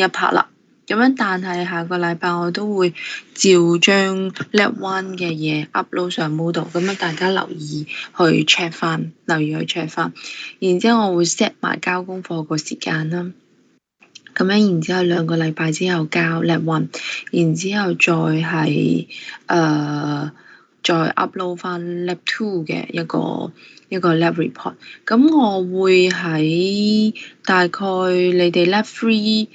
一 part 啦。咁樣，但係下個禮拜我都會照將 Lab 1嘅嘢 upload 上 Moodle，咁樣大家留意去 check 翻，然之後我會 set 埋交功課個時間啦。咁樣，然之後2個禮拜之後交 Lab 1，然之後再係再 upload 翻 Lab 2嘅一個 lab report。咁我會喺大概你哋 Lab 3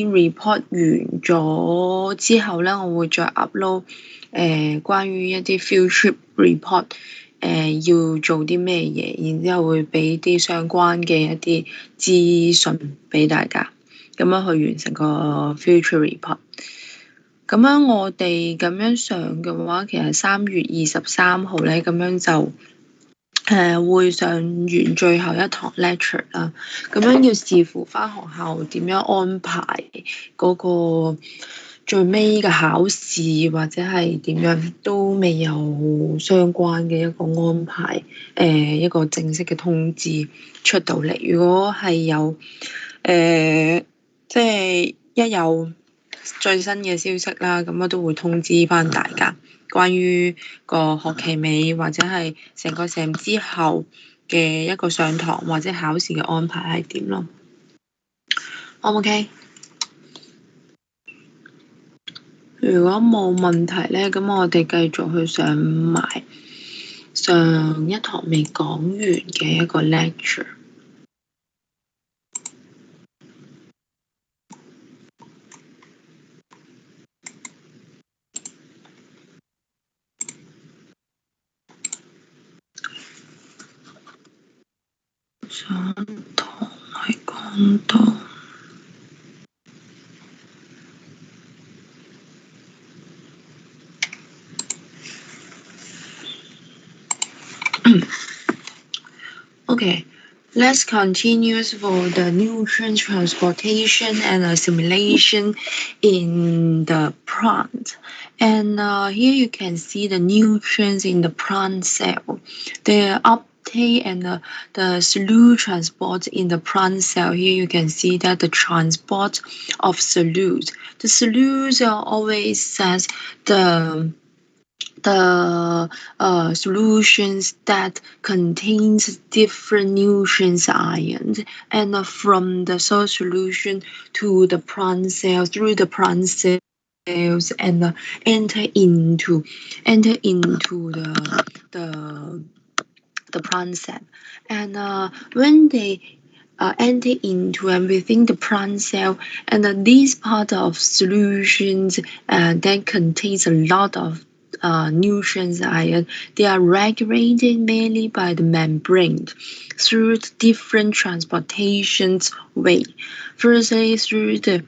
report 完咗之後咧，我會再 upload 關於一啲 field trip report。要做啲咩嘢，然之後會俾啲相關嘅一啲資訊俾大家，咁樣去完成個 field trip report。咁樣我哋咁樣上嘅話，其實3月23號咧，咁樣就會上完最後一堂 lecture 啦。咁樣要視乎翻學校點樣安排嗰個最尾嘅考試，或者係點樣都未有相關嘅一個安排，一個正式嘅通知出到嚟。如果係有即係一有最新嘅消息啦，咁我都會通知翻大家，關於個學期尾或者係成個 sem 之後嘅一個上堂或者考試嘅安排係點咯。OK？如果冇問題咧，咁我哋繼續去上埋上一堂未講完嘅一個 lecture。上堂係講到Okay, let's continue for the nutrient transportation and assimilation in the plant. And here you can see the nutrients in the plant cell. The uptake and the solute transport in the plant cell. Here you can see that the transport of solute. The solutes are always says the solutions that contains different nutrients ions, and from the source solution to the plant cell, through the plant cells, and enter into the plant cell. And when they enter into and within the plant cell, and these part of solutions that contains a lot of nutrients ion, they are regulated mainly by the membrane through the different transportations way. Firstly, through the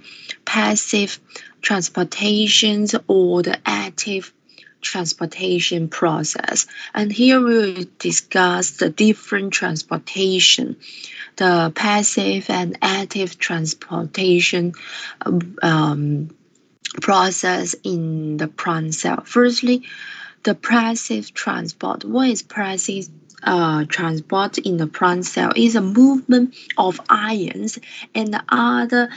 passive transportations or the active transportation process. And here we will discuss the different transportation, the passive and active transportation process in the plant cell. Firstly, the passive transport. What is passive transport in the plant cell? Is a movement of ions and other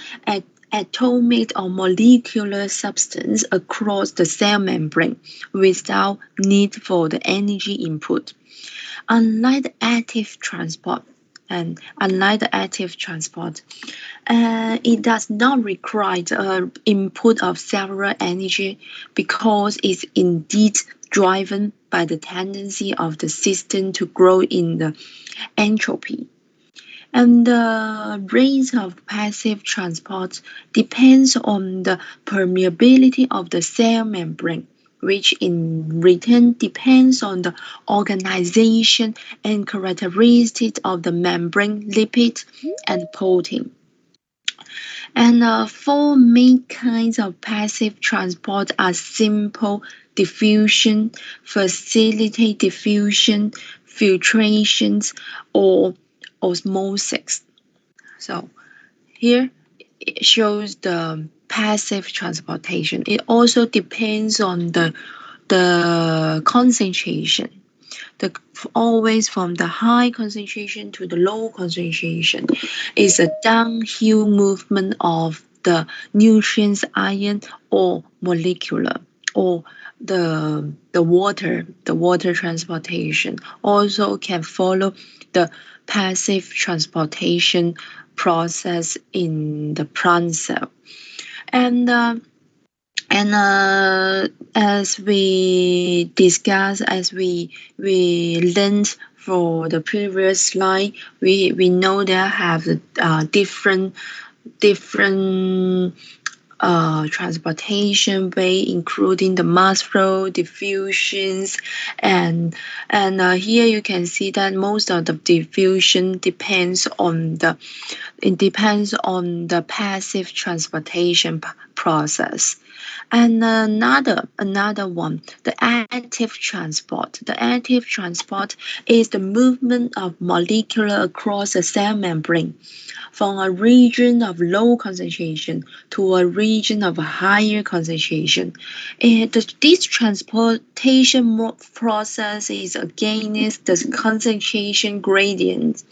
atomic or molecular substance across the cell membrane without need for the energy input. Unlike the active transport, it does not require the input of several energy because it's indeed driven by the tendency of the system to grow in the entropy. And the rate of passive transport depends on the permeability of the cell membrane, which in return depends on the organization and characteristics of the membrane lipid and protein. And 4 main kinds of passive transport are simple diffusion, facilitate diffusion, filtrations, or osmosis. So here it shows the passive transportation. It also depends on the concentration. always from the high concentration to the low concentration. Is a downhill movement of the nutrients ion or molecular or the water transportation also can follow the passive transportation process in the plant cell. And as we discussed, as we learned for the previous slide, we know there have different transportation way, including the mass flow, diffusions, and here you can see that most of the diffusion depends on the passive transportation process. And another one, the active transport. The active transport is the movement of molecule across a cell membrane from a region of low concentration to a region of higher concentration. This transportation process is against the concentration gradient,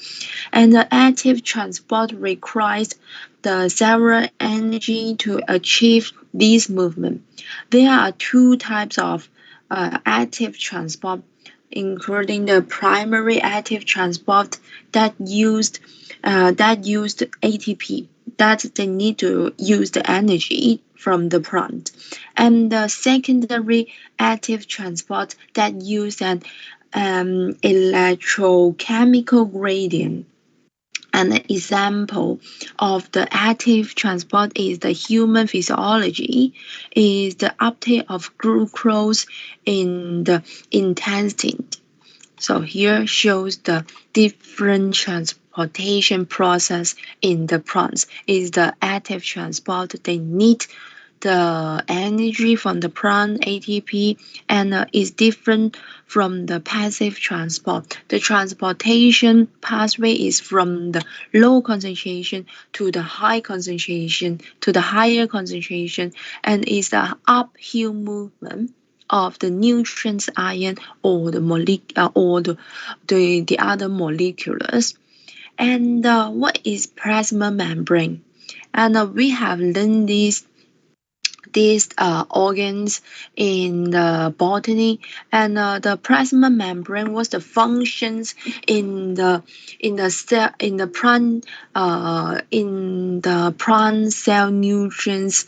and the active transport requires the cellular energy to achieve this movement. There are two types of active transport, including the primary active transport that used ATP, that they need to use the energy from the plant, and the secondary active transport that use an electrochemical gradient. An example of the active transport is the human physiology, is the uptake of glucose in the intestine. So here shows the different transportation process in the plants. Is the active transport, they need the energy from the plant ATP, and is different from the passive transport. The transportation pathway is from the low concentration to the high concentration to the higher concentration, and is the uphill movement of the nutrients ion or the other molecules. And what is plasma membrane? And we have learned these organs in the botany, and the plasma membrane was the functions in the cell in the plant cell nutrients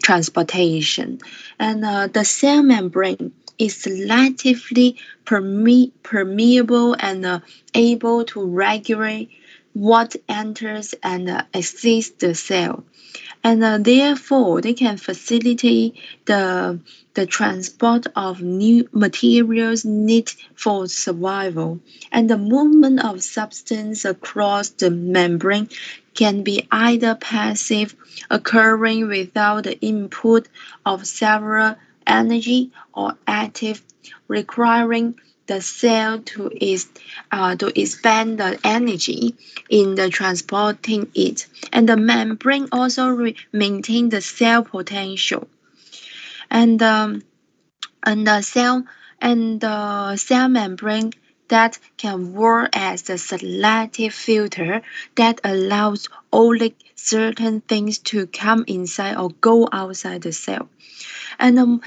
transportation, and the cell membrane is selectively permeable and able to regulate what enters and exits the cell, and therefore they can facilitate the transport of new materials needed for survival, and the movement of substance across the membrane can be either passive, occurring without the input of cellular energy, or active, requiring the cell to expend the energy in the transporting it, and the membrane also maintain the cell potential, and the cell membrane that can work as a selective filter that allows only certain things to come inside or go outside the cell, and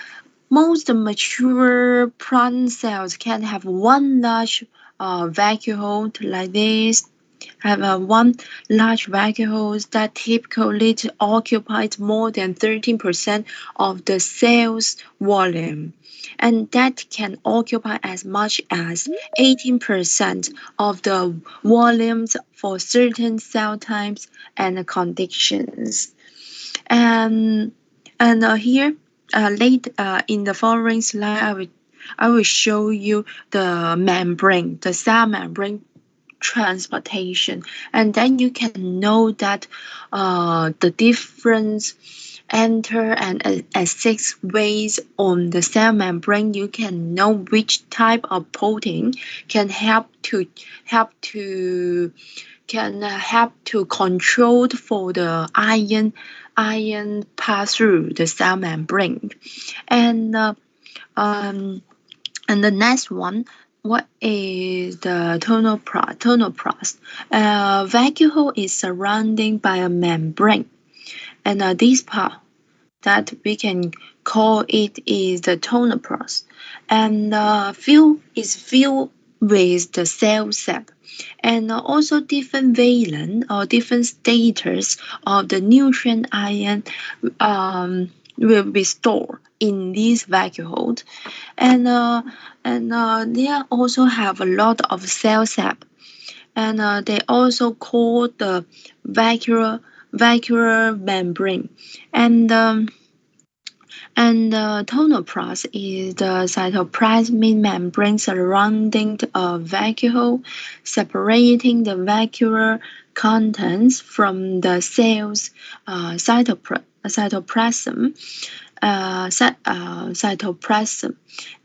most mature plant cells can have one large vacuole like this. Have one large vacuole that typically occupies more than 13% of the cell's volume, and that can occupy as much as 18% of the volumes for certain cell types and conditions. And here, in the following slide, I will show you the membrane, the cell membrane transportation, and then you can know that the difference enter and exit ways on the cell membrane. You can know which type of protein can help to control for the ion pass through the cell membrane, and And the next one, what is the tonoplast? Tonoplast. Vacuole hole is surrounded by a membrane, and this part that we can call it is the tonoplast, and is filled with the cell sap, and also different valent or different status of the nutrient ion will be stored in this vacuole hole, and they also have a lot of cell sap, and they also call the vacuolar membrane, and tonoplast is the cytoplasmic membrane surrounding a vacuole, separating the vacuolar contents from the cell's cytoplasm. Cytoplasm,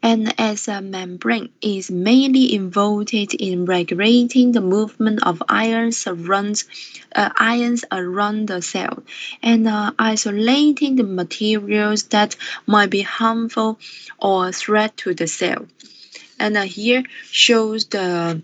and as a membrane is mainly involved in regulating the movement of ions around the cell, and isolating the materials that might be harmful or threat to the cell. And here shows the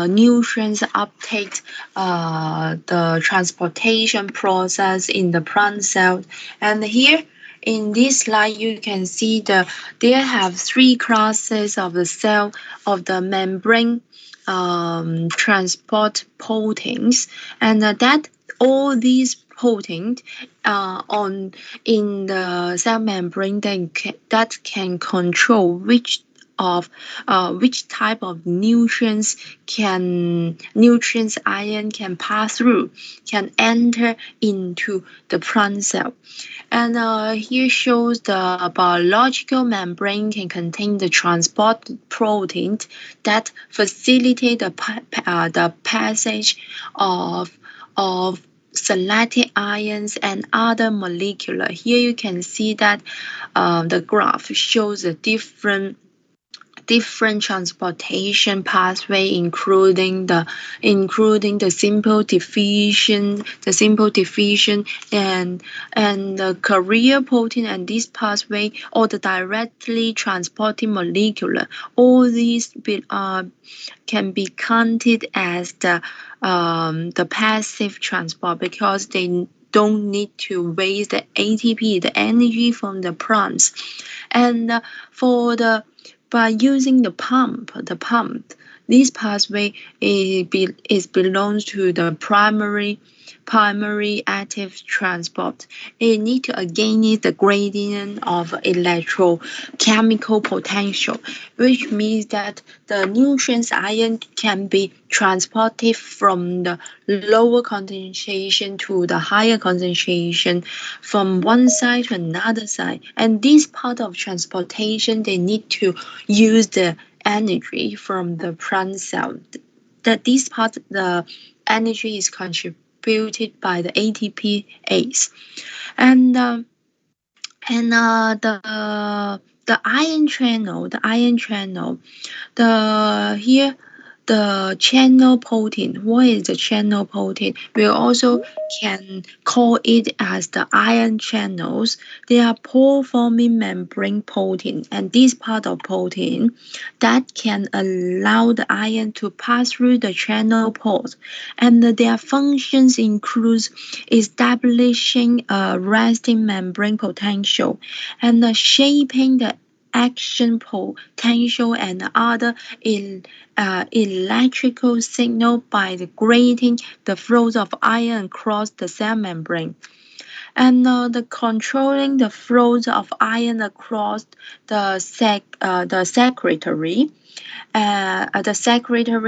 nutrients uptake, the transportation process in the plant cell. And here in this slide, you can see there have three classes of the cell of the membrane transport proteins, and that all these proteins in the cell membrane that can control which type of nutrients ion can pass through, can enter into the plant cell. And here shows the biological membrane can contain the transport proteins that facilitate the passage of selected ions and other molecules. Here you can see that the graph shows the different transportation pathway, including the simple diffusion, and the carrier protein, and this pathway, or the directly transporting molecule. All these can be counted as the passive transport, because they don't need to waste the ATP, the energy from the plants. And by using the pump, this pathway belongs to the primary active transport. It needs to against the gradient of electrochemical potential, which means that the nutrients ion can be transported from the lower concentration to the higher concentration, from one side to another side. And this part of transportation, they need to use the energy from the plant cell. That this part, the energy is contributed by the ATPase, and the ion channel, the channel protein. What is the channel protein? We also can call it as the ion channels. They are pore-forming membrane protein, and this part of protein that can allow the ion to pass through the channel pores, and their functions include establishing a resting membrane potential, and shaping the action potential and other electrical signal by grading the flows of ion across the cell membrane, and the controlling the flows of ion across the secretory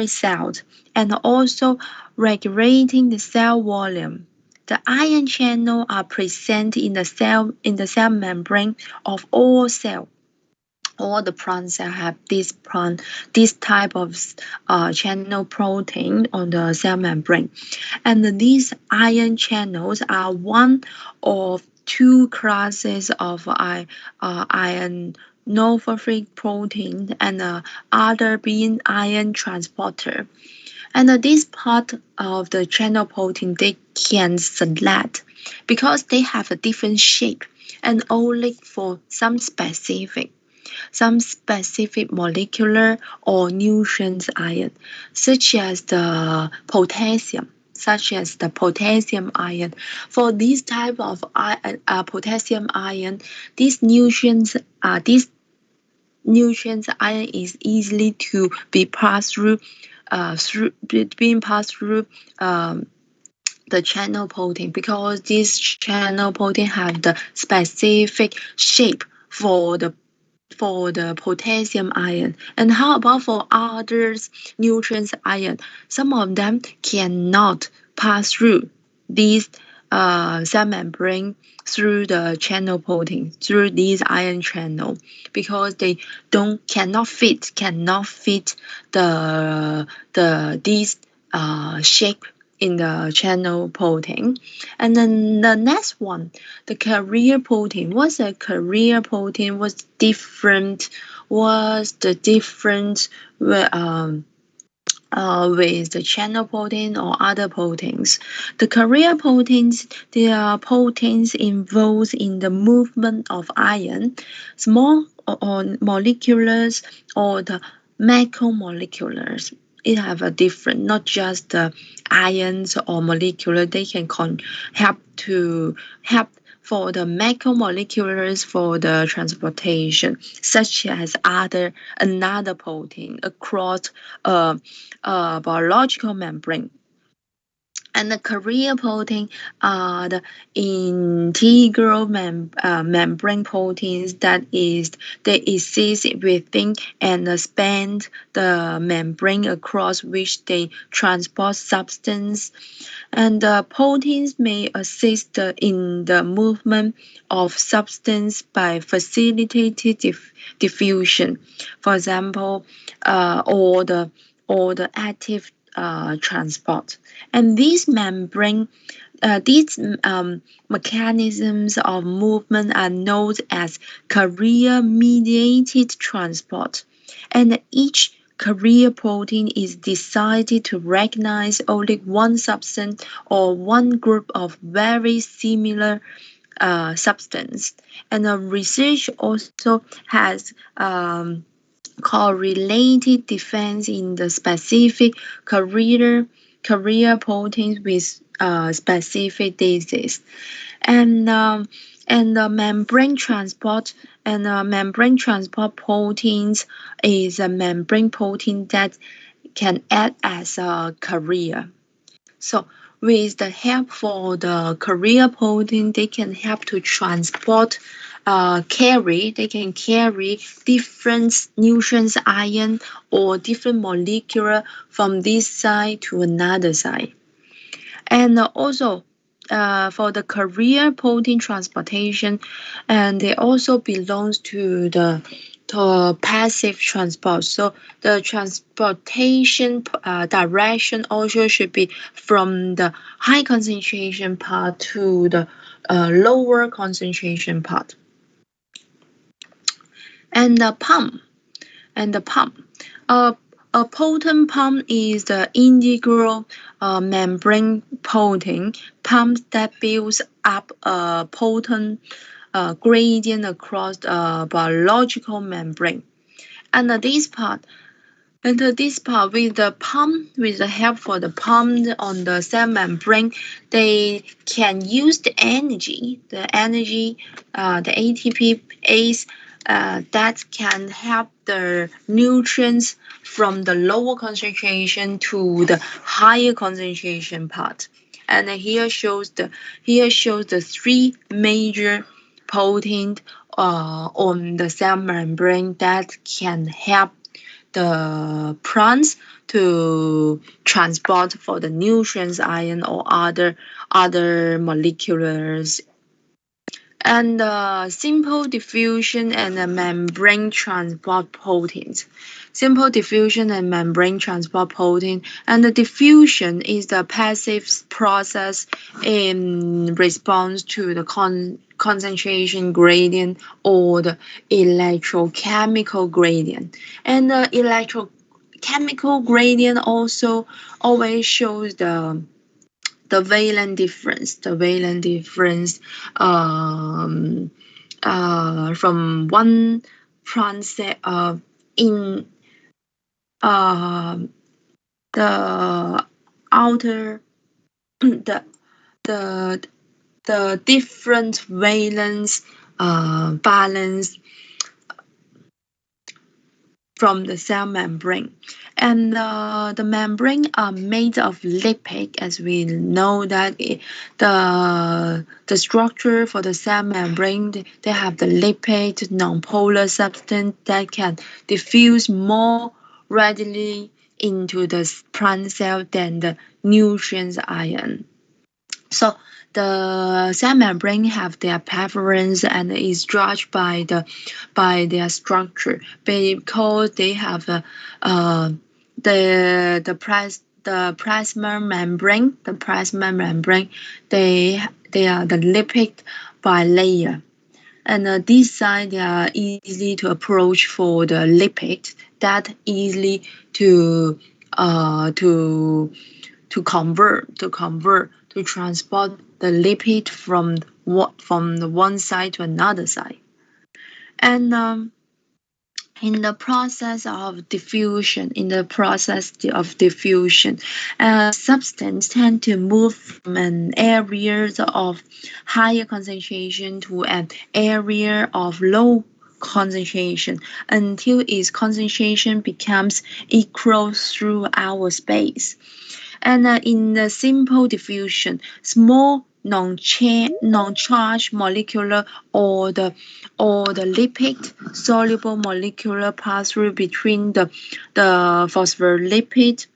cells, and also regulating the cell volume. The ion channel are present in the cell membrane of all cells. All the plant cells have this type of channel protein on the cell membrane, and these ion channels are one of two classes of ionophoric protein, and other being ion transporter. And this part of the channel protein they can select because they have a different shape and only for some specific. some specific molecular or nutrient ion, such as the potassium ion. For this type of potassium ion, these nutrients ion is easily to be passed through being passed through the channel protein, because this channel protein have the specific shape for the potassium ion. And how about for others nutrients ion? Some of them cannot pass through these cell membrane through the channel protein, through these ion channel, because they cannot fit these shape in the channel protein. And then the next one, the carrier protein. What's a carrier protein? What's the difference with the channel protein or other proteins? The carrier proteins, they are proteins involved in the movement of ion, small or molecules or the macromolecules. It have a different, not just the ions or molecular. They can help for the macromolecules for the transportation, such as another protein across a biological membrane. And the carrier protein are the integral membrane proteins that exist within and span the membrane across which they transport substance. And the proteins may assist in the movement of substance by facilitated diffusion, for example, or the active transport. And these mechanisms of movement are known as carrier-mediated transport. And each carrier protein is designed to recognize only one substance or one group of very similar substance. And research also has correlated difference in the specific carrier proteins with specific disease. And the membrane transport proteins is a membrane protein that can act as a carrier. So with the help for the carrier protein, they can help to transport they can carry different nutrients ion or different molecule from this side to another side. And also for the carrier protein transportation, and they also belongs to the passive transport. So the transportation direction also should be from the high concentration part to the lower concentration part. And the pump. A proton pump is the integral membrane protein pump that builds up a proton gradient across the biological membrane. And this part, with the help for the pump on the cell membrane, they can use the ATPase that can help the nutrients from the lower concentration to the higher concentration part. And here shows the three major proteins on the cell membrane that can help the plants to transport for the nutrients ion or other molecules. And simple diffusion and membrane transport proteins. Simple diffusion and membrane transport protein. And the diffusion is the passive process in response to the concentration gradient or the electrochemical gradient. And the electrochemical gradient also always shows the valence difference. plant cell in the outer the different valence balance from the cell membrane. And the membrane are made of lipid, as we know that the structure for the cell membrane, they have the lipid nonpolar substance that can diffuse more readily into the plant cell than the nutrients ion. So the cell membrane have their preference and is judged by their structure because they have the plasma membrane. The plasma membrane, they are the lipid bilayer. And this side, they are easy to approach for the lipid that easily to transport the lipid from the one side to another side. And in the process of diffusion, substance tend to move from an area of higher concentration to an area of low concentration until its concentration becomes equal through our space. And in the simple diffusion, small non-charged molecular or the lipid soluble molecular pass through between the phospholipid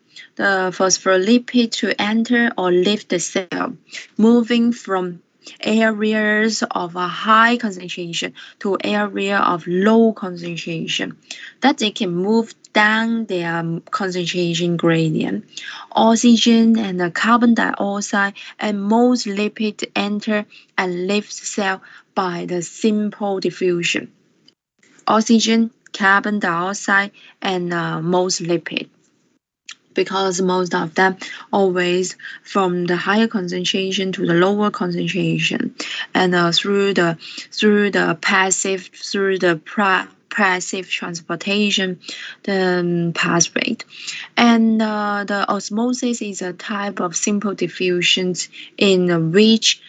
to enter or leave the cell, moving from areas of a high concentration to area of low concentration, that they can move down their concentration gradient. Oxygen and the carbon dioxide and most lipids enter and leave the cell by the simple diffusion. Oxygen, carbon dioxide, and most lipids, because most of them always from the higher concentration to the lower concentration, and through the passive transportation, the pathway. And the osmosis is a type of simple diffusion in which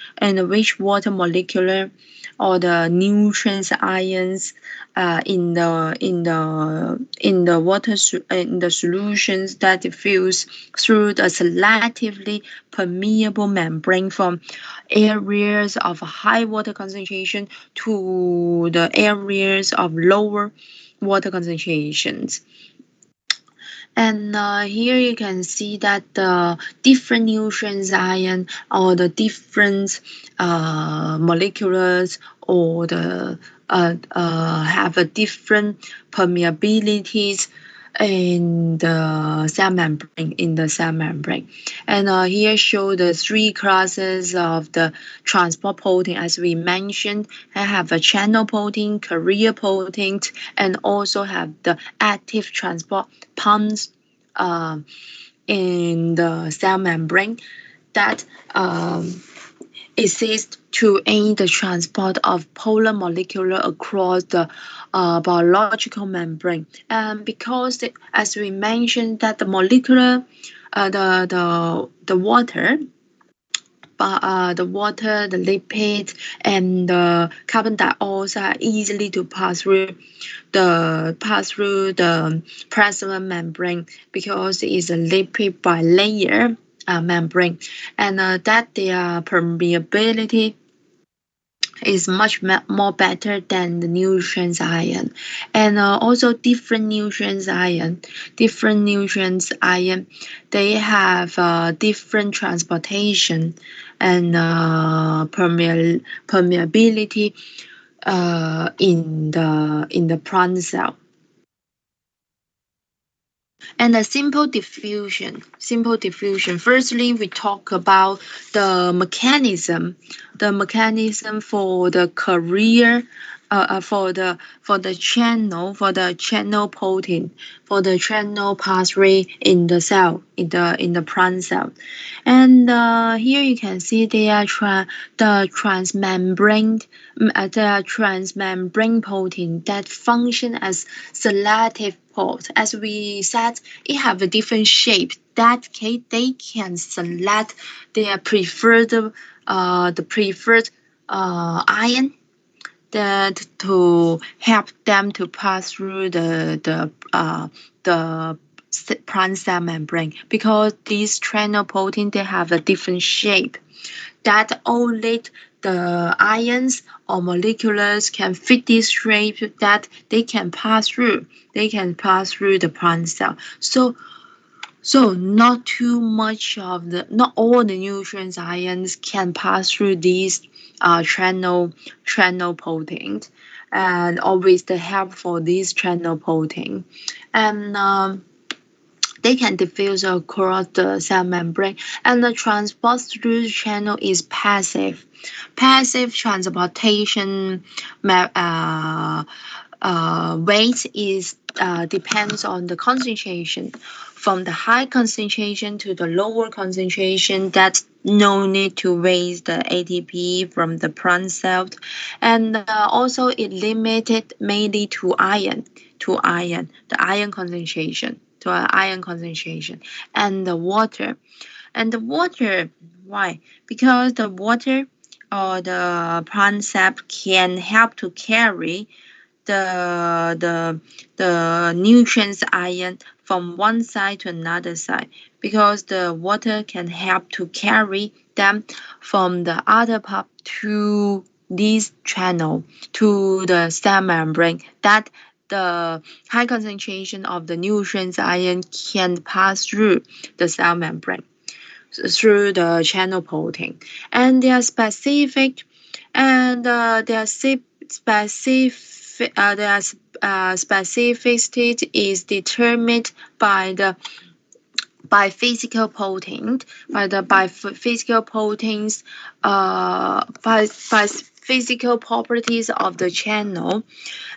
water molecular or the nutrients ions in the solutions that diffuse through the selectively permeable membrane from areas of high water concentration to the areas of lower water concentrations. And here you can see that the different nutrients ion or the different molecules or the have a different permeabilities in the cell membrane. And here show the three classes of the transport protein. As we mentioned, I have a channel protein, carrier protein, and also have the active transport pumps in the cell membrane that exist to aid the transport of polar molecule across the biological membrane. And because, as we mentioned, that the molecular, the water, the lipid, and the carbon dioxide are easily to pass through the plasma membrane because it is a lipid bilayer membrane, and that their permeability is much more better than the nutrients ion. And also different nutrients ion, they have different transportation and permeability in the plant cell. And a simple diffusion. Firstly, we talk about the mechanism for the carrier for the channel protein, for the channel pathway in the cell, in the plant cell. And here you can see the transmembrane protein that function as selective port. As we said, it have a different shape that they can select their preferred ion that to help them to pass through the plant cell membrane, because these channel protein they have a different shape that only the ions or molecules can fit this shape that they can pass through the plant cell. So not too much of not all the nutrients ions can pass through these channel proteins, and always the help for this channel protein, and they can diffuse across the cell membrane, and the transport through the channel is passive. Passive transportation weight is depends on the concentration. From the high concentration to the lower concentration, that no need to raise the ATP from the plant cells, and also it limited mainly to the iron concentration, and the water. And the water, why? Because the water or the plant cell can help to carry the nutrients ion from one side to another side, because the water can help to carry them from the other part to this channel, to the cell membrane, that the high concentration of the nutrients ion can pass through the cell membrane through the channel protein, and they are specific, and their specificity is determined by physical protein, by physical properties of the channel.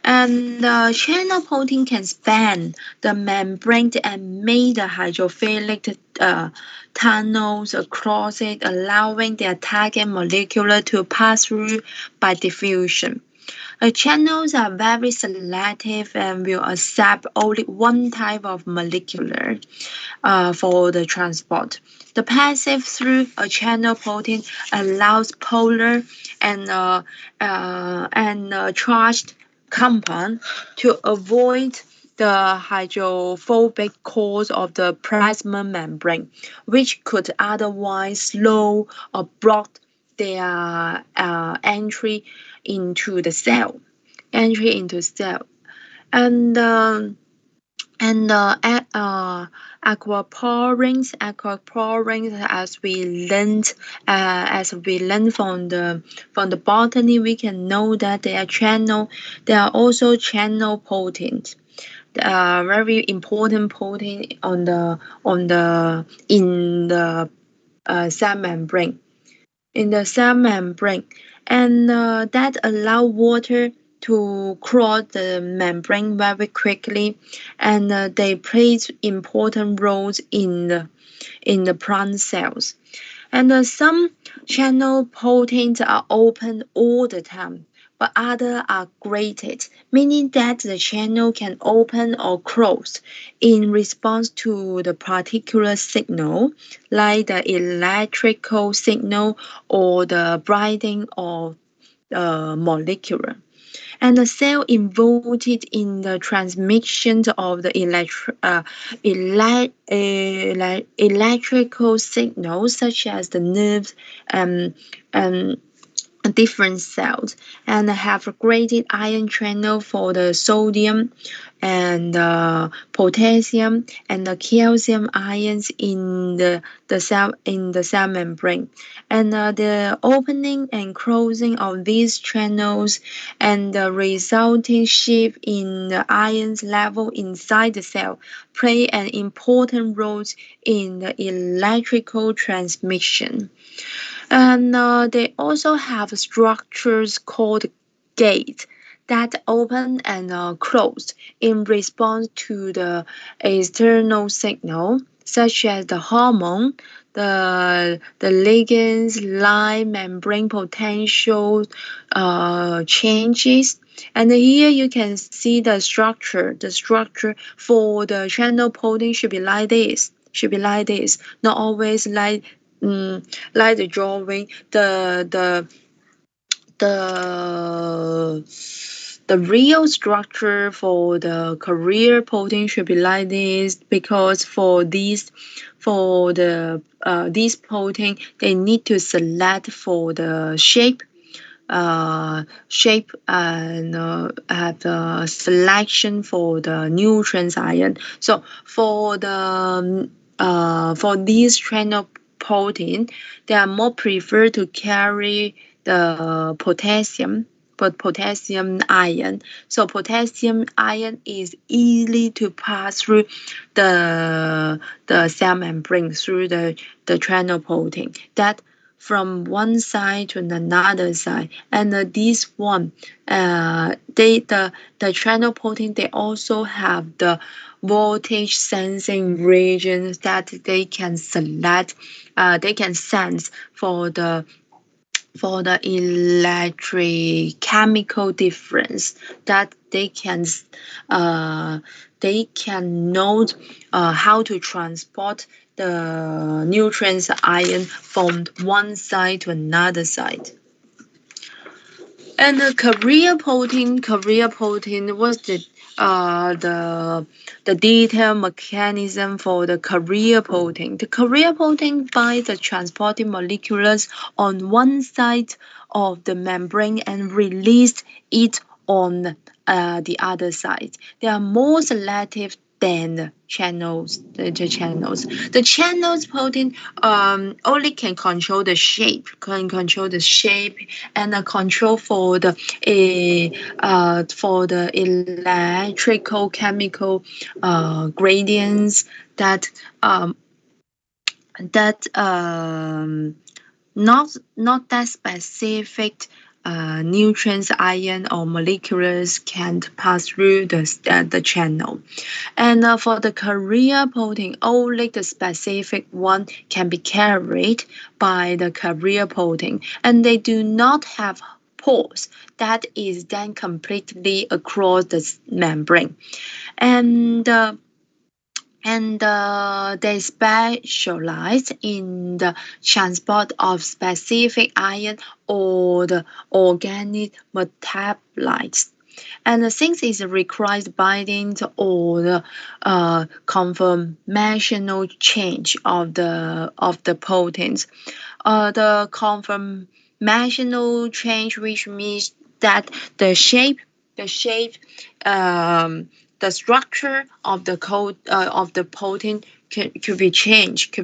And the channel protein can span the membrane and make the hydrophilic tunnels across it, allowing the target molecule to pass through by diffusion. Channels are very selective and will accept only one type of molecule for the transport. The passive through a channel protein allows polar and charged compound to avoid the hydrophobic cause of the plasma membrane, which could otherwise slow or block their entry into the cell. And aquaporins, as we learned from the botany, we can know that they are also channel proteins. Very important protein in the cell membrane. And that allow water to cross the membrane very quickly, and they play important roles in the plant cells. And some channel proteins are open all the time, but others are grated, meaning that the channel can open or close in response to the particular signal, like the electrical signal or the binding of the molecule. And the cell involved in the transmission of the electrical signals, such as the nerves and different cells, and have a graded ion channel for the sodium and potassium and the calcium ions in the cell membrane, and the opening and closing of these channels and the resulting shift in the ions level inside the cell play an important role in the electrical transmission. And they also have structures called gates that open and close in response to the external signal, such as the hormone, the ligands, line membrane potential changes. And here you can see the structure. The structure for the channel protein should be like this. Not always like the drawing. The the real structure for the carrier protein should be like this, because for these protein, they need to select for the shape and have the selection for the nutrients ion. So for these channel protein, they are more preferred to carry the potassium ion. So potassium ion is easily to pass through the cell membrane through the channel protein. That from one side to another side, and this one, the channel protein, they also have the voltage sensing regions that they can select, they can sense for the electrochemical difference, that they can note how to transport the nutrients ion from one side to another side. And the carrier protein was the detailed mechanism for the carrier protein. The carrier protein binds the transporting molecules on one side of the membrane and release it on the other side. They are more selective than the channels. The channels protein only can control the shape, and control for the electrical chemical gradients that not that specific nutrients, ion, or molecules can't pass through the channel. And for the carrier protein, only the specific one can be carried by the carrier protein, and they do not have pores that is then completely across the membrane. And they specialize in the transport of specific ion or the organic metabolites. And since it requires binding or the conformational change of the proteins, the conformational change, which means that the shape, the structure of the protein could be changed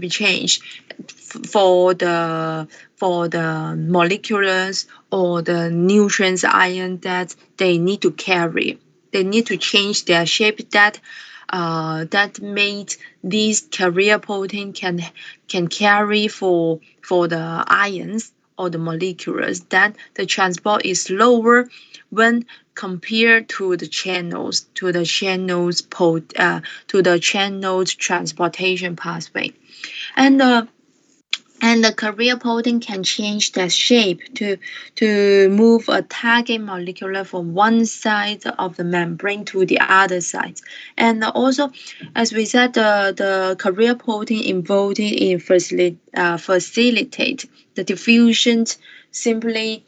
for the molecules or the nutrients ion that they need to carry. They need to change their shape that made these carrier protein can carry for the ions or the molecules. That the transport is slower when compared to the channels transportation pathway. And the carrier protein can change their shape to move a target molecule from one side of the membrane to the other side. And also, as we said, the carrier protein involved in facilitate the diffusion simply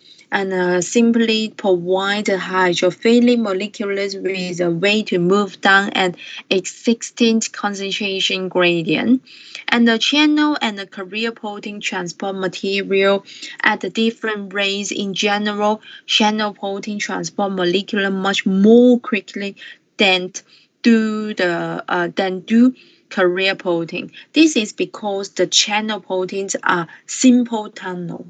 provide the hydrophilic molecules with a way to move down an existing concentration gradient. And the channel and the carrier protein transport material at different rates. In general, channel protein transport molecule much more quickly than do carrier protein. This is because the channel proteins are simple tunnel.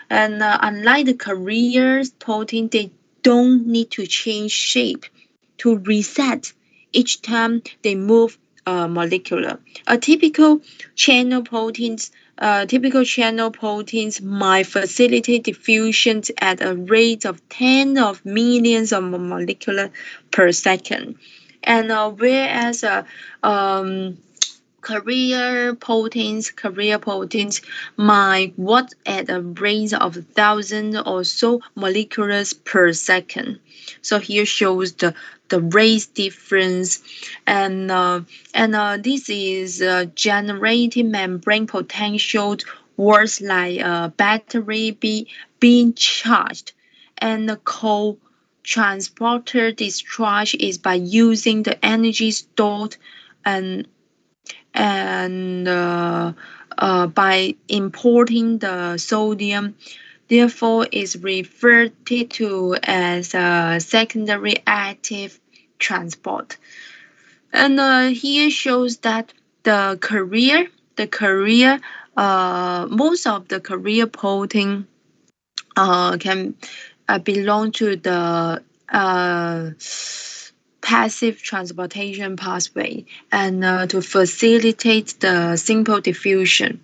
And unlike the carrier protein, they don't need to change shape to reset each time they move molecular. A typical channel proteins typical channel proteins might facilitate diffusion at a rate of tens of millions of molecules per second. And whereas carrier proteins might work at a rate of 1,000 or so molecules per second. So here shows the rate difference, and this is generating membrane potential works like a battery being charged, and the co-transporter discharge is by using the energy stored and by importing the sodium, therefore is referred to as a secondary active transport. And here shows that the carrier, most of the carrier protein can belong to the passive transportation pathway, and to facilitate the simple diffusion,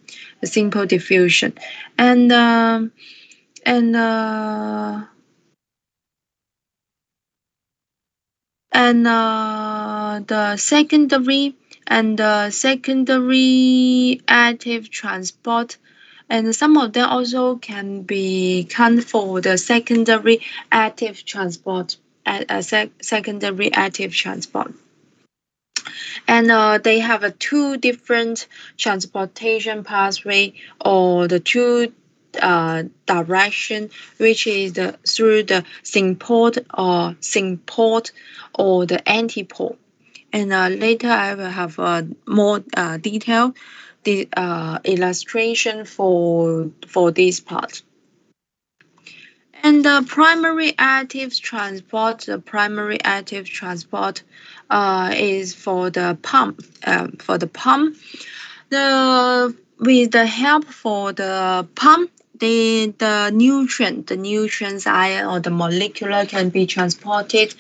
and and uh, the secondary active transport, and some of them also can be counted for the secondary active transport, secondary active transport. And they have a two different transportation pathway, or the two direction, which is through the symport or the antipode. And later I will have a more detailed illustration for this part. And the primary active transport, is for the pump. With the help for the pump, the nutrients ion or the molecular can be transported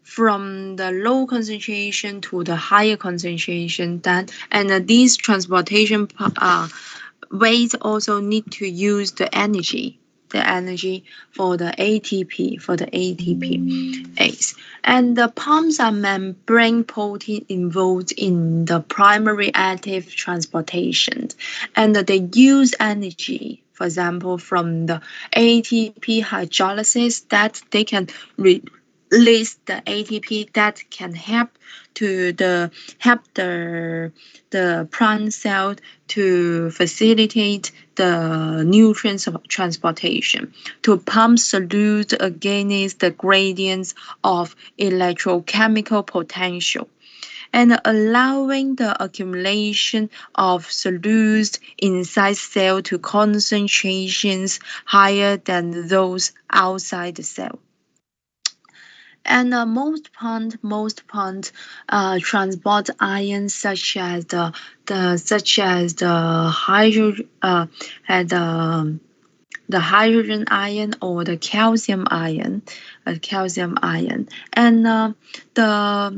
from the low concentration to the higher concentration. And these transportation ways also need to use the energy for the ATP and the pumps are membrane protein involved in the primary active transportation, and they use energy, for example, from the ATP hydrolysis, that they can release the ATP that can help the plant cell to facilitate the nutrients transportation, to pump solute against the gradients of electrochemical potential, and allowing the accumulation of solutes inside cell to concentrations higher than those outside the cell. And most pumps transport ions such as the hydrogen ion or the calcium ion, and the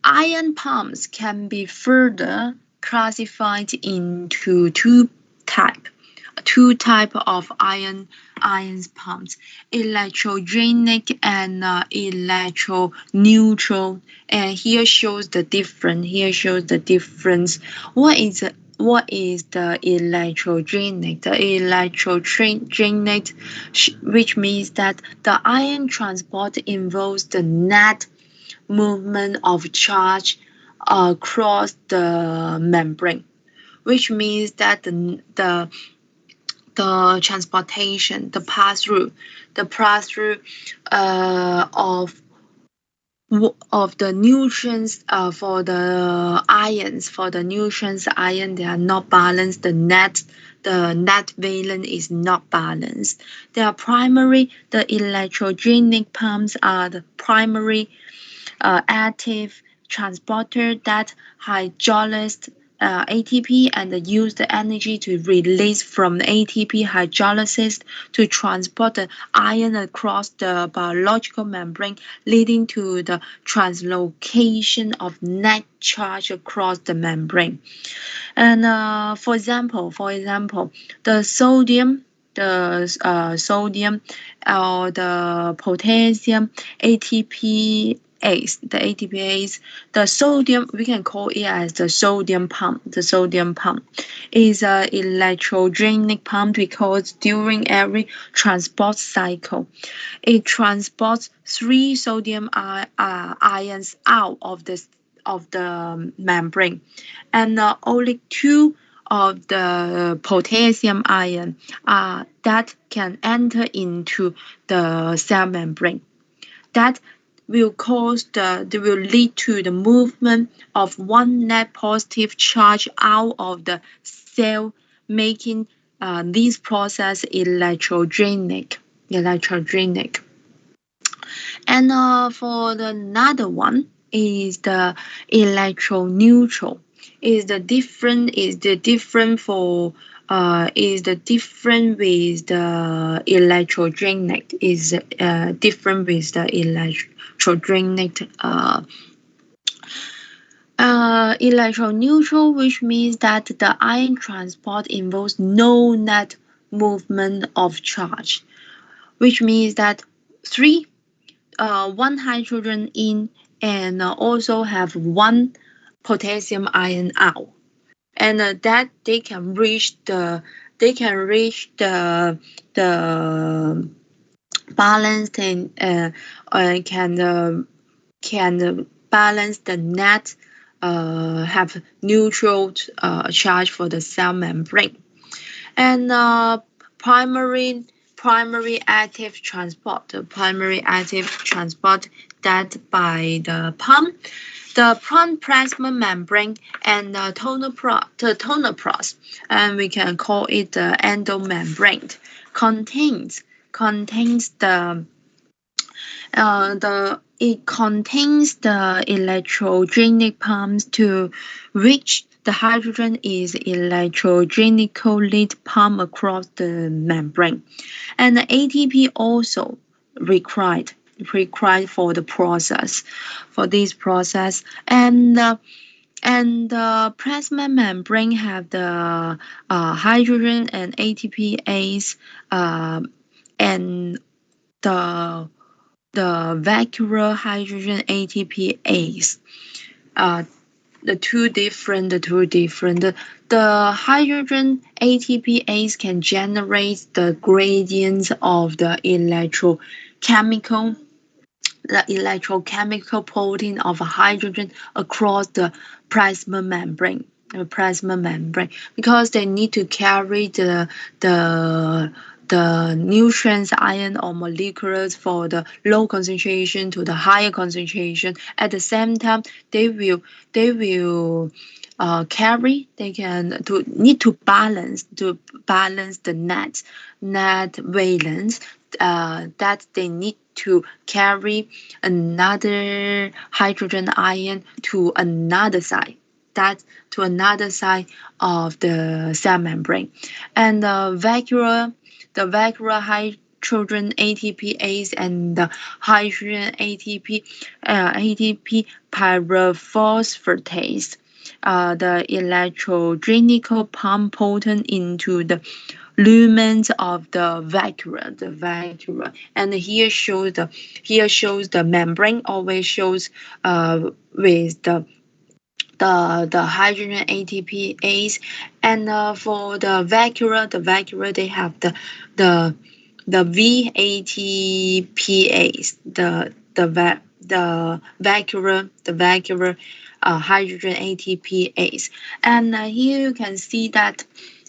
ion pumps can be further classified into two type of ions pumps: electrogenic and electroneutral. And here shows the difference. What is the electrogenic? The electrogenic, which means that the ion transport involves the net movement of charge across the membrane, which means that the transportation, the pass-through of the nutrients for the ion, they are not balanced. The net valence is not balanced. The electrogenic pumps are the primary active transporter that hydrolyze ATP and use the energy to release from the ATP hydrolysis to transport the ion across the biological membrane, leading to the translocation of net charge across the membrane. And for example, the sodium or the potassium ATPase, the sodium, we can call it as the sodium pump. The sodium pump is an electrogenic pump because during every transport cycle, it transports 3 sodium ions out of the membrane, and only 2 of the potassium ion that can enter into the cell membrane. That will lead to the movement of 1 net positive charge out of the cell, making this process electrogenic. And for the another one is the electroneutral. Is the different with the electrogenic, is different with the electrogenic electroneutral, which means that the ion transport involves no net movement of charge, which means that 1 hydrogen in and also have 1 potassium ion out, and that they can reach the balance and can balance the net, have neutral charge for the cell membrane. And primary active transport, that by the pump, the plasma membrane and the tonopros, and we can call it the endomembrane, contains the electrogenic pumps to which the hydrogen is electrogenically pumped across the membrane, and the ATP also required for this process, and the plasma membrane have the hydrogen and ATPase, and the vacuole hydrogen ATPase. The two different. The hydrogen ATPase can generate the gradients of the electrochemical protein of hydrogen across the plasma membrane, because they need to carry the nutrients, ion or molecules for the low concentration to the higher concentration. At the same time, they will need to balance the net valence, that they need to carry another hydrogen ion to another side of the cell membrane, and the vacuole hydrogen ATPase and the hydrogen ATP pyrophosphatase, the electrogenical pump potent into the lumens of the vacuole. And here shows the membrane always shows with the hydrogen ATPase, and for the vacuole they have the VATPase, the vacuole hydrogen ATPase. And here you can see that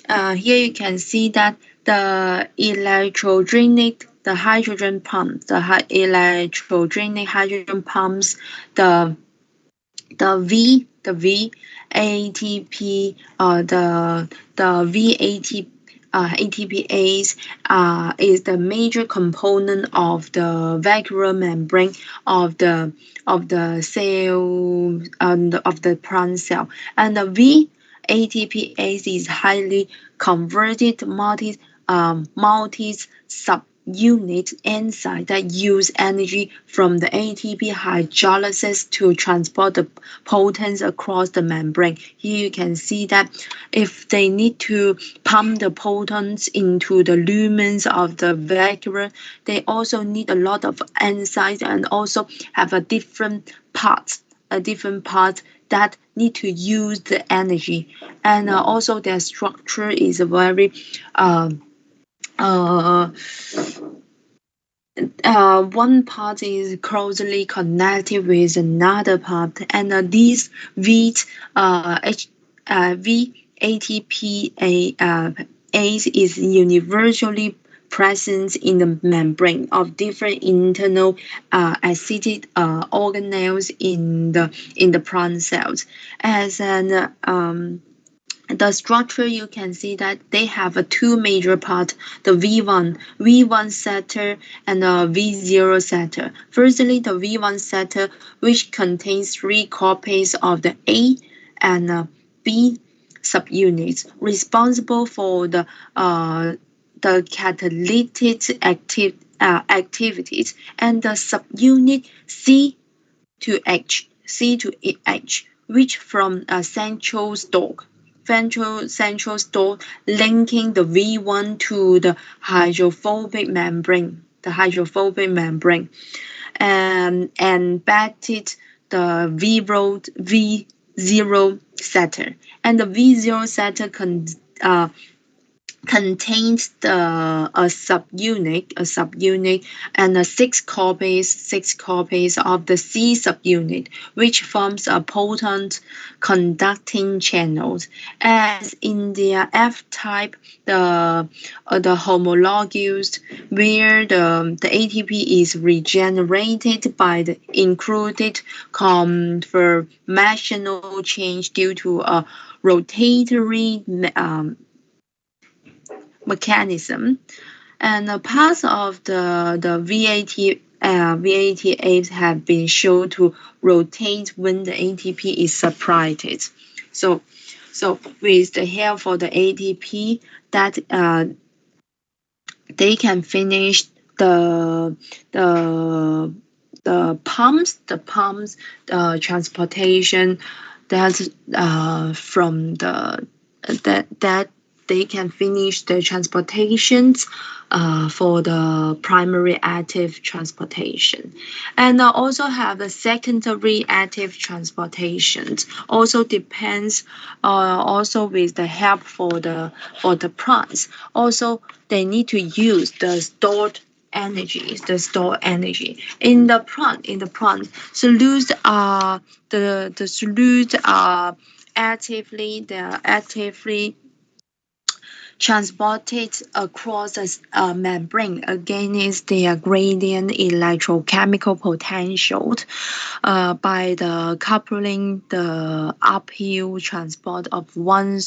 the electrogenic hydrogen pumps, the VATP, ATPase is the major component of the vacuole membrane of the cell, of the plant cell, and the ATPase is highly converted multi subunit enzyme that use energy from the ATP hydrolysis to transport the protons across the membrane. Here you can see that if they need to pump the protons into the lumens of the vacuole, they also need a lot of enzymes and also have a different part that need to use the energy. And also their structure is very one part is closely connected with another part, and these VATPase is universally present in the membrane of different internal acidic organelles in the plant cells. As an the structure, you can see that they have two major parts, the V1 setter and the V0 setter. Firstly, the V1 setter, which contains 3 copies of the A and B subunits, responsible for the catalytic activities, and the subunit C to H, which from a central stalk linking the V1 to the hydrophobic membrane, and batted the V0 setter. And the V0 setter contains a subunit and 6 copies of the C subunit, which forms a potent conducting channels. As in the F type, the homologous, where the ATP is regenerated by the included conformational change due to a rotatory mechanism, and parts of the VATAs have been shown to rotate when the ATP is separated. So with the help for the ATP, that they can finish the pumps, transportation that from the that they can finish the transportations for the primary active transportation, and also have the secondary active transportations. Also depends, also with the help for the plants. Also, they need to use the stored energy in the plant. Solutes are actively transported across the membrane against their gradient electrochemical potential by the coupling the uphill transport of one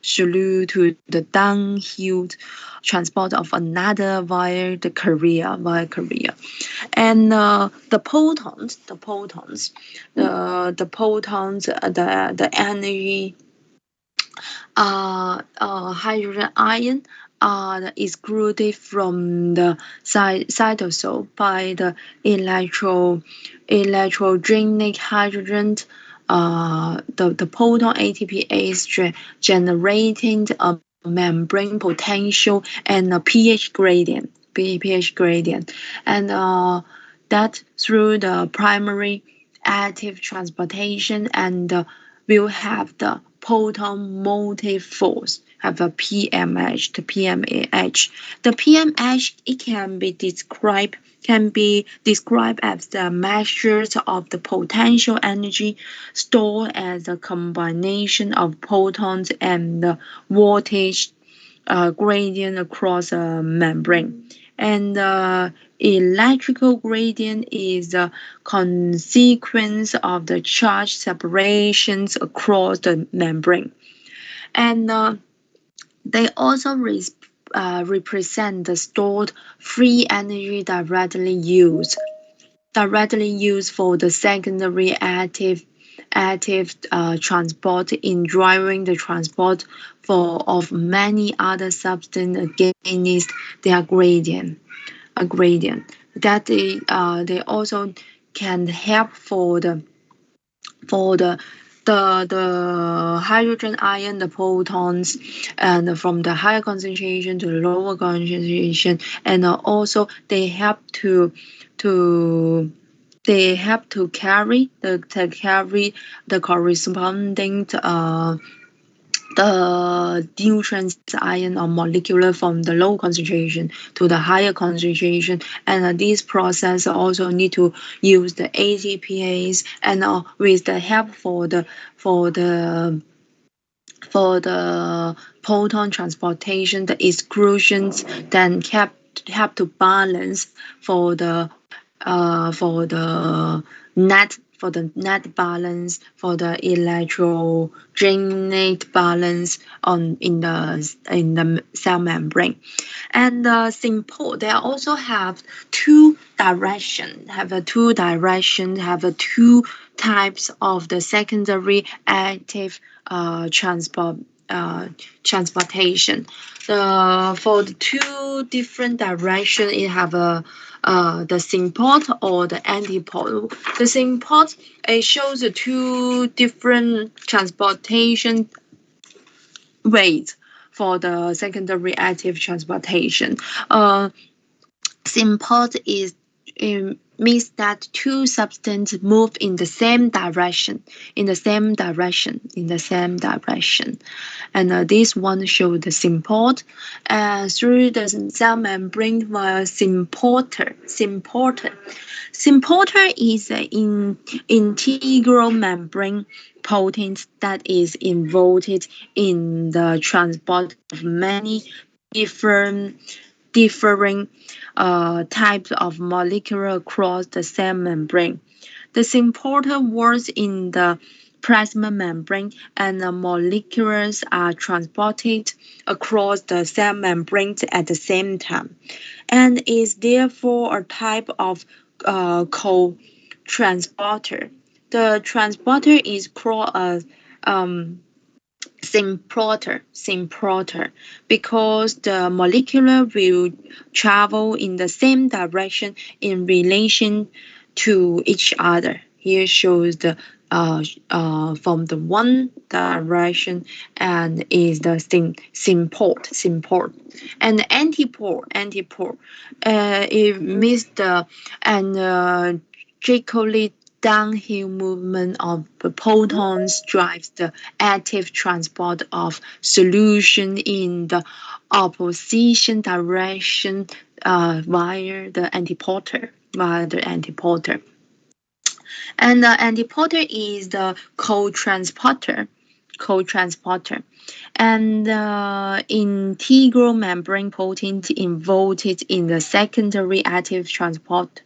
solute to the downhill transport of another via carrier. And the protons, the energy hydrogen ion are excluded from the cytosol by the electrodynamic hydrogen. The proton ATPase generating a membrane potential and a pH gradient, and that through the primary active transportation, and will have the proton motive force, have a PMH. The PMH, it can be described as the measures of the potential energy stored as a combination of protons and the voltage gradient across a membrane. And electrical gradient is a consequence of the charge separations across the membrane. And they also represent the stored free energy directly used for the secondary active active transport in driving the transport of many other substances against their gradient. A gradient that they also can help for the hydrogen ion, the protons, and from the higher concentration to the lower concentration, and also they help to carry the corresponding the nutrients ion or molecular from the low concentration to the higher concentration, and this process also need to use the ATPase, and with the help for the proton transportation, the exclusions then help to balance for the net balance, for the electrogenetic balance in the cell membrane. And simple, they also have two types of the secondary active transportation. For the two different directions, it have the symport or the antiport. The symport, it shows the two different transportation ways for the secondary active transportation. Symport means that two substances move in the same direction, and this one shows the symport through the cell membrane via symporter. Symporter is an integral membrane protein that is involved in the transport of many different types of molecules across the cell membrane. The symporter works in the plasma membrane, and the molecules are transported across the cell membrane at the same time, and is therefore a type of co-transporter. The transporter is called a symporter because the molecule will travel in the same direction in relation to each other. Here shows the from the one direction, and is the symport, and the antiport. It means the energetically downhill movement of the protons drives the active transport of solution in the opposition direction via the antiporter. And the antiporter is the co-transporter. And integral membrane protein involved in the secondary active transport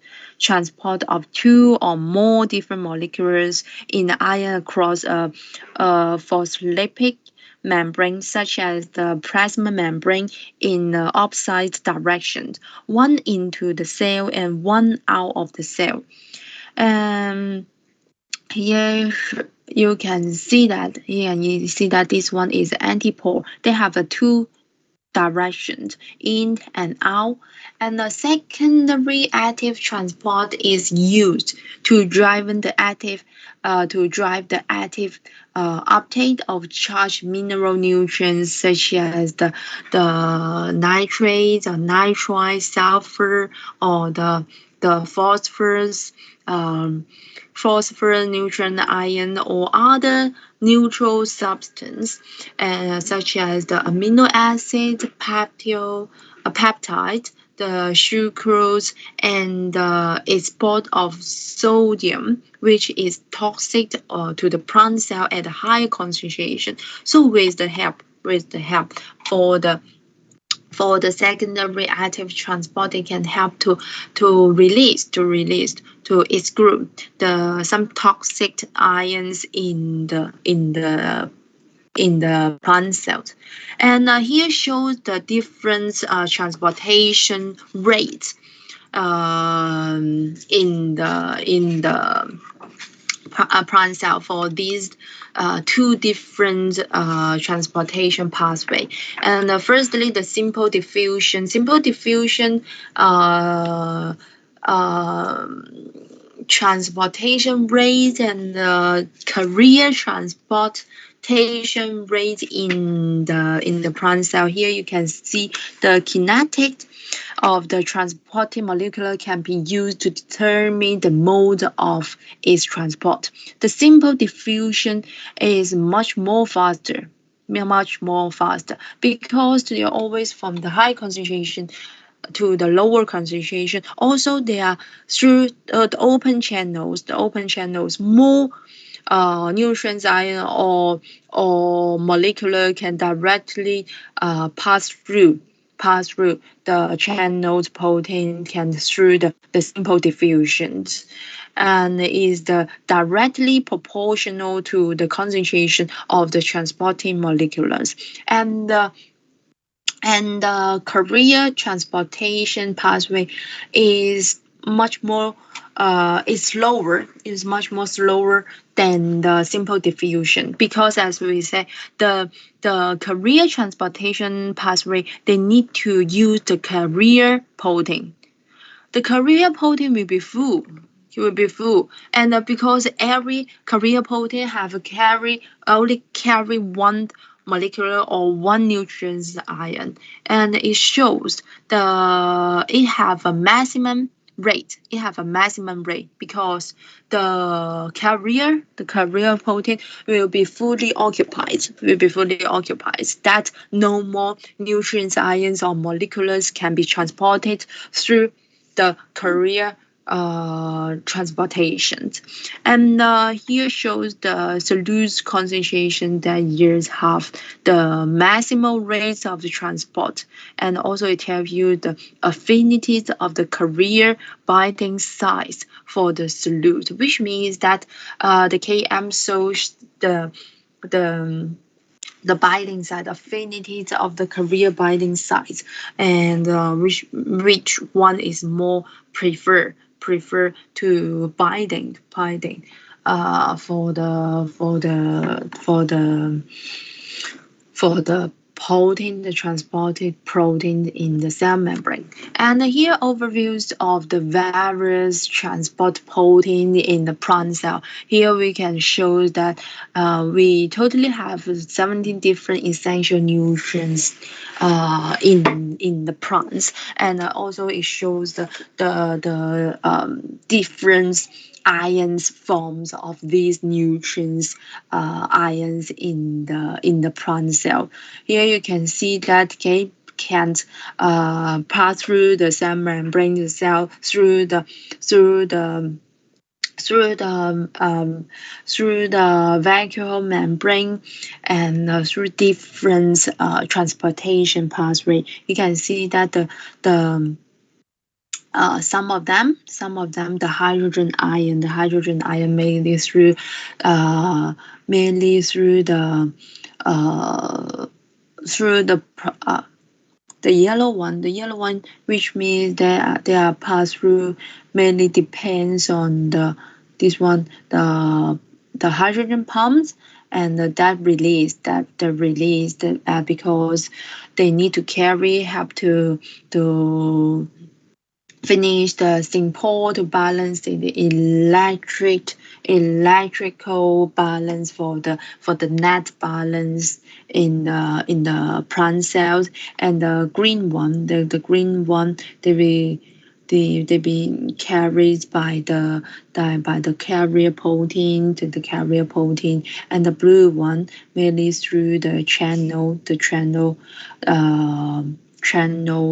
of two or more different molecules in the ion across a phospholipid membrane, such as the plasma membrane, in the opposite directions, one into the cell and one out of the cell. Here you can see that this one is antiport. They have two directions, in and out, and the secondary active transport is used to drive the active uptake of charged mineral nutrients, such as the nitrates or nitrite, sulfur, or the phosphorus, phosphorus nutrient ion, or other neutral substance, such as the amino acid, peptide, the sucrose, and the export of sodium, which is toxic to the plant cell at a high concentration. So with the help for the secondary active transport, they can help to exclude some toxic ions in the plant cells. And here shows the different transportation rates in the plant cell for these two different transportation pathway. And firstly, the simple diffusion. Simple diffusion transportation rate and carrier transportation rate in the plant cell. Here you can see the kinetic of the transporting molecule can be used to determine the mode of its transport. The simple diffusion is much more faster because they are always from the high concentration to the lower concentration. Also, they are through the open channels. More nutrients, ion or molecular can directly pass through the channels protein can through the simple diffusions, and is directly proportional to the concentration of the transporting molecules. And the carrier transportation pathway is much more much more slower than the simple diffusion, because as we say, the carrier transportation pathway, they need to use the carrier protein. The carrier protein will be full. It will be full, and because every carrier protein only carry one molecular or one nutrient ion, and it shows it have a maximum rate. Because the carrier protein will be fully occupied. That no more nutrient ions or molecules can be transported through the carrier transportation. And here shows the solute concentration that yields have the maximal rates of the transport, and also it tells you the affinities of the carrier binding sites for the solute, which means that the Km shows the binding site, affinities of the carrier binding sites, and which one is more preferred to binding for the protein, the transported protein in the cell membrane. And here overviews of the various transport protein in the plant cell. Here we can show that we totally have 17 different essential nutrients in the plants, and also it shows the different ions forms of these nutrients ions in the plant cell. Here you can see that can pass through the cell membrane, the cell through the vacuole membrane, and through different transportation pathway. You can see that some of them, the hydrogen ion mainly through the yellow one, which means they are passed through, mainly depends on the hydrogen pumps, and that release because they need to help to finish the simple to balance the electrical balance for the net balance in the plant cells. And the green one, they be carried by the carrier protein to the carrier protein, and the blue one mainly through the channel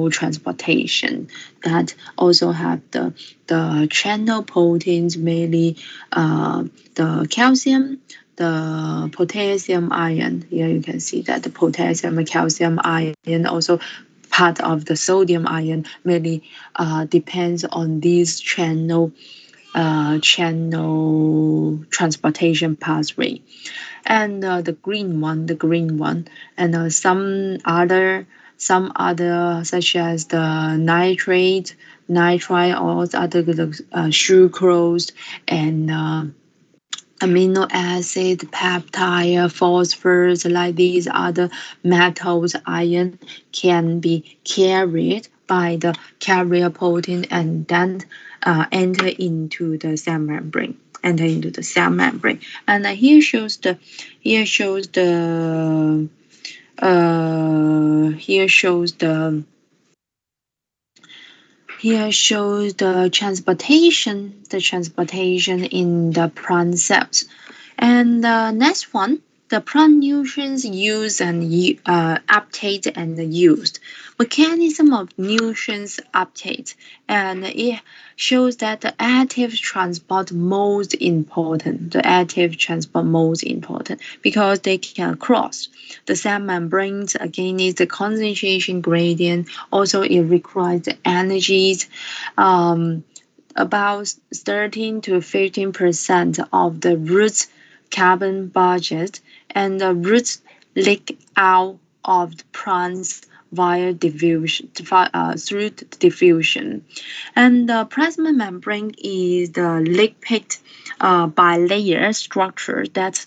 transportation, that also have the channel proteins, mainly the calcium, the potassium ion. Here you can see that the potassium and calcium ion, also part of the sodium ion, mainly depends on these channel transportation pathway. And the green one, and some other such as the nitrite, or other sucrose, and amino acid, peptide, phosphorus, like these other metals, iron can be carried by the carrier protein and then enter into the cell membrane. Enter into the cell membrane, and here shows the here shows the transportation in the plant cells. And the next one, the plant nutrients used and uptake and used. Mechanism of nutrients uptake, and it shows that the active transport most important. The active transport most important because they can cross the cell membranes. Again, is the concentration gradient. Also, it requires the energies. About 13 to 15% of the roots carbon budget, and the roots leak out of the plants via diffusion, through diffusion. And the plasma membrane is the lipid bilayer structure that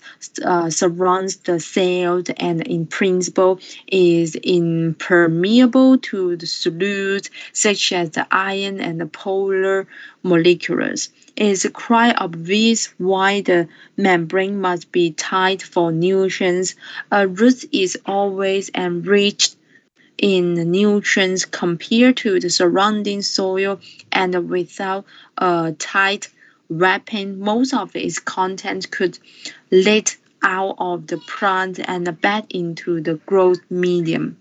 surrounds the cell and in principle is impermeable to the solutes such as the iron and the polar molecules. It is quite obvious why the membrane must be tight for nutrients. A root is always enriched in nutrients compared to the surrounding soil, and without a tight wrapping, most of its content could leak out of the plant and back into the growth medium.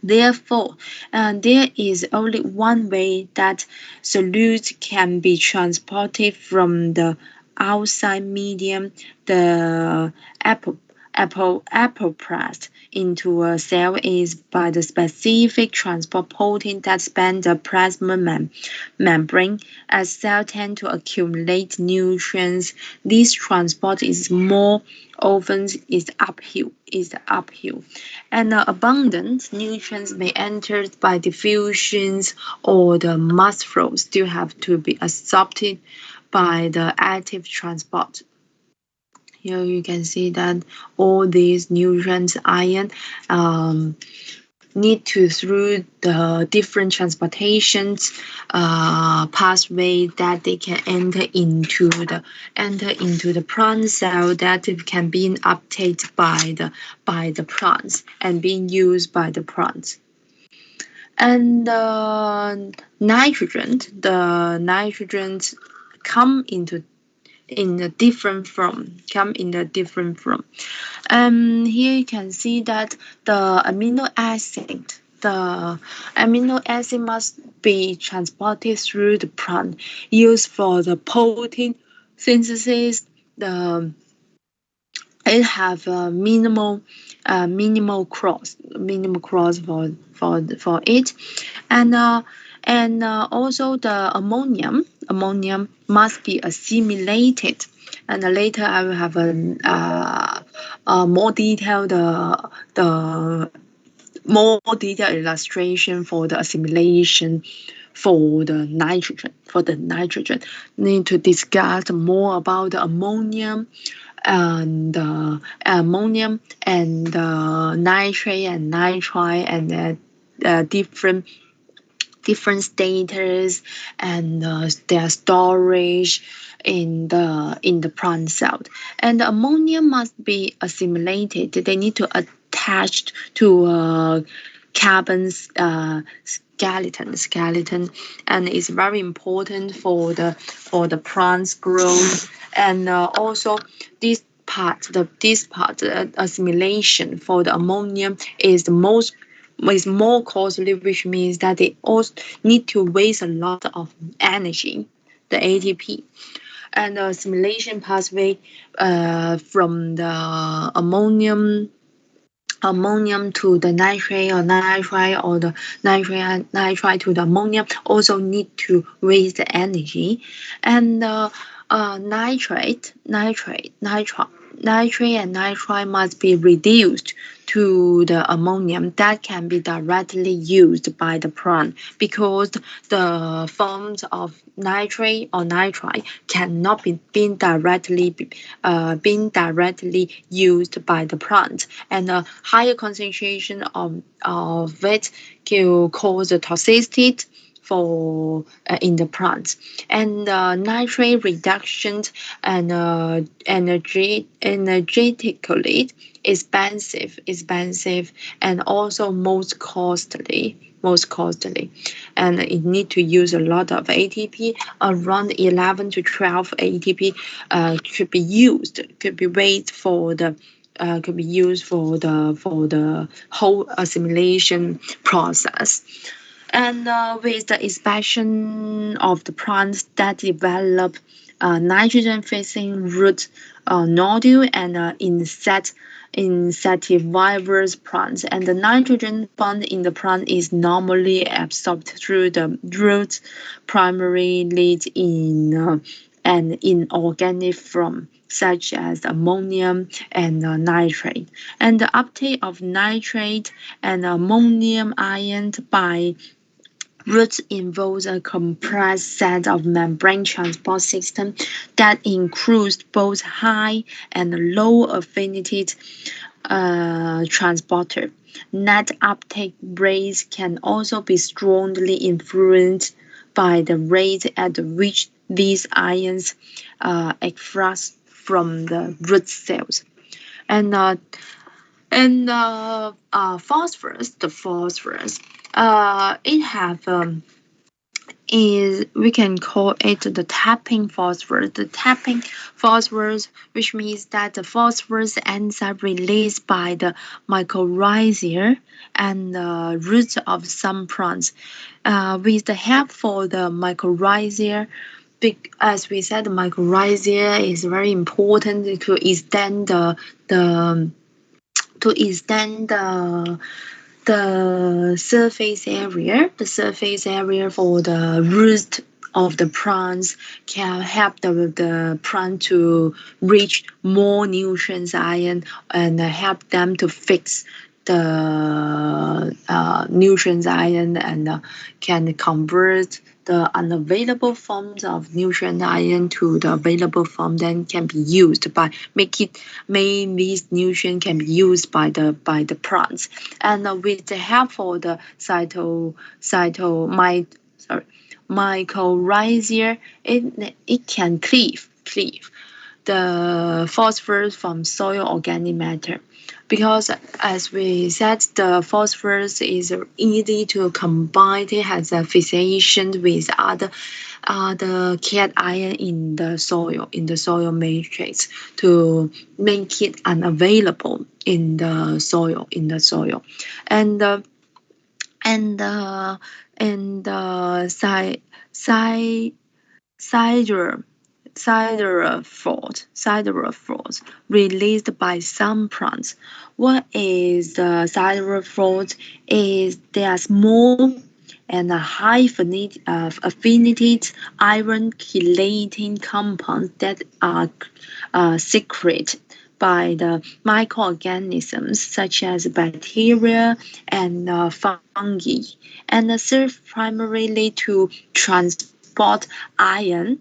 Therefore, there is only one way that solutes can be transported from the outside medium, the apoplast, into a cell is by the specific transport protein that spans the plasma membrane. As cells tend to accumulate nutrients, this transport is more often uphill, and abundant nutrients may enter by diffusions, or the mass flow still have to be absorbed by the active transport. Here you can see that all these nutrients, iron, need to through the different transportations pathway that they can enter into the plant cell, that it can be uptaken by the plants and being used by the plants. And the nitrogen come in a different form. Here you can see that the amino acid must be transported through the plant, used for the protein synthesis. It have a minimal cross for it, and also the ammonium must be assimilated. And later I will have a more detailed the more detailed illustration for the assimilation for the nitrogen. Need to discuss more about the ammonium and nitrate and nitrite, and different status and their storage in the plant cell. And the ammonia must be assimilated. They need to attach to carbon skeleton, and it's very important for the plant's growth. And also this part, the assimilation for the ammonium is more costly, which means that they also need to waste a lot of energy, the ATP. And the assimilation pathway from the ammonium to the nitrate, or nitrite, or the nitrite to the ammonium also need to waste the energy. And nitrite nitrate and nitrite must be reduced to the ammonium that can be directly used by the plant, because the forms of nitrate or nitrite cannot be being directly used by the plant, and a higher concentration of it can cause a toxicity for in the plants. And nitrate reduction and energetically expensive and also most costly, and it need to use a lot of ATP. Around 11 to 12 ATP could be raised for the could be used for the whole assimilation process. And with the expansion of the plants that develop nitrogen-fixing root nodule and insectivorous plants, and the nitrogen found in the plant is normally absorbed through the roots, primarily in an inorganic form, such as ammonium and nitrate. And the uptake of nitrate and ammonium ions by roots involves a complex set of membrane transport systems that includes both high and low affinity transporter. Net uptake rates can also be strongly influenced by the rate at which these ions extract from the root cells. And phosphorus, it have is we can call it the tapping phosphorus. The tapping phosphorus, which means that the phosphorus ends up released by the mycorrhizae and the roots of some plants. With the help for the mycorrhizae, as we said, the mycorrhizae is very important to extend the surface area for the root of the plants can help the plant to reach more nutrients ion and help them to fix the nutrients ion and can convert the unavailable forms of nutrient ion to the available form, then can be used by make these nutrients can be used by the plants. And with the help for the mycorrhizae, it can cleave the phosphorus from soil organic matter, because as we said, the phosphorus is easy to combine. It has a fixation with other cation ion in the soil matrix to make it unavailable in the soil and and siderophores released by some plants. What is the siderophores? Is they are small and a high affinity iron chelating compounds that are secreted by the microorganisms such as bacteria and fungi, and serve primarily to transport iron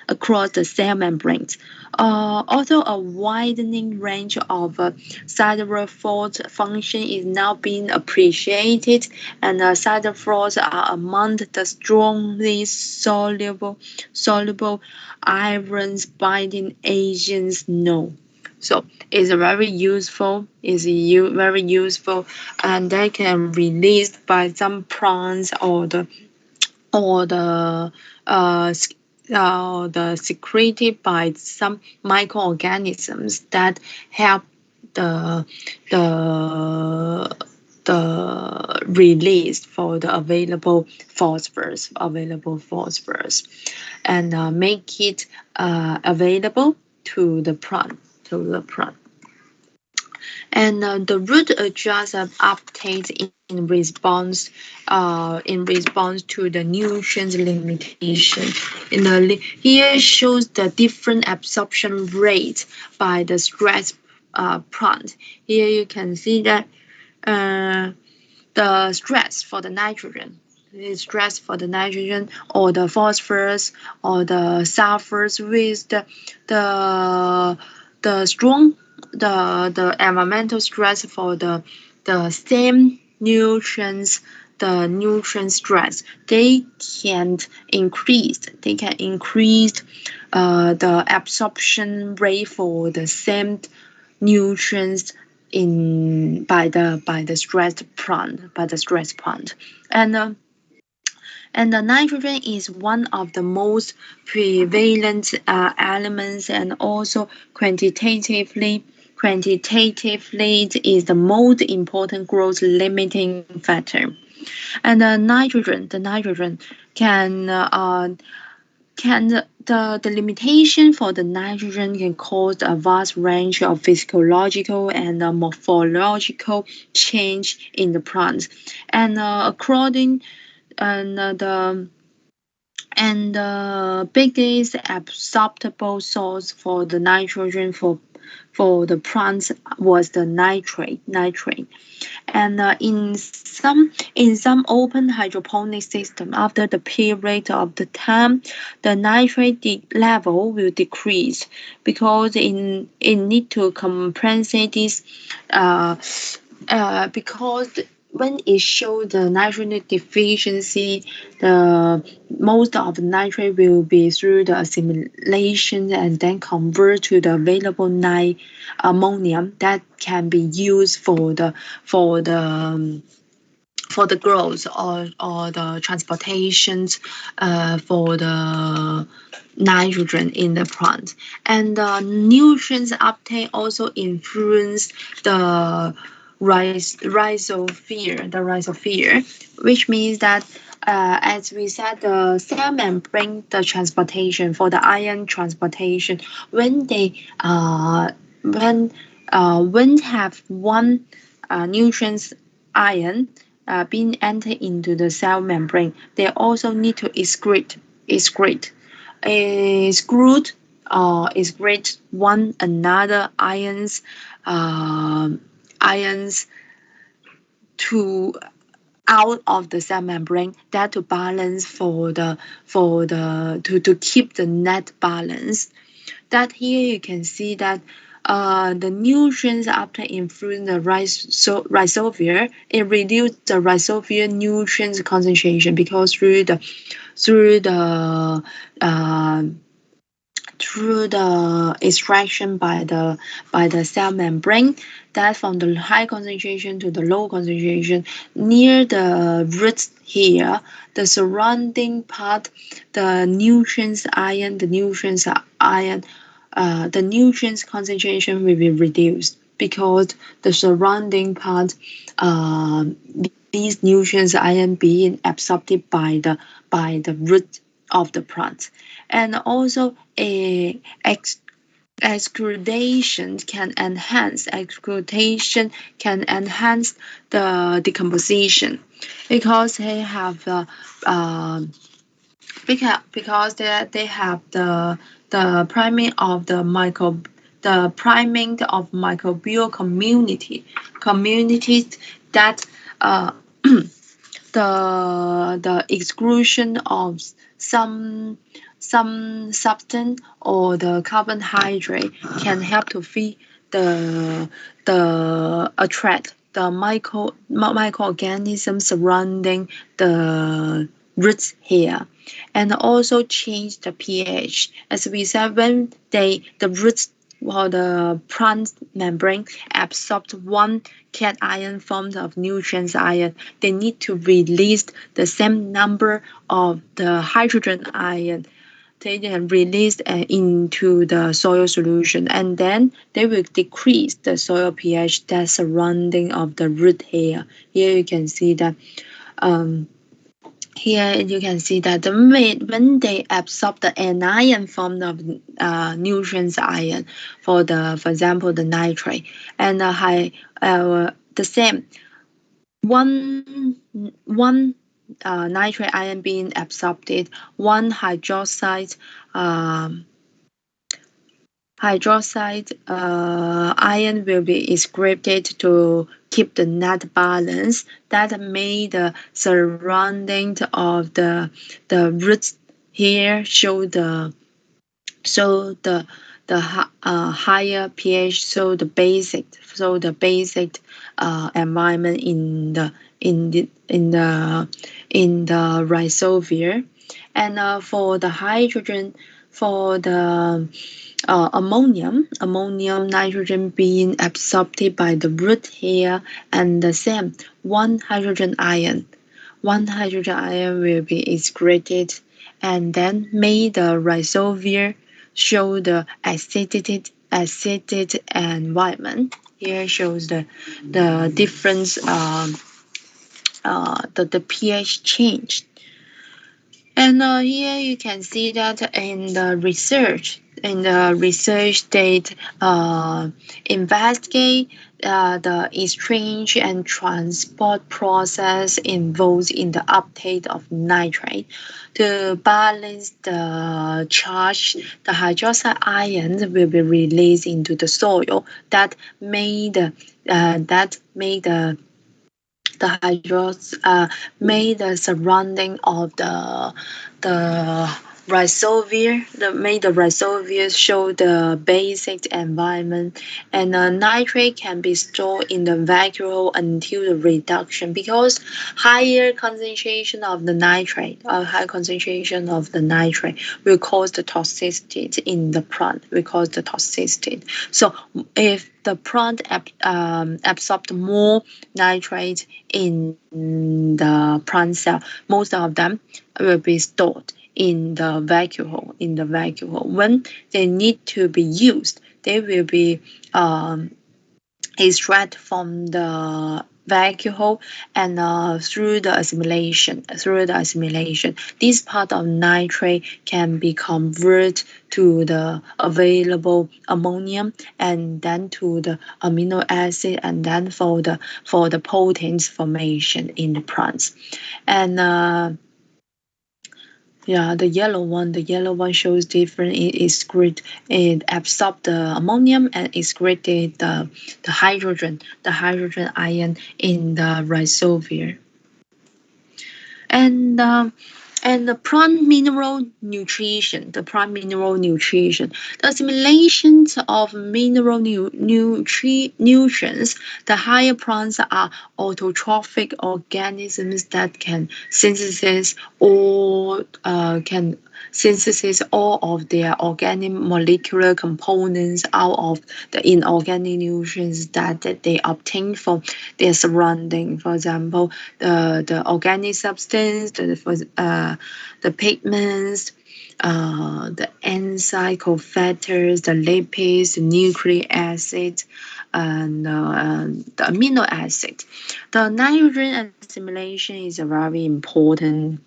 across the cell membranes. Although a widening range of siderophore function is now being appreciated, and siderophores are among the strongly soluble iron binding agents known. So it's very useful. And they can released by some plants or the secreted by some microorganisms that help the release for the available phosphorus, and make it available to the plant. And the root adjusts uptake in response to the nutrient limitation. Here shows the different absorption rate by the stress plant. Here you can see that the stress for the nitrogen. Stress for the nitrogen or the phosphorus or the sulfurs with the strong the environmental stress for the same nutrients, the nutrient stress, they can increase the absorption rate for the same nutrients by the stress plant. And the nitrogen is one of the most prevalent elements, and also quantitatively is the most important growth limiting factor. And the nitrogen the limitation for the nitrogen can cause a vast range of physiological and morphological change in the plant. And according and the biggest acceptable source for the nitrogen for the plants was the nitrate. And in some open hydroponic system, after the period of the time, the nitrate level will decrease because it need to compensate this because when it shows the nitrogen deficiency, the most of the nitrate will be through the assimilation and then convert to the available ammonium that can be used for the growth or the transportations for the nitrogen in the plant. And the nutrients uptake also influence the rhizosphere, which means that as we said, the cell membrane, the transportation for the ion transportation, when they when have one nutrients ion being entered into the cell membrane, they also need to excrete one another ions to out of the cell membrane, that to balance to keep the net balance. That here you can see that the nutrients after influence the rhizosphere, it reduced the rhizosphere nutrients concentration because through the extraction by the cell membrane, that from the high concentration to the low concentration near the roots here, the surrounding part, the nutrients concentration will be reduced because the surrounding part, these nutrients ion being absorbed by the root of the plant. And also excretion can enhance the decomposition because they have they have the priming of the microbial communities that the exclusion of some substance or the carbohydrate can help to feed the attract the microorganisms surrounding the roots here, and also change the pH. As we said, when the roots or the plant membrane absorbs one cation form of nutrients ion, they need to release the same number of the hydrogen ion. They can release into the soil solution, and then they will decrease the soil pH that's surrounding of the root here. Here you can see that Here you can see that when they absorb the anion form of nutrients ion for example the nitrate and the same one nitrate ion being absorbed, one hydroxide ion will be excreted to keep the net balance that made the surrounding of the roots here show the higher pH, so the basic environment in the rhizosphere, and for the hydrogen, for the ammonium nitrogen being absorbed by the root hair, and the same one hydrogen ion will be excreted and then made the rhizosphere show the acidic environment. Here shows the difference, the pH change. And here you can see that in the research they investigate the exchange and transport process involved in the uptake of nitrate to balance the charge. The hydroxide ions will be released into the soil that made the hydros made the surrounding of the rhizosphere, made the rhizosphere show the basic environment, and nitrate can be stored in the vacuole until the reduction, because higher concentration of the nitrate, high concentration of the nitrate will cause the toxicity in the plant, will cause the toxicity. So if the plant absorbed more nitrate in the plant cell, most of them will be stored in the vacuole. When they need to be used, they will be extracted from the vacuole and through the assimilation. This part of nitrate can be converted to the available ammonium and then to the amino acid, and then for the proteins formation in the plants. And yeah, the yellow one shows different. It absorbs the ammonium and excreted the hydrogen ion in the rhizosphere. And the plant mineral nutrition, the assimilation of mineral nutrients. The higher plants are autotrophic organisms that can synthesize all of their organic molecular components out of the inorganic nutrients that they obtain from their surrounding. For example, the organic substance, the pigments, the enzyme cofactors, the lipids, the nucleic acid, and the amino acid. The nitrogen assimilation is a very important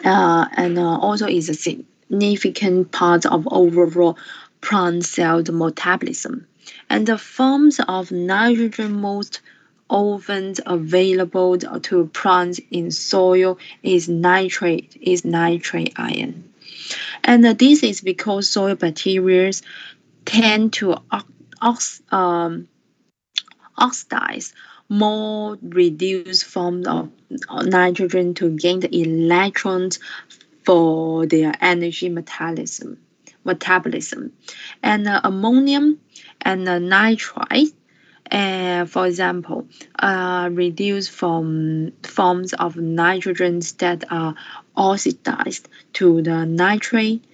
and also is a significant part of overall plant cell metabolism. And the forms of nitrogen most often available to plants in soil is nitrate ion. And this is because soil bacteria tend to oxidize more reduced forms of nitrogen to gain the electrons for their energy metabolism. And ammonium and nitrite, for example, reduced from forms of nitrogens that are oxidized to the nitrate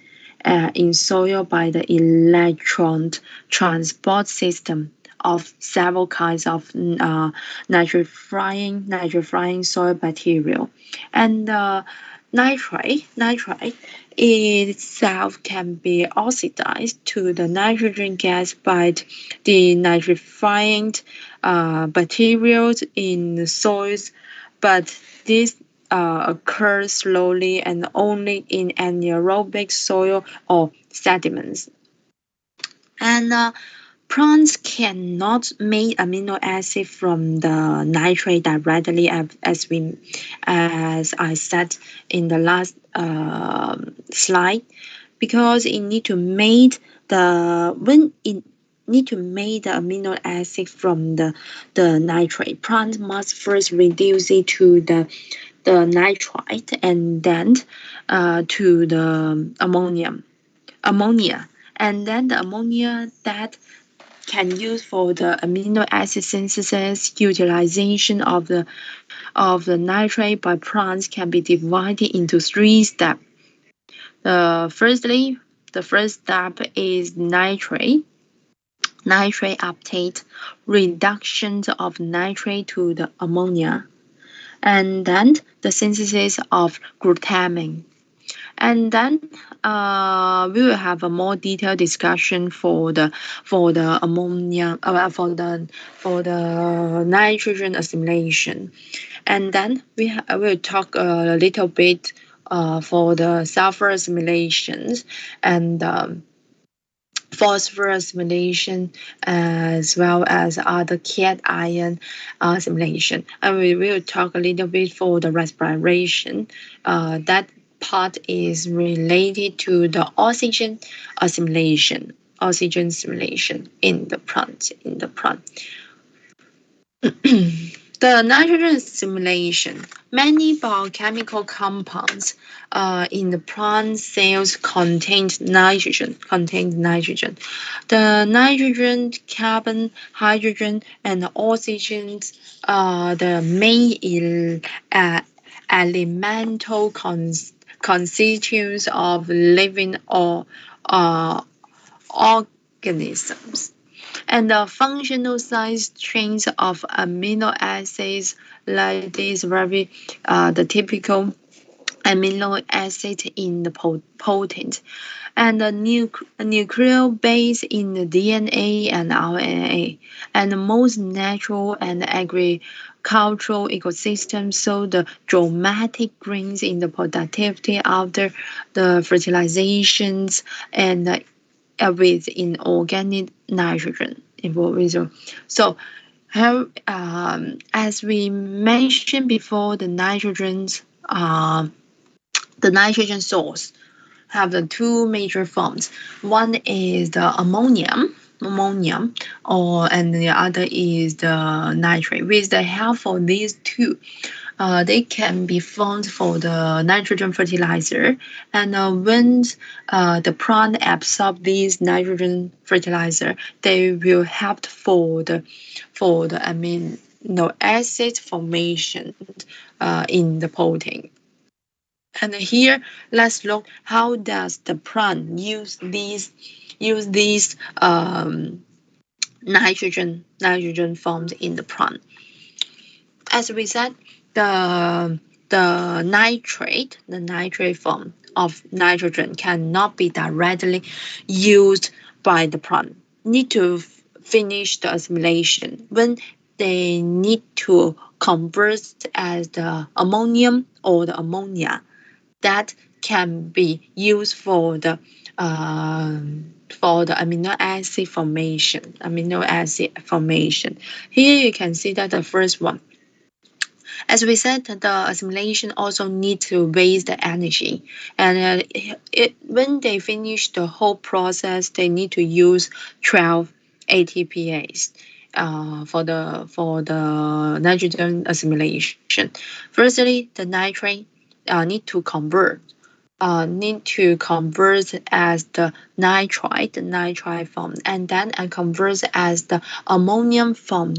in soil by the electron transport system of several kinds of nitrifying soil bacteria. And nitrate itself can be oxidized to the nitrogen gas by the nitrifying bacteria in the soils, but this occurs slowly and only in anaerobic soil or sediments. And plants cannot make amino acid from the nitrate directly, as I said in the last slide, because it need to make when it need to make the amino acid from the nitrate. Plant must first reduce it to the nitrite and then to the ammonia, and then the ammonia that can use for the amino acid synthesis. Utilization of the nitrate by plants can be divided into three steps. Firstly, the first step is nitrate uptake, reduction of nitrate to the ammonia, and then the synthesis of glutamine. And then we will have a more detailed discussion for the ammonia for the nitrogen assimilation. And then we will talk a little bit for the sulfur assimilations and phosphorus assimilation, as well as other cation assimilation. And we will talk a little bit for the respiration. That part is related to the oxygen assimilation in the plant. The nitrogen assimilation. Many biochemical compounds in the plant cells contain nitrogen. The nitrogen, carbon, hydrogen, and oxygen are the main elemental constituents of living organisms. And the functional side chains of amino acids, like this very the typical amino acid in the protein, and the nuclear base in the DNA and RNA, and the most natural and agricultural ecosystems show the dramatic gains in the productivity after the fertilizations and with inorganic nitrogen involved. So, as we mentioned before, the nitrogen source have the two major forms. One is the ammonium, and the other is the nitrate. With the help of these two, they can be formed for the nitrogen fertilizer. And when the plant absorb these nitrogen fertilizer, they will help for the amino acid formation in the protein. And here, let's look how does the plant use these nitrogen formed in the plant. As we said, the nitrate form of nitrogen cannot be directly used by the plant. Need to finish the assimilation when they need to convert as the ammonium or the ammonia that can be used for the amino acid formation. Here you can see that the first one. As we said, the assimilation also need to waste the energy, and when they finish the whole process, they need to use 12 ATPase for the nitrogen assimilation. Firstly, the nitrate need to convert as the nitrite form, and then convert as the ammonium form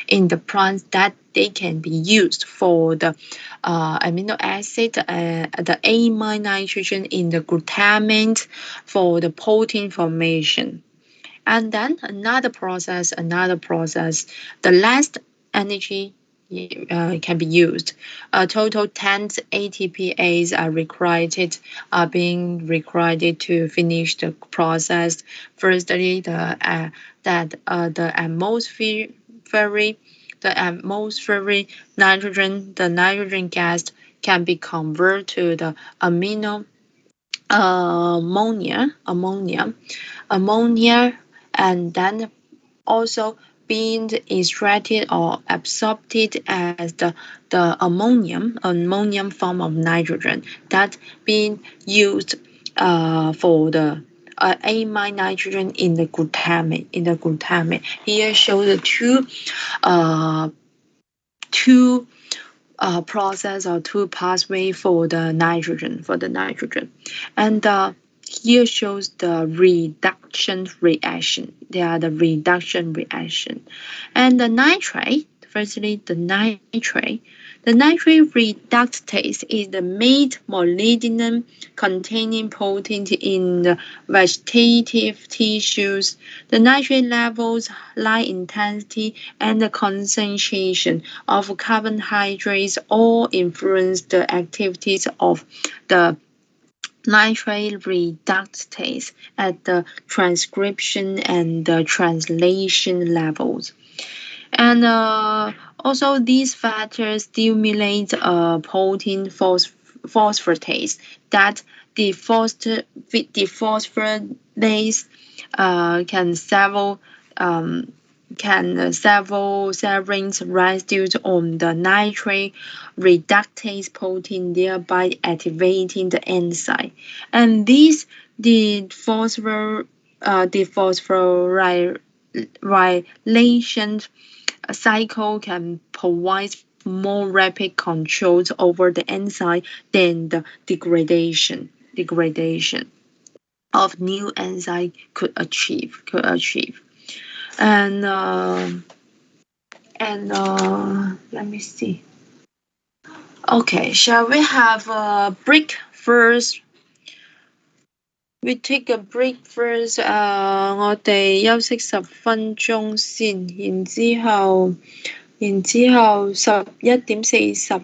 in the plants that they can be used for the amino acid, the amine nitrogen in the glutamate for the protein formation. And then another process, the last energy can be used. A total 10 ATPase are being required to finish the process. Firstly, the atmosphere the atmospheric nitrogen, the nitrogen gas can be converted to the ammonia, and then also being extracted or absorbed as the ammonium form of nitrogen that being used for the amine nitrogen in the glutamate. Here show the uh, two process or two pathway for the nitrogen and here shows the reduction reaction. They are the reduction reaction. And the nitrate, firstly, the nitrate reductase is the made molybdenum containing protein in the vegetative tissues. The nitrate levels, light intensity, and the concentration of carbohydrates all influence the activities of the nitrate reductase at the transcription and the translation levels. And also, these factors stimulate protein phosphatase that dephosphorylase can several serines residues on the nitrate reductase protein, thereby activating the enzyme. And this dephosphorylation cycle can provide more rapid controls over the enzyme than the degradation of new enzyme could achieve. And let me see. Okay, shall we have a break first? We take a break first. 我哋休息10分鐘先，然之後11點42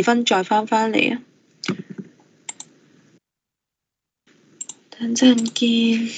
分再返嚟啊！等陣見。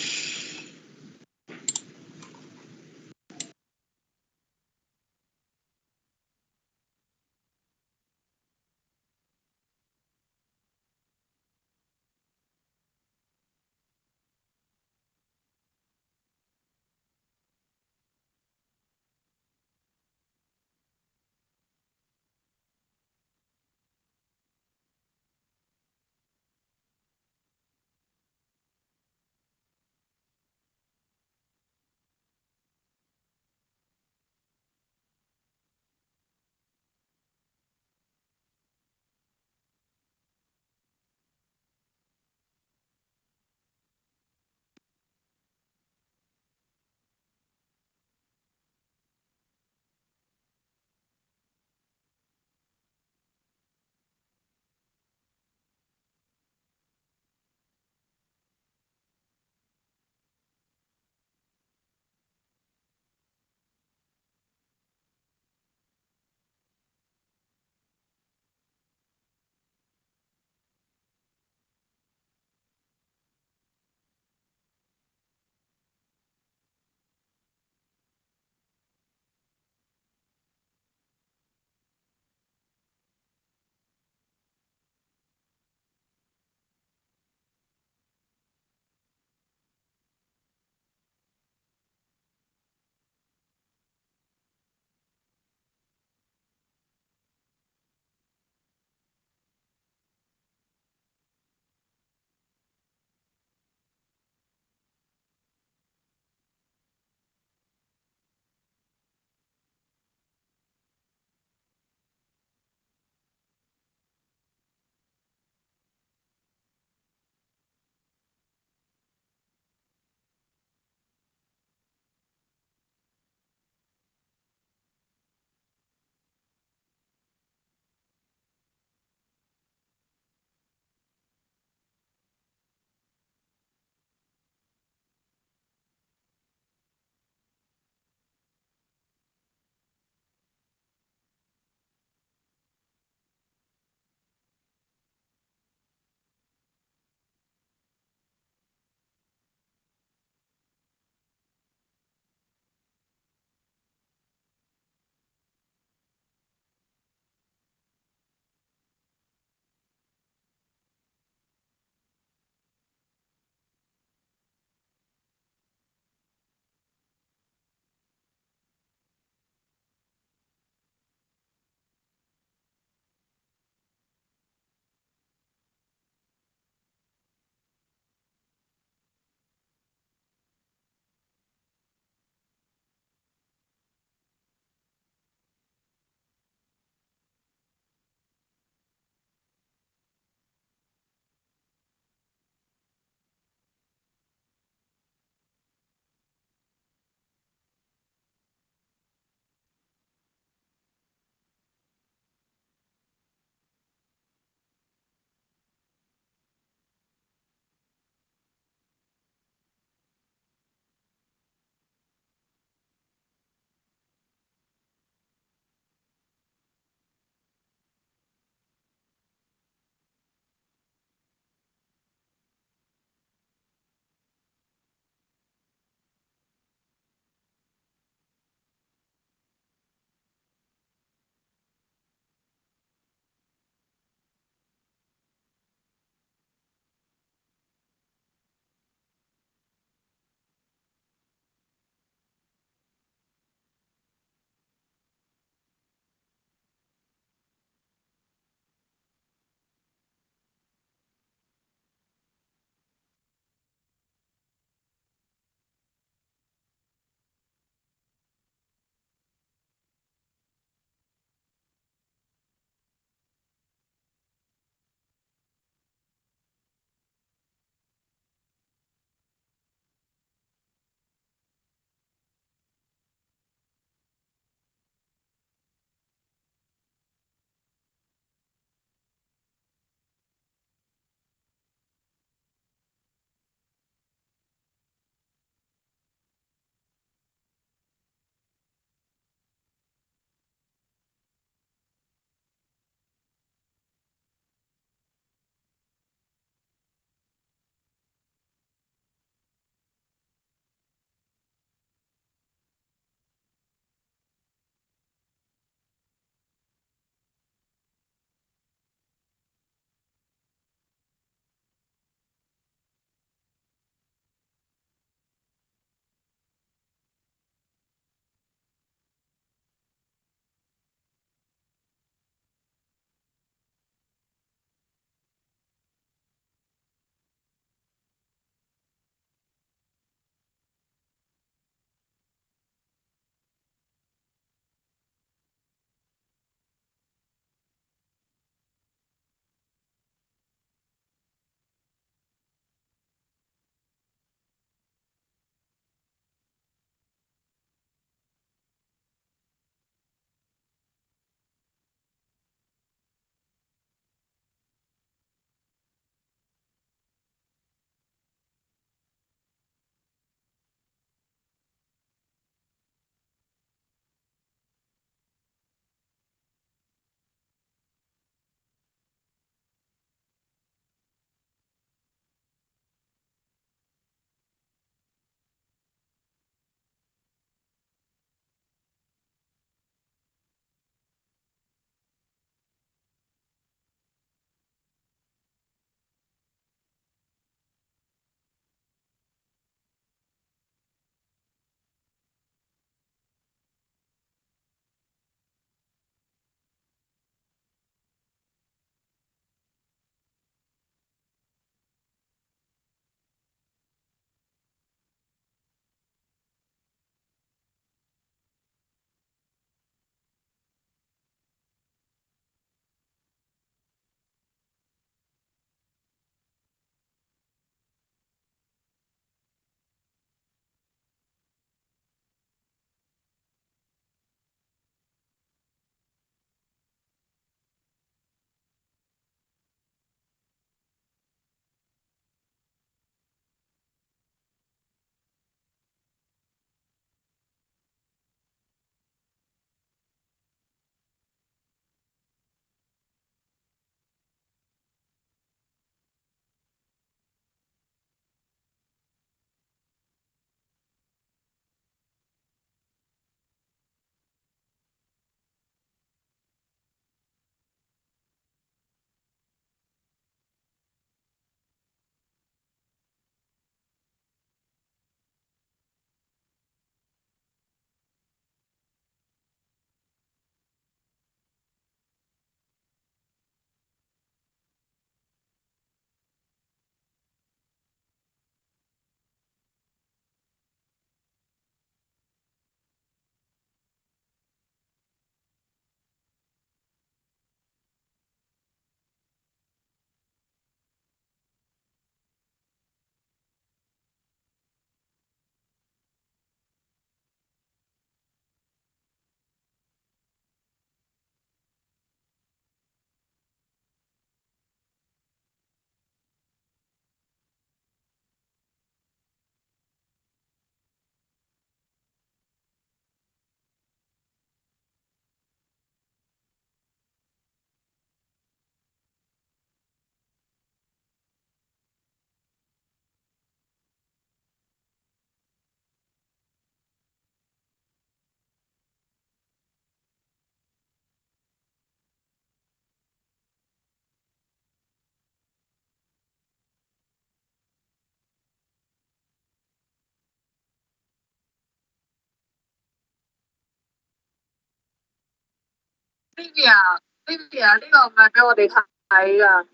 Baby 啊，Baby 啊，呢個唔係俾我哋睇噶。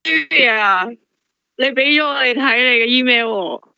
Baby 啊，你俾咗我哋睇你嘅 email 喎。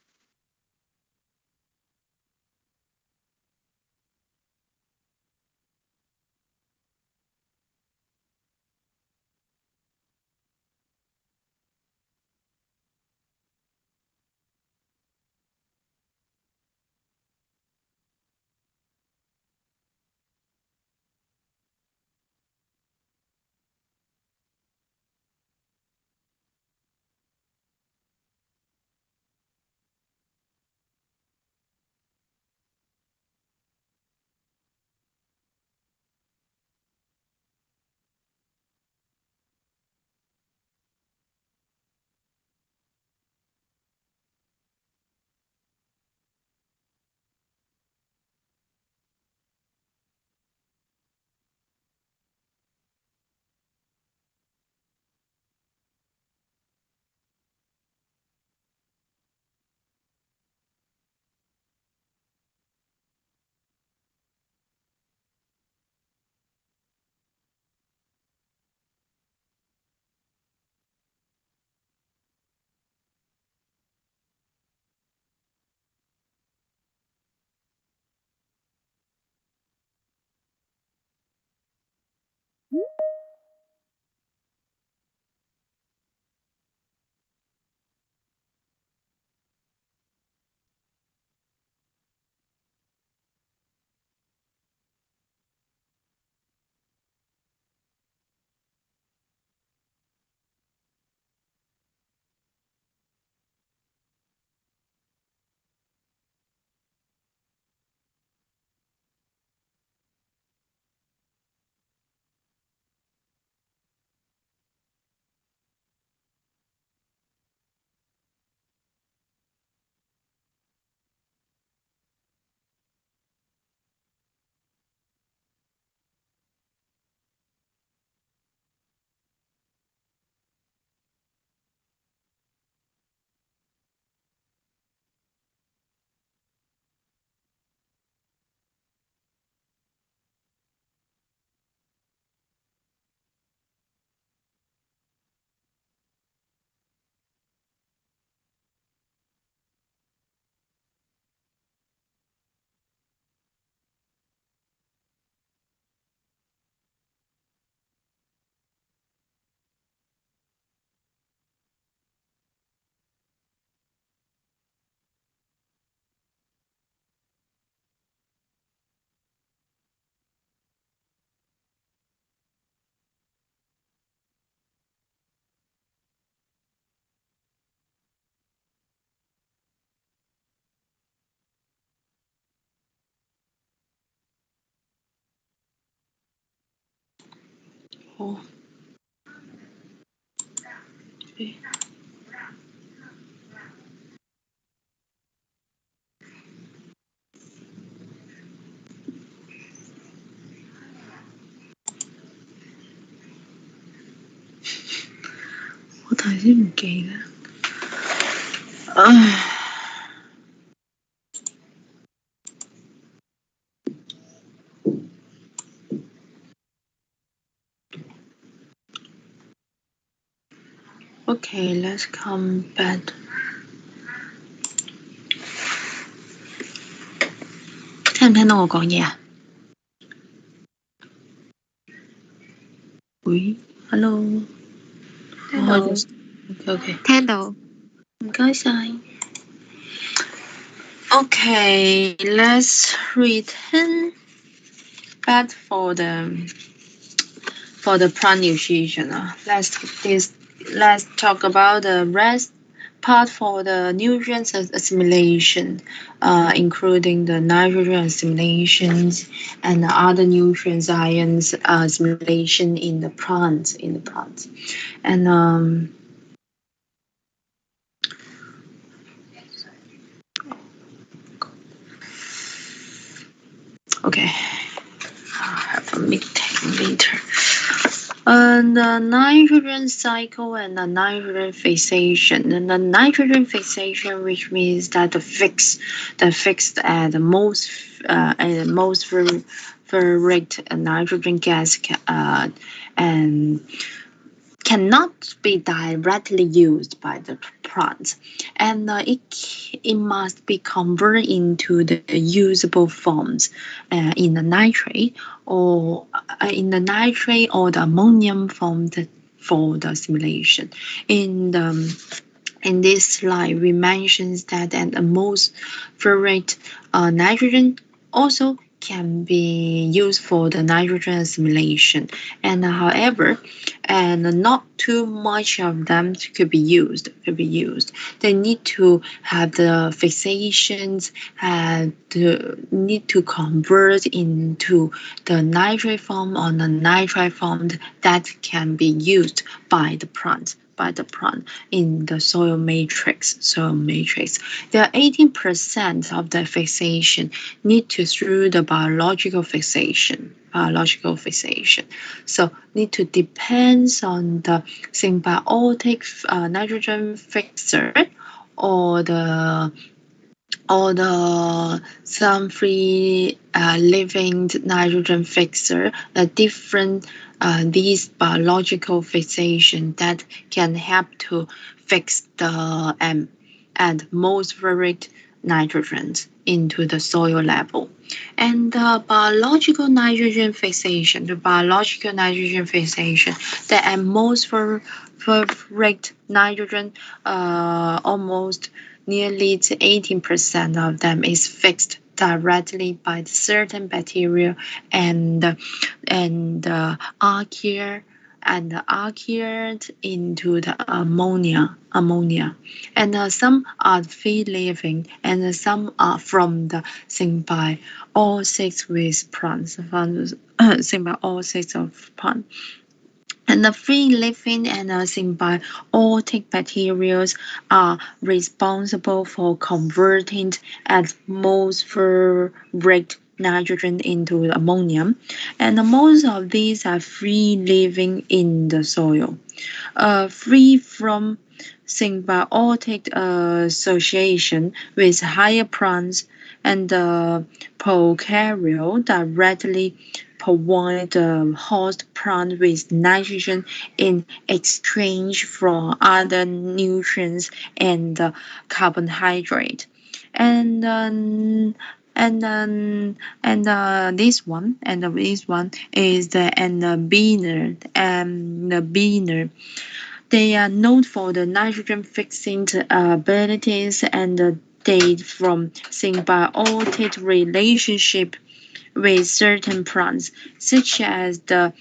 好。我頭先唔記得。唉。Okay, let's come back. 聽唔聽到我講嘢啊？喂，hello。聽到。OK，聽到。唔該晒。Okay, let's return back for the pronunciation. Let's talk about the rest part for the nutrients assimilation, including the nitrogen assimilations and the other nutrients, ions assimilation in the plants. And okay, I'll have a meeting later. The nitrogen cycle and the nitrogen fixation. And the nitrogen fixation, which means that the fixed at the most ferrate nitrogen gas and cannot be directly used by the plants, and it must be converted into the usable forms in the nitrate or the ammonium form for the simulation. In this slide, we mentioned that atmospheric nitrogen also can be used for the nitrogen assimilation, and however, and not too much of them could be used. They need to have the fixations, need to convert into the nitrate form or the nitrite form that can be used by the plant in the soil matrix. There are 18% of the fixation need to through the biological fixation. So need to depends on the symbiotic nitrogen fixer or some free living nitrogen fixer, the different these biological fixation that can help to fix the atmospheric nitrogens into the soil level. And the biological nitrogen fixation, the atmospheric nitrogen, almost nearly 18% of them is fixed directly by certain bacteria and archaeated into the ammonia. And some are free living, and some are from the symbiosis with plants, symbiosis of plants. And the free living and symbiotic bacteria are responsible for converting atmospheric nitrogen into ammonium, and most of these are free living in the soil, free from symbiotic association with higher plants, and the prokaryote directly provide the host plant with nitrogen in exchange for other nutrients and carbohydrate. And this one is the beaner and the beaner. They are known for the nitrogen fixing abilities, and they from symbiotic relationship with certain plants, such as the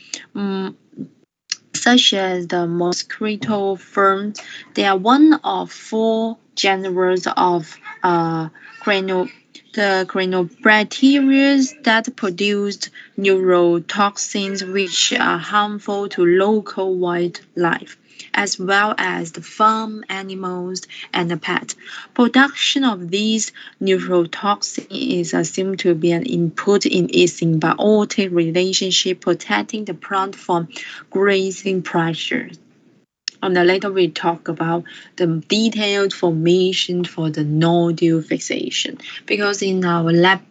mosquito fern. They are one of 4 genera of cyanobacteria that produce neurotoxins which are harmful to local wildlife, as well as the farm animals and the pet. Production of these neurotoxins is assumed to be an input in a symbiotic relationship, protecting the plant from grazing pressures. And later we talk about the detailed formation for the nodule fixation, because in our lab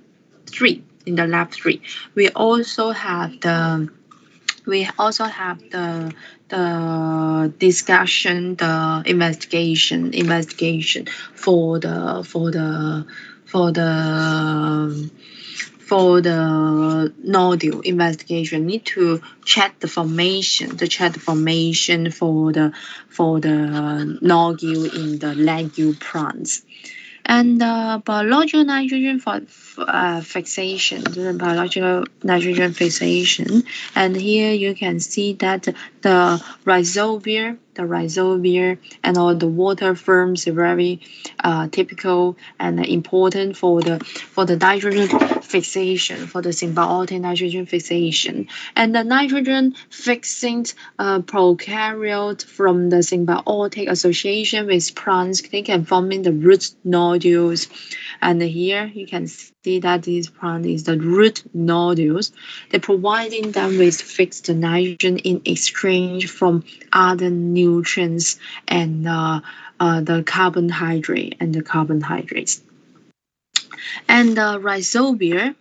3, we also have the discussion, the investigation for the nodule investigation. Need to check the formation for the nodule in the legule plants. And biological nitrogen fixation, and here you can see that the rhizosphere and all the water forms are very typical and important for the nitrogen fixation, for the symbiotic nitrogen fixation. And the nitrogen fixing prokaryote from the symbiotic association with plants, they can form in the root nodules. And here you can see that this plant is the root nodules. They're providing them with fixed nitrogen in exchange from other nutrients and the carbohydrate and the carbohydrates. And the rhizobia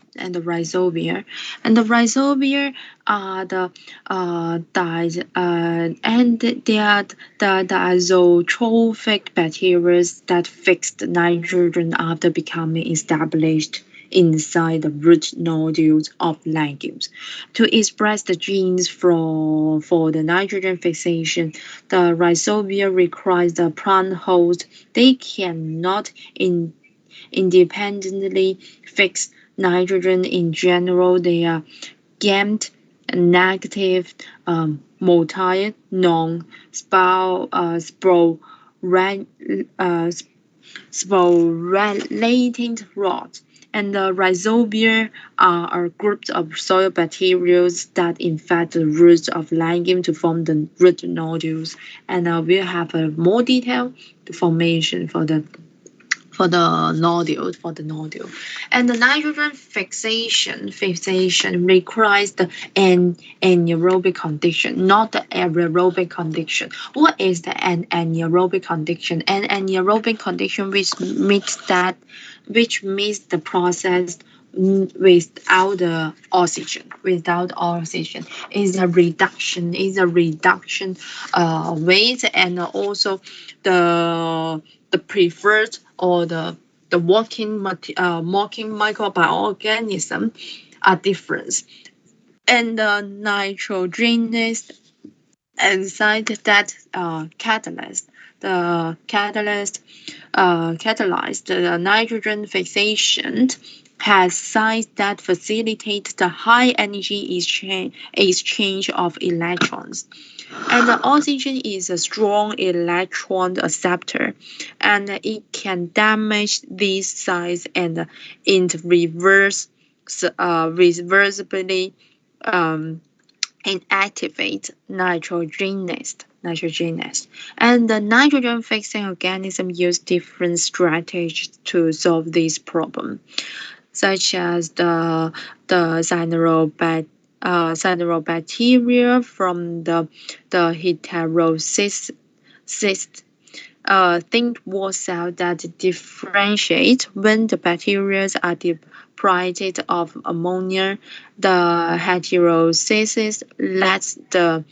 are the and they are the isotrophic bacteria that fixed nitrogen after becoming established inside the root nodules of legumes. To express the genes for the nitrogen fixation, the rhizobia requires the plant host. They cannot independently fix nitrogen. In general, they are gamed, negative, motile, sporulating rods. And the rhizobia are a group of soil bacteria that infect the roots of legume to form the root nodules. And we'll have a more detailed formation for the nodule. And the nitrogen fixation requires the anaerobic condition, not the aerobic condition. What is the anaerobic condition? An anaerobic condition which means the process without the oxygen. Is a reduction weight, and also the preferred or the working microorganism are different. And the nitrogenous enzyme that catalyze the nitrogen fixation has sites that facilitate the high energy exchange of electrons. And the oxygen is a strong electron acceptor, and it can damage these sites and reversibly inactivate nitrogenous. And the nitrogen fixing organism use different strategies to solve this problem, such as the cyanobacteria from the heterocyst think wall cell that differentiate when the bacteria are deprived of ammonia. The heterocyst lets the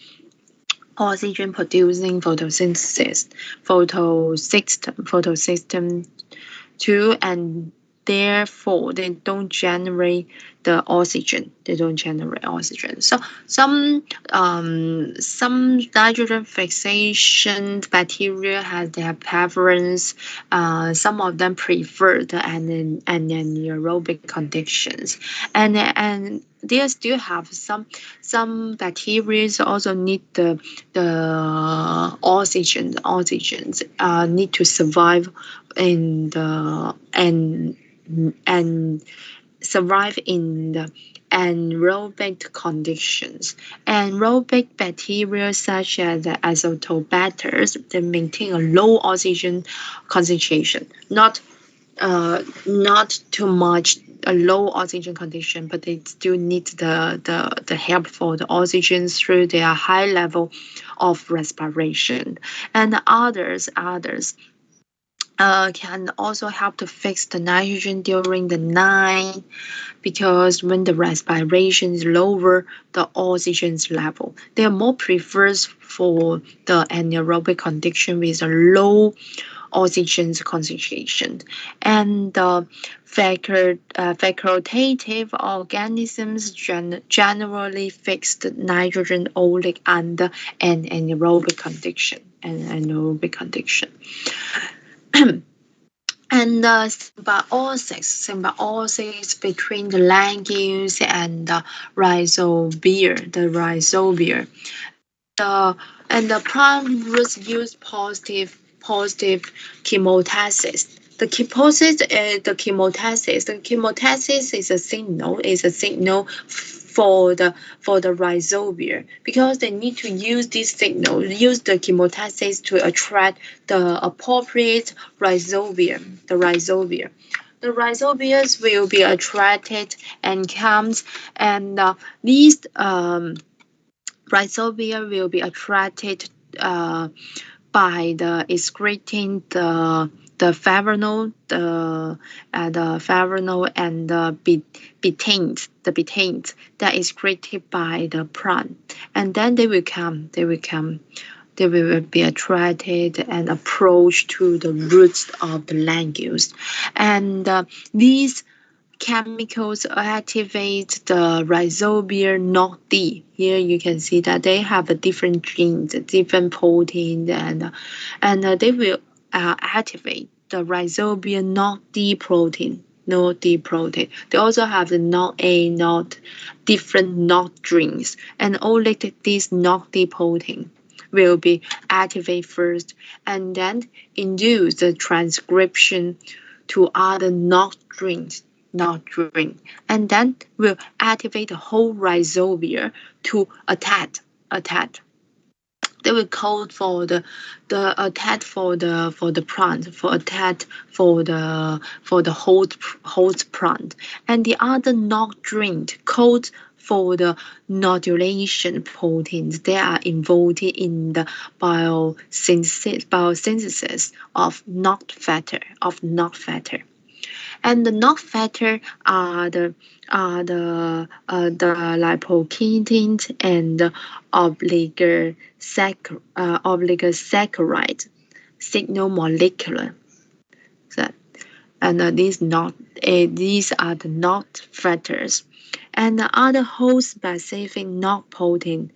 oxygen producing photosystem too, and therefore they don't generate oxygen. So some nitrogen fixation bacteria have their preference. Some of them prefer the anaerobic conditions, and they still have some bacteria also need the oxygen. Need to survive in the and survive in the anaerobic conditions. Anaerobic bacteria such as the azotobacters, they maintain a low oxygen concentration, not too much a low oxygen condition, but they still need the help for the oxygen through their high level of respiration. And others can also help to fix the nitrogen during the night, because when the respiration is lower, the oxygen level, they are more preferred for the anaerobic condition with a low oxygen concentration. And the facultative organisms generally fix the nitrogen only under an anaerobic condition. And the symbiosis between the legumes and the rhizobia. And the plant roots use positive chemotaxis The kyphosis is the chemotaxis. The chemotaxis is a signal for the rhizobia, because they need to use this signal, use the chemotaxis to attract the appropriate rhizobia. The rhizobias will be attracted and comes, and these rhizobia will be attracted by the excreting the pheronol, the pheronol and the betaines that is created by the plant, and then they will be attracted and approach to the roots of the language, and these chemicals activate the rhizobia NOD. Here you can see that they have a different genes, different protein, and they will activate the rhizobia NOD protein. NOD protein. They also have the NOD-A, NOD, different NOD genes, and only this NOD protein will be activated first, and then induce the transcription to other NOD genes, and then will activate the whole rhizobia to attack. They will code for the attack for the plant, for attack for the host plant, and the other NOD gene codes for the nodulation proteins. They are involved in the biosynthesis of NOD factor. And the NOD factor are the lipoketins and the oligosaccharide signal molecule. So, and these are the NOD factors. And the other host-specific NOD protein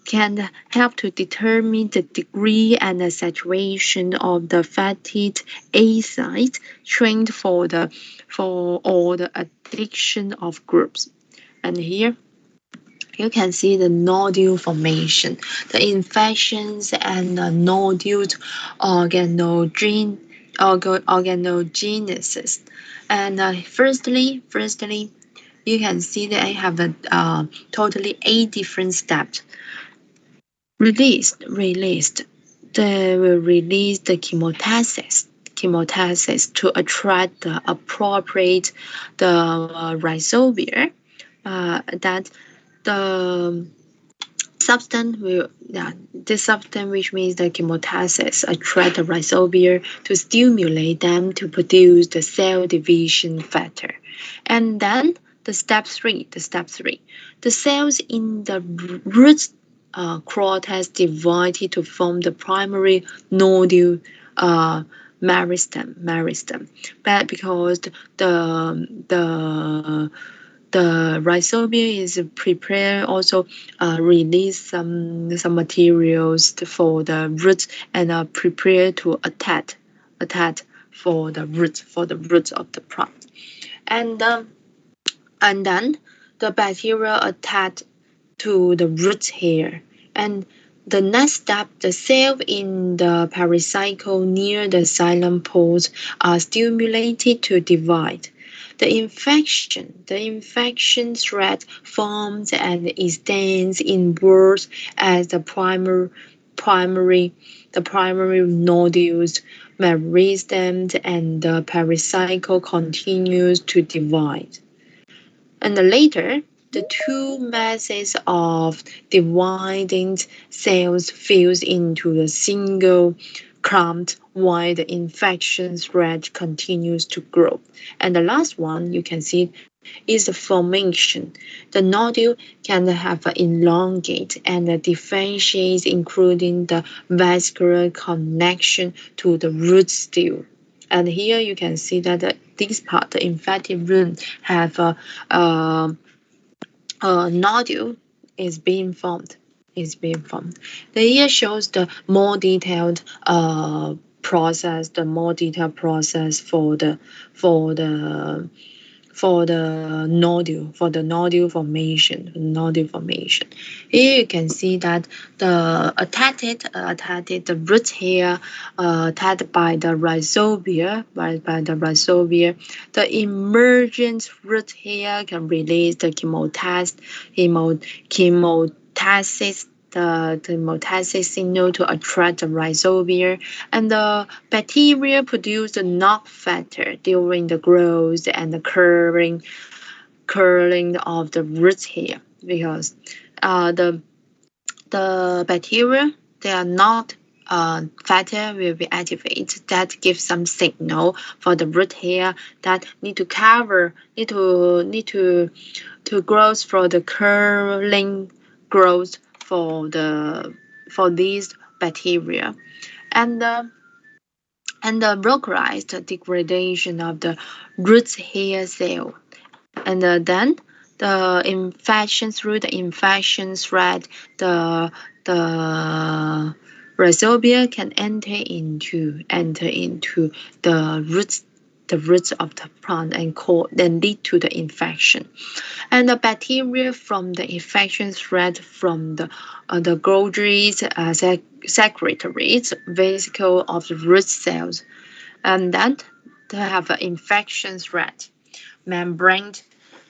can help to determine the degree and the saturation of the fatty acid trained for all the addiction of groups. And here you can see the nodule formation, the infections and the nodule organogenesis. And firstly, you can see that I have a totally 8 different steps. Released. They will release the chemotaxis to attract the appropriate rhizobia. That the substance which means the chemotaxis attract the rhizobia to stimulate them to produce the cell division factor. And then the step 3, the cells in the root cortex divided to form the primary nodule meristem. But because the rhizobia is prepared, also release some materials for the roots, and prepare to attack for the roots of the plant, and then the bacteria attack to the roots hair. And the next step, the cells in the pericycle near the xylem pods are stimulated to divide. The infection thread forms and extends inwards as the primary nodules meristem, and the pericycle continues to divide. And later, the two masses of dividing cells fuse into a single clump while the infection thread continues to grow. And the last one you can see is the formation. The nodule can have an elongate and differentiates, including the vascular connection to the root stem. And here you can see that this part, the infected wound, have a nodule is being formed. The here shows the more detailed process, for for the nodule formation. Here you can see that the the root hair attacked by the rhizobia, the emergent root hair can release the chemotaxis signal to attract the rhizobia, and the bacteria produce the knock factor during the growth and the curling of the root hair, because the bacteria, they are not factor will be activated, that gives some signal for the root hair that need to growth for the curling growth for these bacteria, and the localized degradation of the root hair cell, and then the infection through the infection thread, the rhizobia can enter into the roots of the plant and lead to the infection. And the bacteria from the infection thread from the Golgi's secretories vesicle of the root cells, and then they have an infection thread membrane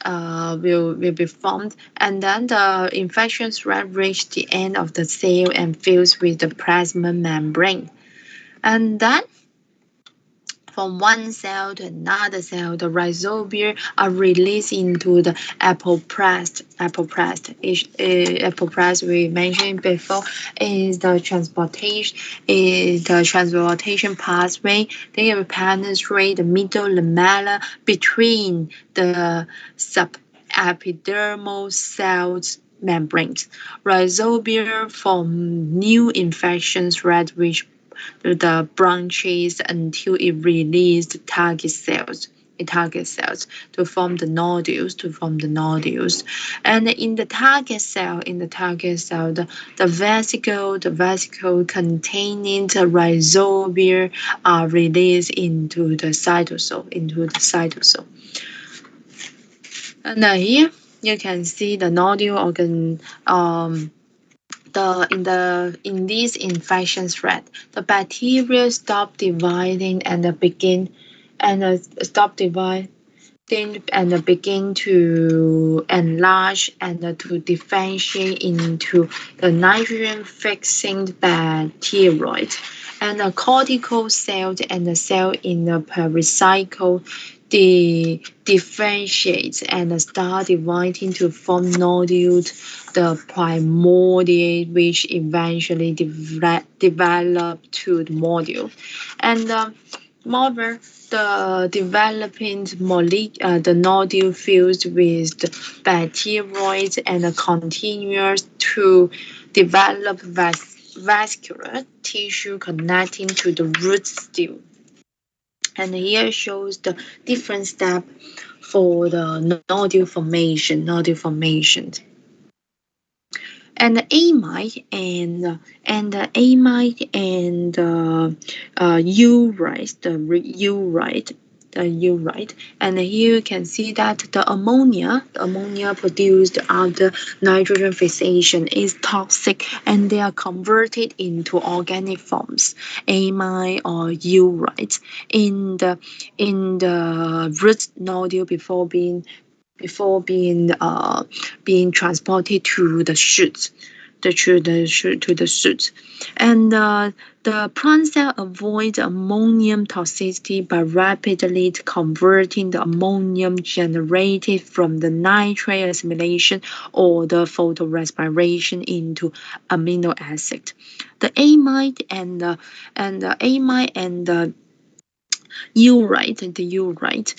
will be formed, and then the infection thread reach the end of the cell and fills with the plasma membrane. And then from one cell to another cell, the rhizobia are released into the apoplast. Apoplast we mentioned before is the transportation pathway. They will penetrate the middle lamella between the subepidermal cells membranes. Rhizobia form new infection threads which the branches until it releases the target cells to form the nodules. And in the target cell, the vesicle containing the rhizobia are released into the cytosol. And here you can see the nodule organ. In this infection thread, the bacteria stop dividing and begin to enlarge and to differentiate into the nitrogen fixing bacteroid, and the cortical cells and the cell in the pericycle differentiates and start dividing to form nodules, the primordial, which eventually develop to the module. And moreover, the developing the nodule fills with the bacteroids and continues to develop vascular tissue connecting to the root stem. And here shows the different step for the nodule formation. And the amide and the urate, and here you can see that the ammonia produced after nitrogen fixation is toxic, and they are converted into organic forms, amide or urate, in the root nodule before being transported to the shoots. And the plant cell avoids ammonium toxicity by rapidly converting the ammonium generated from the nitrate assimilation or the photorespiration into amino acid. The amide and the urate,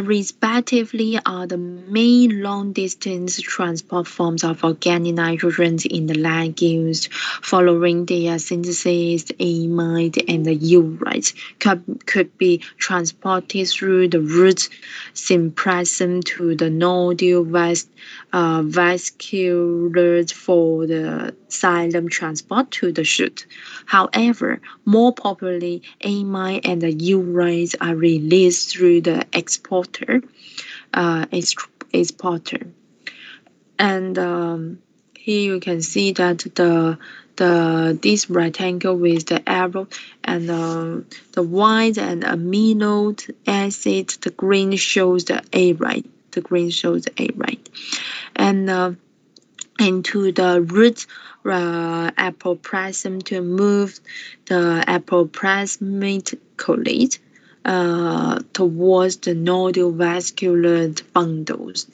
respectively, are the main long-distance transport forms of organic nitrogen in the legumes. Following their synthesis, amide and the urate could be transported through the root sympressum to the nodule vasculature for the xylem transport to the shoot. However, more popularly, amide and the urate are released through the exporter exporter. And here you can see that this rectangle with the arrow and the white and amino acid, the green shows the arate. The green shows the arate. And into the root apoplasm to move the apoplasmic colate towards the nodule vascular bundles.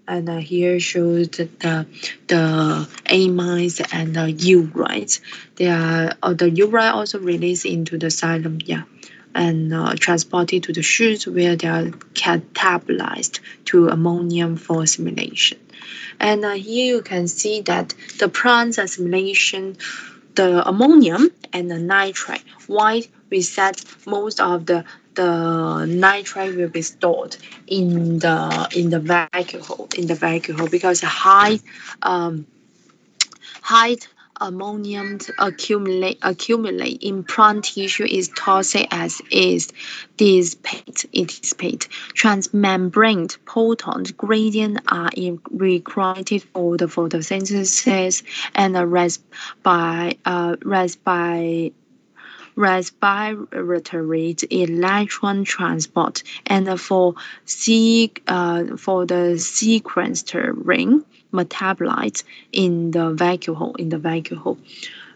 And here shows the amines and the urites. They are the urite also released into the xylem, yeah, and transported to the shoots where they are catabolized to ammonium for assimilation. And here you can see that the plant's assimilation, the ammonium and the nitrate. Why we said most of the nitrate will be stored in the vacuole because high ammonium accumulate in plant tissue is toxic as is dissipate. It dissipate. Transmembrane potent gradient are required for the photosynthesis and the respiratory electron transport, and for the sequestering metabolites in the vacuole.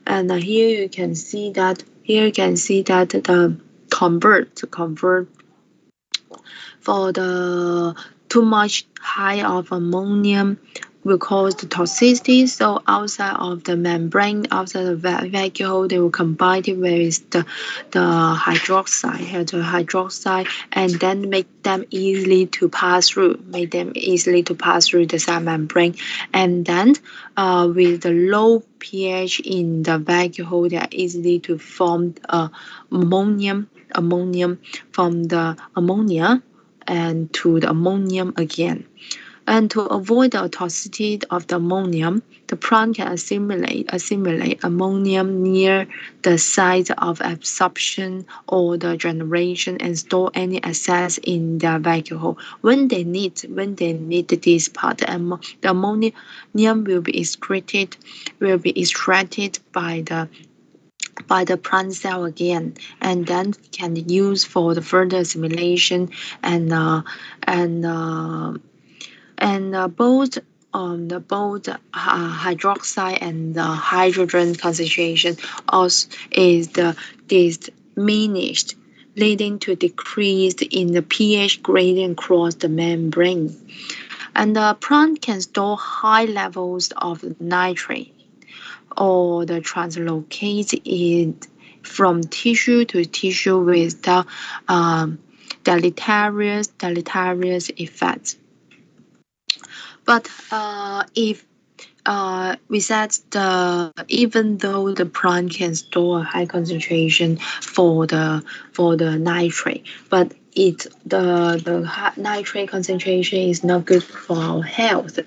And here you can see that the convert for the too much high of ammonium will cause the toxicity. So outside of the membrane, outside the vacuole, they will combine it with the hydroxide, and then make them easily to pass through the cell membrane. And then with the low pH in the vacuole, they are easily to form ammonium from the ammonia and to the ammonium again. And to avoid the toxicity of the ammonium, the plant can assimilate ammonium near the site of absorption or the generation and store any excess in their vacuole. When they need this part, the ammonium will be extracted by the plant cell again, and then can use for the further assimilation and both hydroxide and the hydrogen concentration also is diminished, leading to decrease in the pH gradient across the membrane. And the plant can store high levels of nitrate or the translocate it from tissue to tissue with the deleterious effects. But if we said even though the plant can store a high concentration for the nitrate, but the nitrate concentration is not good for our health.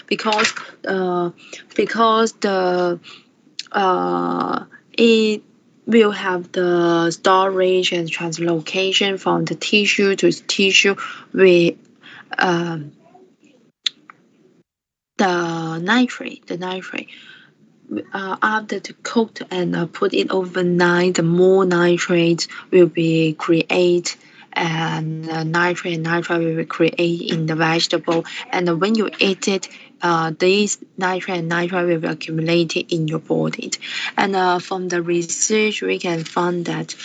Because it will have the storage and translocation from the tissue to tissue with the nitrate. After to cook and put it overnight, the more nitrate will be created, and nitrate will be created in the vegetable. And when you eat it, these nitrate will be accumulated in your body. And from the research, we can find that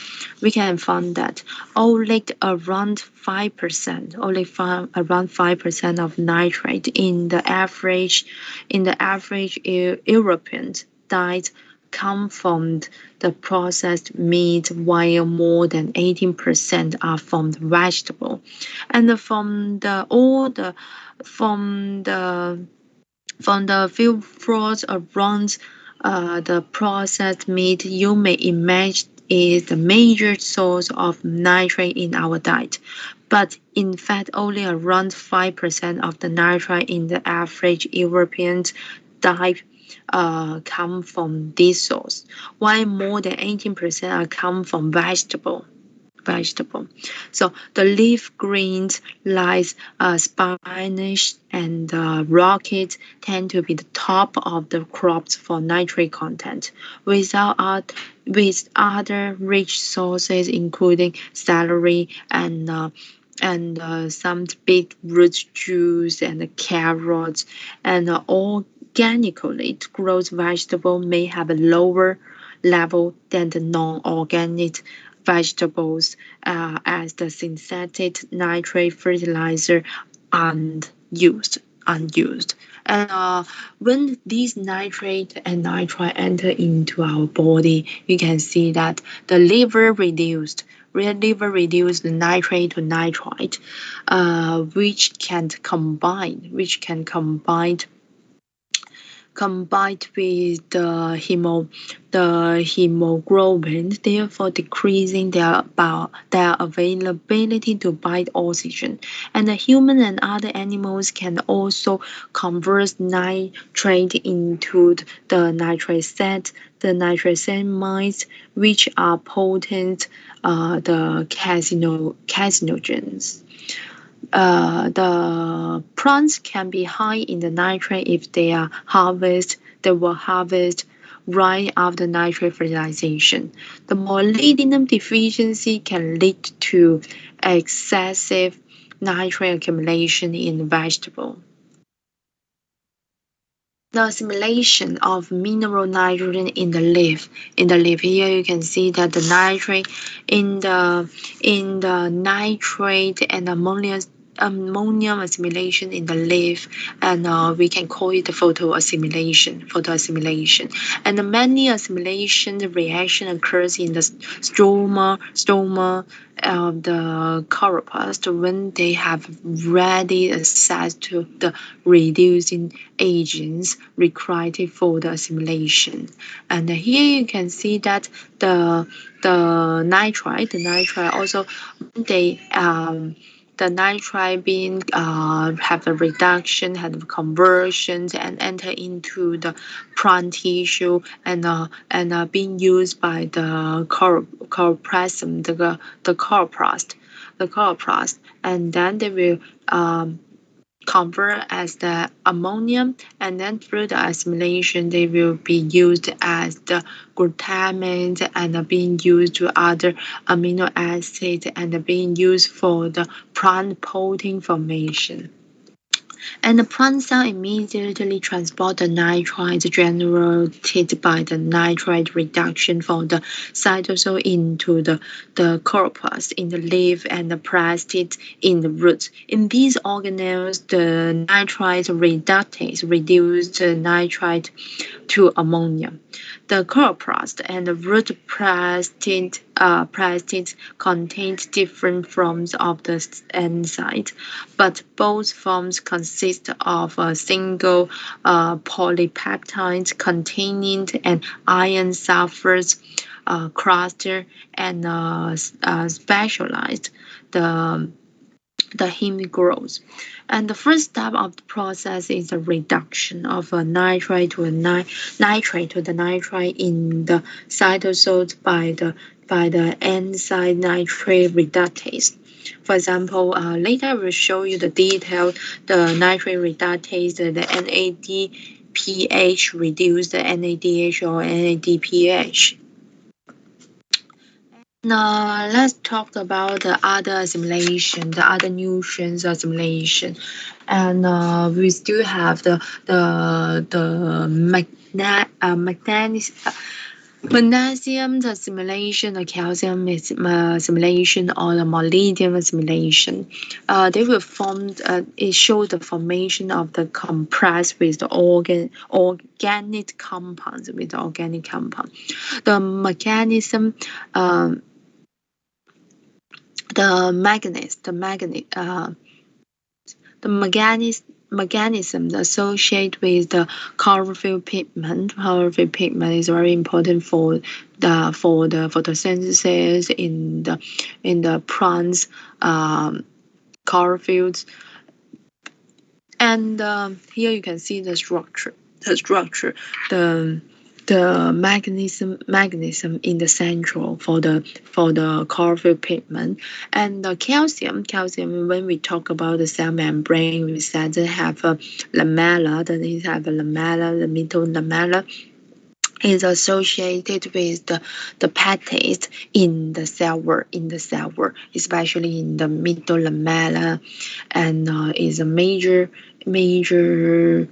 only around 5% of nitrate in the average European diet come from the processed meat, while more than 18% are from the vegetable. And from the few fruits around the processed meat, you may imagine is the major source of nitrate in our diet. But in fact, only around 5% of the nitrate in the average European diet come from this source, while more than 18% are come from vegetable. vegetable. So the leaf greens like spinach and rocket tend to be the top of the crops for nitrate content, with other rich sources including celery and some beetroot juice and carrots and organically grown vegetable may have a lower level than the non-organic vegetables as the synthetic nitrate fertilizer unused. And when these nitrate and nitrite enter into our body, you can see that the liver reduce the nitrate to nitrite, which can combined with the hemoglobin, therefore decreasing their availability to bind oxygen. And the human and other animals can also convert nitrate into the nitrosamines, which are potent the carcinogens. The plants can be high in the nitrate if they were harvested right after nitrate fertilization. The molybdenum deficiency can lead to excessive nitrate accumulation in the vegetable. The assimilation of mineral nitrogen in the leaf. In the leaf here, you can see that the nitrate in the nitrate and ammonium assimilation in the leaf, and we can call it the photo assimilation. And many assimilation reaction occurs in the stoma of the chloroplast when they have ready access to the reducing agents required for the assimilation. And here you can see that the nitrite also they the nitrite being have a reduction, have conversions, and enter into the plant tissue and being used by the chloroplast, the chloroplast, and then they will convert as the ammonium, and then through the assimilation they will be used as the glutamate and being used to other amino acids and being used for the plant protein formation. And the plant cell immediately transport the nitrites generated by the nitrite reduction from the cytosol into the chloroplast in the leaf and the plastid in the roots. In these organelles, the nitrite reductase reduce the nitrite to ammonia. The chloroplast and the root plastids contain different forms of the enzyme, but both forms consist of a single polypeptide containing an iron sulfur cluster and specialized the heme growth. And the first step of the process is the reduction of a nitrate to the nitrite in the cytosol by the enzyme nitrate reductase. For example, later I will show you the detail, the nitrate reductase, the NADPH reduce the NADH or NADPH. Now let's talk about the other assimilation, the other nutrients assimilation, and we still have the magnesium assimilation, the calcium assimilation, or the molybdenum assimilation. They will form. It shows the formation of the complex with the organic compounds. The mechanism. The mechanism associated with the chlorophyll pigment. Chlorophyll pigment is very important for the photosynthesis in the plants chlorophylls. And here you can see the structure. the magnesium in the central for the chlorophyll pigment. And the calcium when we talk about the cell membrane, we said they have a lamella, that it have a lamella, the middle lamella is associated with the peptides in the cell wall, especially in the middle lamella, and is a major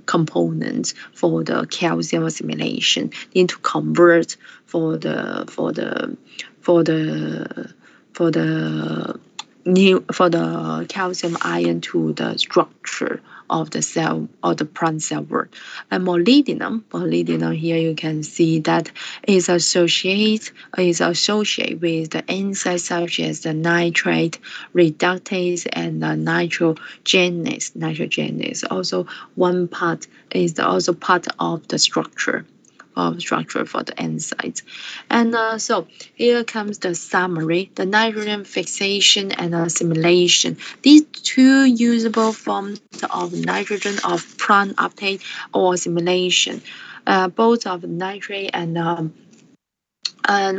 component for the calcium assimilation. Need to convert for the for the calcium ion to the structure of the cell or the plant cell wall. And molybdenum here you can see that is associated with the enzymes such as the nitrate reductase and the nitrogenase. Also one part is also part of the structure for the enzymes. And so here comes the summary: the nitrogen fixation and assimilation. These two usable forms of nitrogen of plant uptake or assimilation, both of nitrate and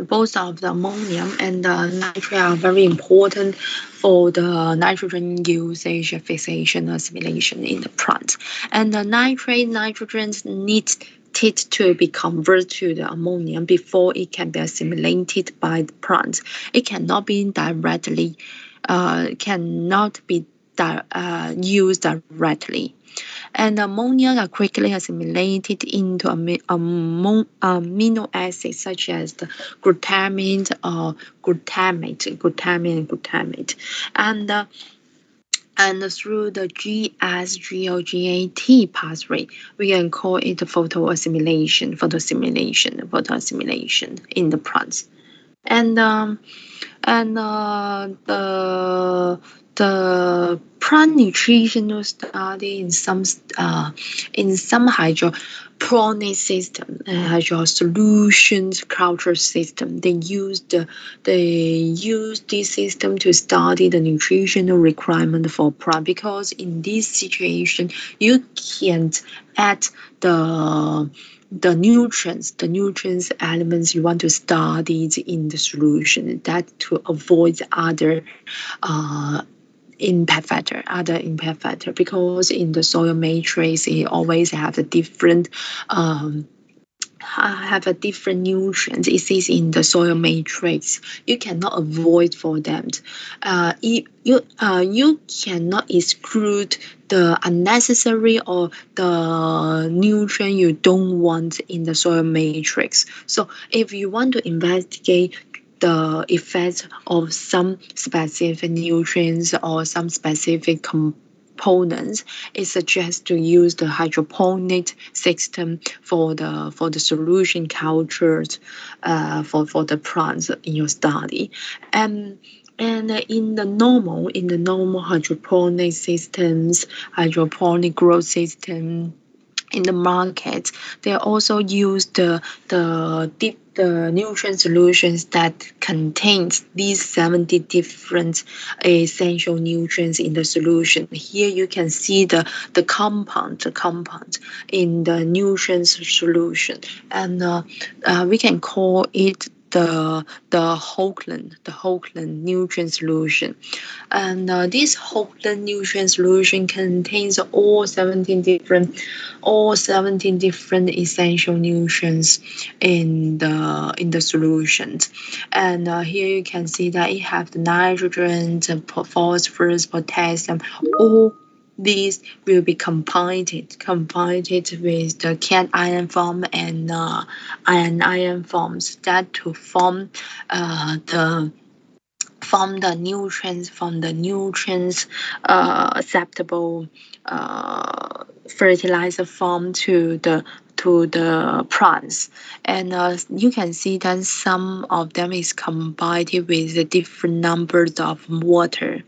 both of the ammonium and the nitrate are very important for the nitrogen usage, fixation, assimilation in the plant. And the nitrogens need to be converted to the ammonium before it can be assimilated by the plant. It cannot be used directly. And ammonia are quickly assimilated into amino acids such as the glutamate or glutamate. And through the GSGOGAT pathway, we can call it photoassimilation in the plants. And the plant nutritional study in some hydroponic system, hydro solutions culture system, they use this system to study the nutritional requirement for plant, because in this situation you can't add the nutrients elements you want to study in the solution, that to avoid other impact factor, because in the soil matrix it always have a different nutrients. It is in the soil matrix. You cannot avoid for them. You cannot exclude the unnecessary or the nutrient you don't want in the soil matrix. So if you want to investigate the effects of some specific nutrients or some specific components, it suggests to use the hydroponic system for the solution cultures for the plants in your study. And in the normal hydroponic systems, hydroponic growth system in the market, they also use the nutrient solutions that contains these 70 different essential nutrients in the solution. Here you can see the compound in the nutrient solution, and we can call it the Hochland nutrient solution. And this Hochland nutrient solution contains all 17 different essential nutrients in the solutions. And here you can see that it have the nitrogen, phosphorus, potassium. All these will be combined with the cation form and iron forms, that to form the nutrients acceptable fertilizer form to the plants. And you can see that some of them is combined with the different numbers of water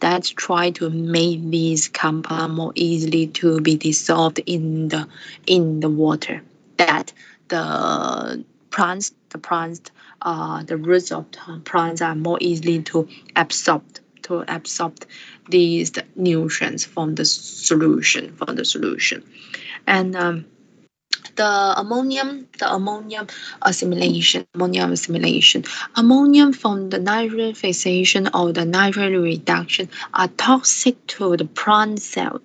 that try to make these compounds more easily to be dissolved in the water, that the roots of plants are more easily to absorb these nutrients from the solution. And the ammonium assimilation. Ammonium from the nitrogen fixation or the nitrogen reduction are toxic to the plant cell.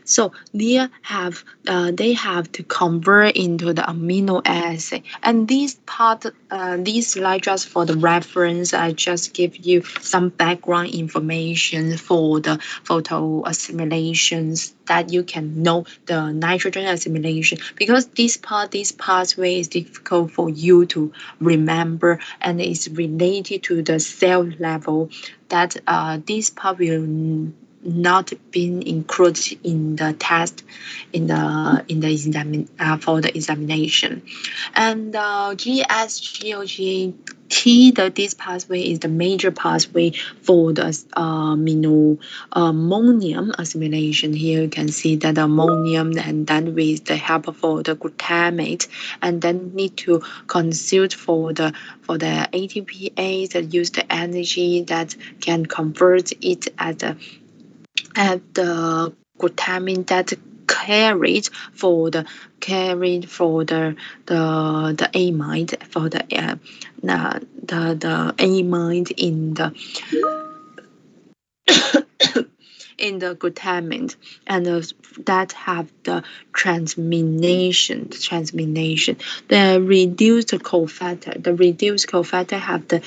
So they have to convert into the amino acid, and these slides just for the reference. I just give you some background information for the photo assimilations that you can know the nitrogen assimilation, because this pathway is difficult for you to remember, and it's related to the cell level, that this part will not been included in the test for the examination. And GSGOGT, this pathway is the major pathway for the ammonium assimilation. Here you can see that ammonium, and then with the help for the glutamate, and then need to consult for the ATPase that use the energy that can convert it at the glutamine that carried for the amide for the amide in the glutamate, and that have the transmination. The reduced cofactor have the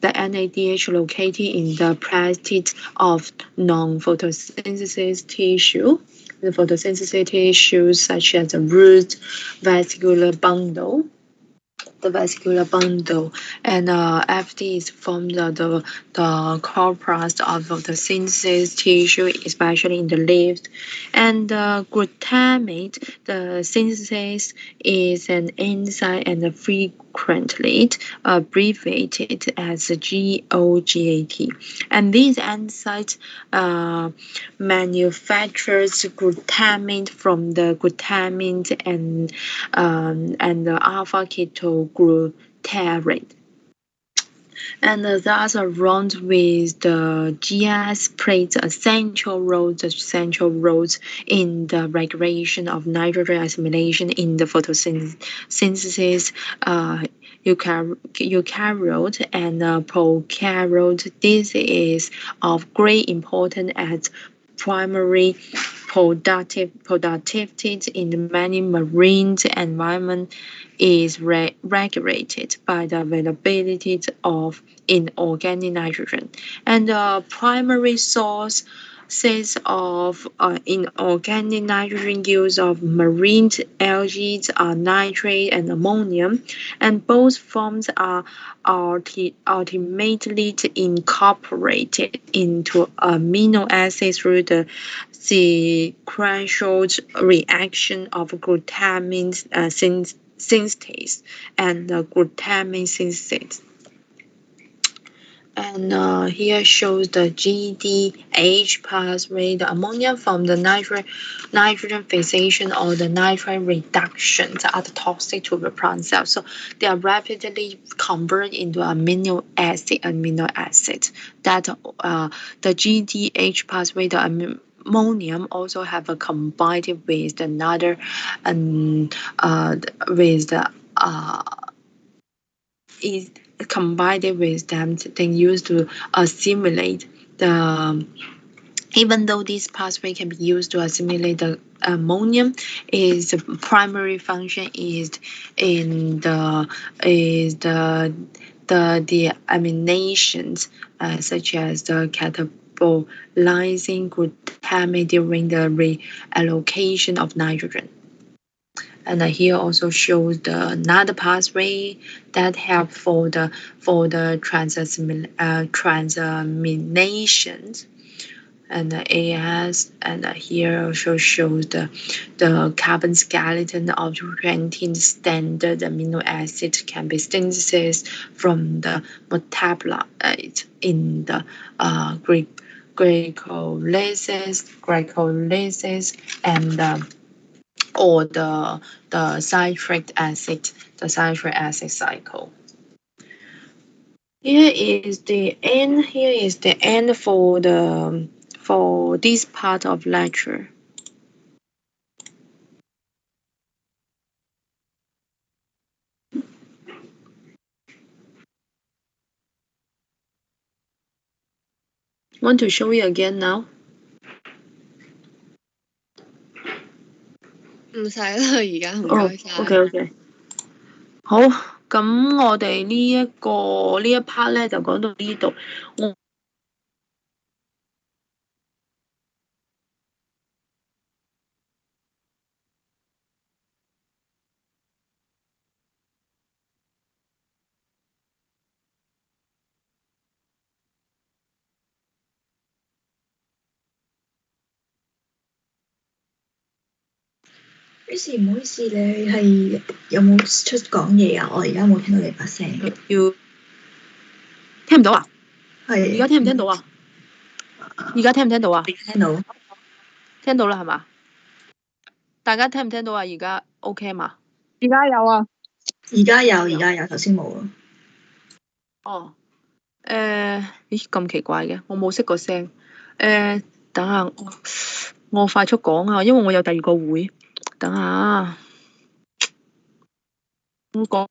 NADH located in the platelet of non-photosynthesis tissue. The photosynthesis tissues such as the root vascular bundle, and FT is from the corpus of the synthesis tissue, especially in the leaves. And glutamate, the synthesis is an enzyme and frequently abbreviated as GOGAT. And these enzymes manufactures glutamate from the glutamate and the alpha ketoglutarate. And thus around with the GS plays a central role in the regulation of nitrogen assimilation in the photosynthesis eukaryote and prokaryote. This is of great importance as primary productivity in many marine environments is regulated by the availability of inorganic nitrogen, and the primary sources of inorganic nitrogen use of marine algae are nitrate and ammonium, and both forms are ultimately incorporated into amino acids through the sequential reaction of glutamine synthase and glutamine synthase. And here shows the GDH pathway, the ammonia from the nitrogen fixation or the nitrate reduction are toxic to the plant cell. So they are rapidly converted into amino acid. That the GDH pathway, the ammonium also have a combined with another is combined with them, then used to assimilate the. Even though this pathway can be used to assimilate the ammonium, its primary function is in the deaminations such as the catabolizing glutamate during the reallocation of nitrogen. And here also shows another pathway that help for the transaminations, and the AS, and here also shows the carbon skeleton of 20 standard amino acids can be synthesized from the metabolite in the glycolysis and or the citric acid cycle. Here is the end for this part of lecture. Want to show you again now？唔使啦，而家唔哦該晒。 ，OK，好，咁我哋呢一part 咧就講到呢度。我於是唔好意思，你係有冇出講嘢啊？我而家冇聽到你把聲。要聽唔到啊？係。而家聽唔聽到啊？而家聽唔聽到啊？聽到。聽到啦，係嘛？大家聽唔聽到啊？而家 OK 嘛？而家有啊。而家有，頭先冇咯。哦。咦咁奇怪嘅，我冇熄個聲。等下我快速講啊，因為我有第二個會。等下，我講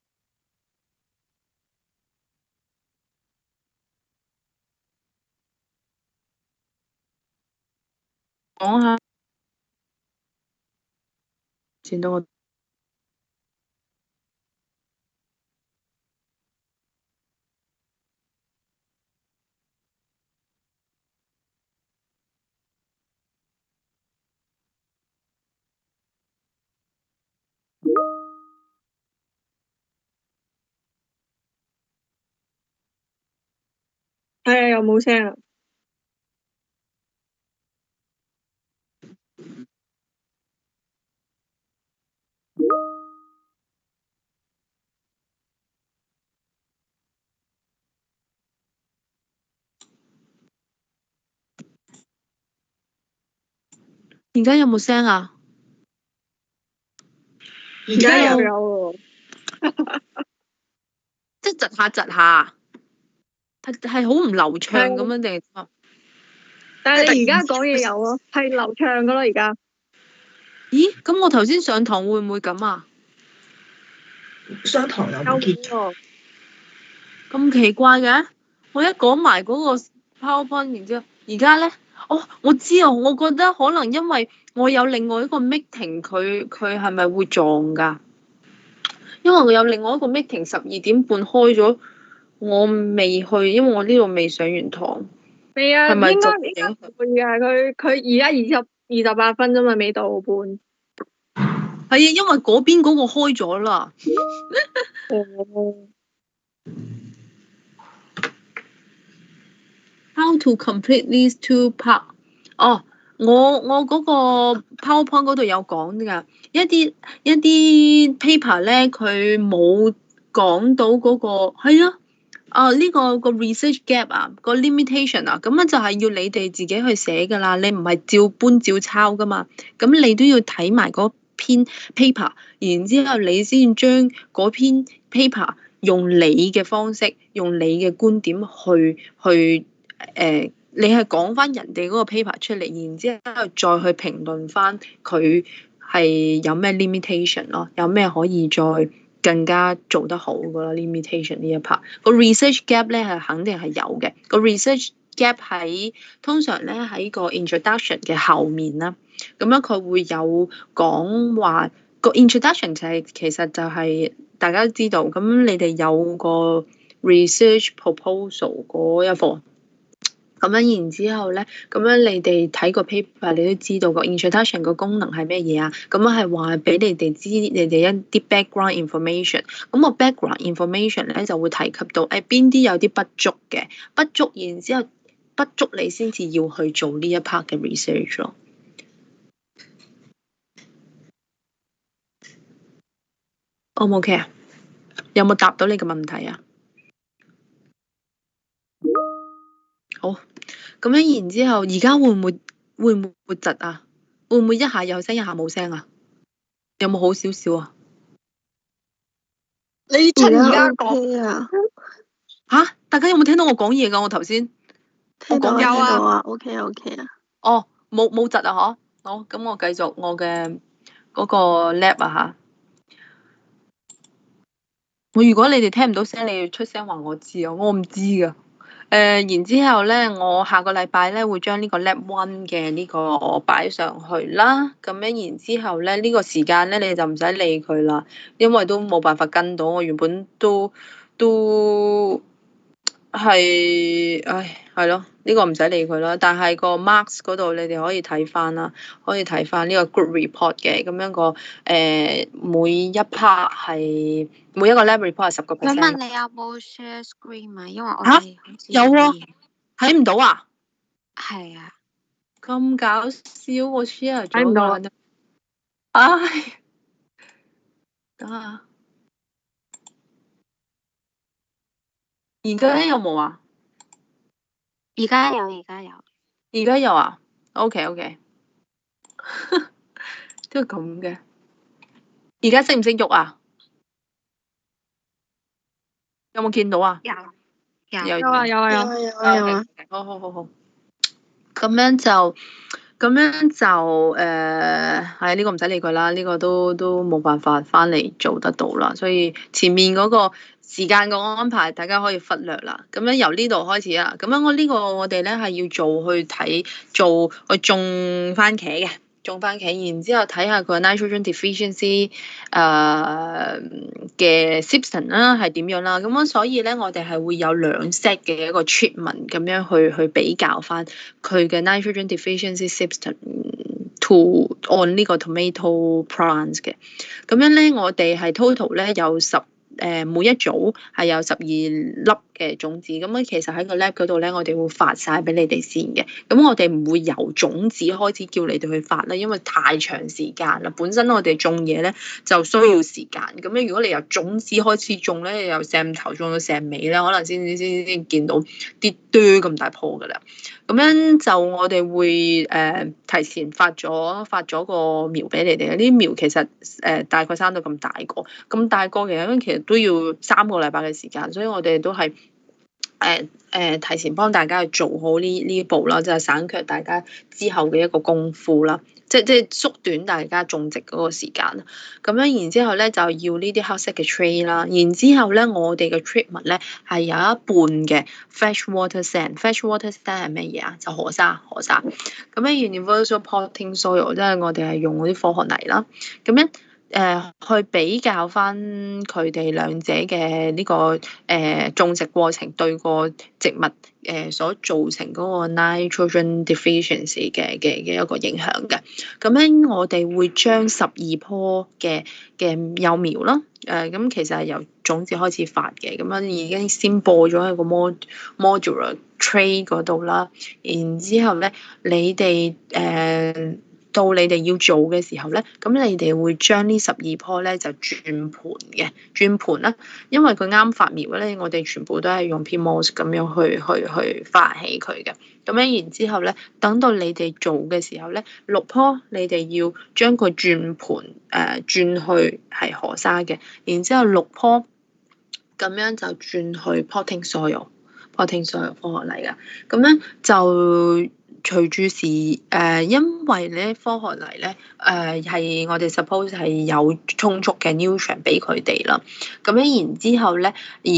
下先到我。係啊，又冇聲啊。而家有冇聲啊？而家有。喎。即係窒下窒下，係好唔流暢咁樣定係？但係你而家講嘢有咯，係流暢噶咯而家。咦？咁我頭先上堂會唔會咁啊？上堂有冇見？咁奇怪嘅，我一講埋嗰個 PowerPoint，然之後而家咧，我知啊，我覺得可能因為我有另外一個 meeting，佢係咪會撞㗎？因為我有另外一個 meeting 12點半開咗，我未去，因為我呢度未上完堂。未啊，係咪應該就會㗎。佢而家28分啫嘛，未到半。係啊，因為嗰邊嗰個開咗啦。哦。How to complete these two part？我嗰個 PowerPoint 嗰度有講㗎，一啲 paper 咧，佢冇講到嗰個係啊，呢個 research gap 啊，個 limitation 啊，咁樣就係要你哋自己去寫㗎啦，你唔係照搬照抄㗎嘛，咁你都要睇埋嗰篇 paper，然之後你先將嗰篇 paper 用你嘅方式，用你嘅觀點去你係講翻人哋嗰個 paper 出嚟，然之後再去評論翻佢係有咩 limitation 咯，有咩可以再更加做得好噶啦 limitation 呢一 part。個 research gap 咧係肯定係有嘅，個 research gap 喺通常咧喺個 introduction 嘅後面啦，咁樣佢會有講話個 introduction 就係其實就係大家都知道，咁你哋有個 research proposal 嗰一課。咁樣然之後咧，咁樣你哋睇個 paper，你都知道個 introduction 個功能係咩嘢啊？咁樣係話俾你哋知你哋一啲 background information。咁個 background information 咧就會提及到邊啲有啲不足嘅，不足然之後不足你先至要去做呢一 part 嘅 research 咯。O 唔 OK 啊？有冇答到你嘅問題啊？好，咁樣然之後，而家會唔會窒啊？會唔會一下有聲，一下冇聲啊？有冇好少少啊？你趁而家講啊？吓？大家有冇聽到我講嘢㗎？我頭先聽到有啊。聽到啊，OK à. 啊。哦，冇窒啊，嗬。好，咁我繼續我嘅嗰個 lab 啊吓。如果你哋聽唔到聲，你要出聲話我知啊，我唔知㗎。然之後咧，我下個禮拜咧會將呢個 Lab One 嘅呢個擺上去啦。咁樣然之後咧，呢個時間咧你就唔使理佢啦，因為都冇辦法跟到。我原本都係，係咯，呢個唔使理佢啦。但係個 marks 嗰度你哋可以睇翻啦，可以睇翻呢個 group report 嘅咁樣個每一 part 係每一個 lab report 係10%。想問你有冇 share screen 啊？因為我嚇哋好似有喎，睇唔到啊？係啊，咁搞笑，我 share 咗睇唔到啊㗎。唉，等下，而家有冇啊？而家有，而家有。而家有啊？OK，都係咁嘅。而家識唔識喐啊？有冇見到啊？有有有啊有啊有啊。有啊有啊，好。咁樣就係呢個唔使理佢啦，呢個都冇辦法翻嚟做得到啦，所以前面嗰個時間個安排大家可以忽略啦。咁樣由呢度開始啦，咁樣我哋咧係要做去種番茄嘅。種番茄，然之後睇下佢 nitrogen deficiency 嘅 substance 啦係點樣啦，咁樣所以咧我哋係會有2 set 嘅一個 treatment 咁樣去比較翻佢嘅 nitrogen deficiency substance to on 呢個 tomato plants 嘅，咁樣咧我哋係 total 咧有每一組係有12粒嘅種子，咁樣其實喺個 lab 嗰度咧，我哋會發晒俾你哋先嘅。咁我哋唔會由種子開始叫你哋去發啦，因為太長時間啦。本身我哋種嘢咧就需要時間，咁樣如果你由種子開始種咧，由成頭種到成尾咧，可能先見到啲堆咁大棵噶啦。咁樣就我哋會提前發咗個苗俾你哋，呢啲苗其實大概生到咁大個，咁大個嘅，其實都要3個禮拜嘅時間，所以我哋都係提前幫大家去做好呢一步啦，就係省卻大家之後嘅一個功夫啦，即係縮短大家種植嗰個時間啦。咁樣然之後咧就要呢啲黑色嘅 tray 啦，然之後咧我哋嘅 treatment 咧係有一半嘅 fresh water sand。fresh water sand 係咩嘢啊？就河沙。咁樣 universal potting soil 即係我哋係用嗰啲科學泥啦。咁樣去比較翻佢哋兩者嘅呢個種植過程對個植物所造成嗰個 nitrogen deficiency 嘅一個影響嘅。咁樣我哋會將12棵嘅幼苗啦，咁其實係由種子開始發嘅，咁樣已經先播咗喺個 modular tray 嗰度啦。然之後咧，你哋到你哋要做嘅時候咧，咁你哋會將呢12棵咧就轉盤啦，因為佢啱發苗咧，我哋全部都係用 PMOS 咁樣去發起佢嘅。咁樣然之後咧，等到你哋做嘅時候咧，6棵你哋要將佢轉盤轉去係河沙嘅，然之後6棵咁樣就轉去 potting soil 科學嚟㗎。咁樣就隨住因為咧科學泥咧係我哋 suppose 係有充足嘅 nutrient 俾佢哋啦。咁樣然之後咧，而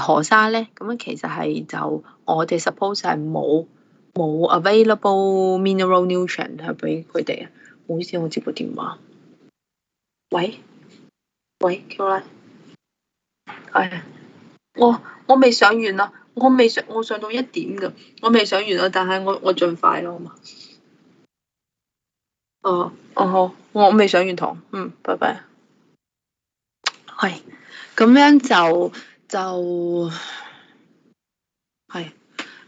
河沙咧，咁樣其實係就我哋 suppose 係冇 available mineral nutrient 係俾佢哋啊。唔好意思，我接個電話。喂，Caroline，係我未上完啊，我上到1點㗎，我未上完啊，但係我盡快咯，好嘛？好，我未上完堂，拜拜。係，咁樣就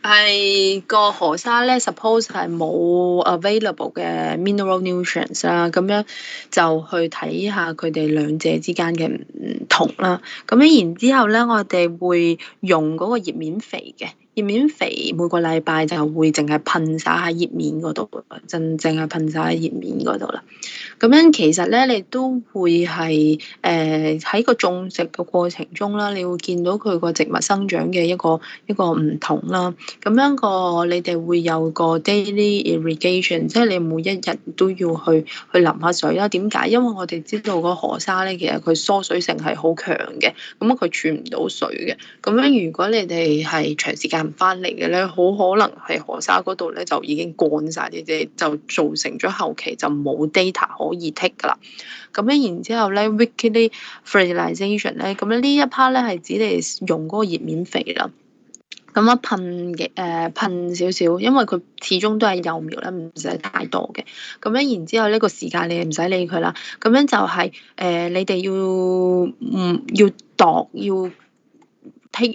係個河沙咧 ，suppose 係冇 available 嘅 mineral nutrients 啦，咁樣就去睇下佢哋兩者之間嘅唔同啦。咁樣然之後咧，我哋會用嗰個葉面肥嘅。頁面肥每個禮拜就會淨係噴灑喺頁面嗰度，淨係噴灑喺頁面嗰度啦。咁樣其實咧，你都會係喺個種植嘅過程中啦，你會見到佢個植物生長嘅一個唔同啦。咁樣你哋會有個 daily irrigation，即係你每一日都要去淋下水啦。點解？因為我哋知道個河沙咧，其實佢疏水性係好強嘅，咁佢儲唔到水嘅。咁樣如果你哋係長時間唔翻嚟嘅咧，好可能係河沙嗰度咧就已經乾晒，你哋就造成咗後期就冇 data 可以 take 噶啦。咁樣然之後咧 weekly fertilization 咧，咁樣呢一 part 咧係指你用嗰個葉面肥啦。咁樣噴少少，因為佢始終都係幼苗咧，唔使太多嘅。咁樣然之後呢個時間你唔使理佢啦。咁樣就係、你哋要度要 take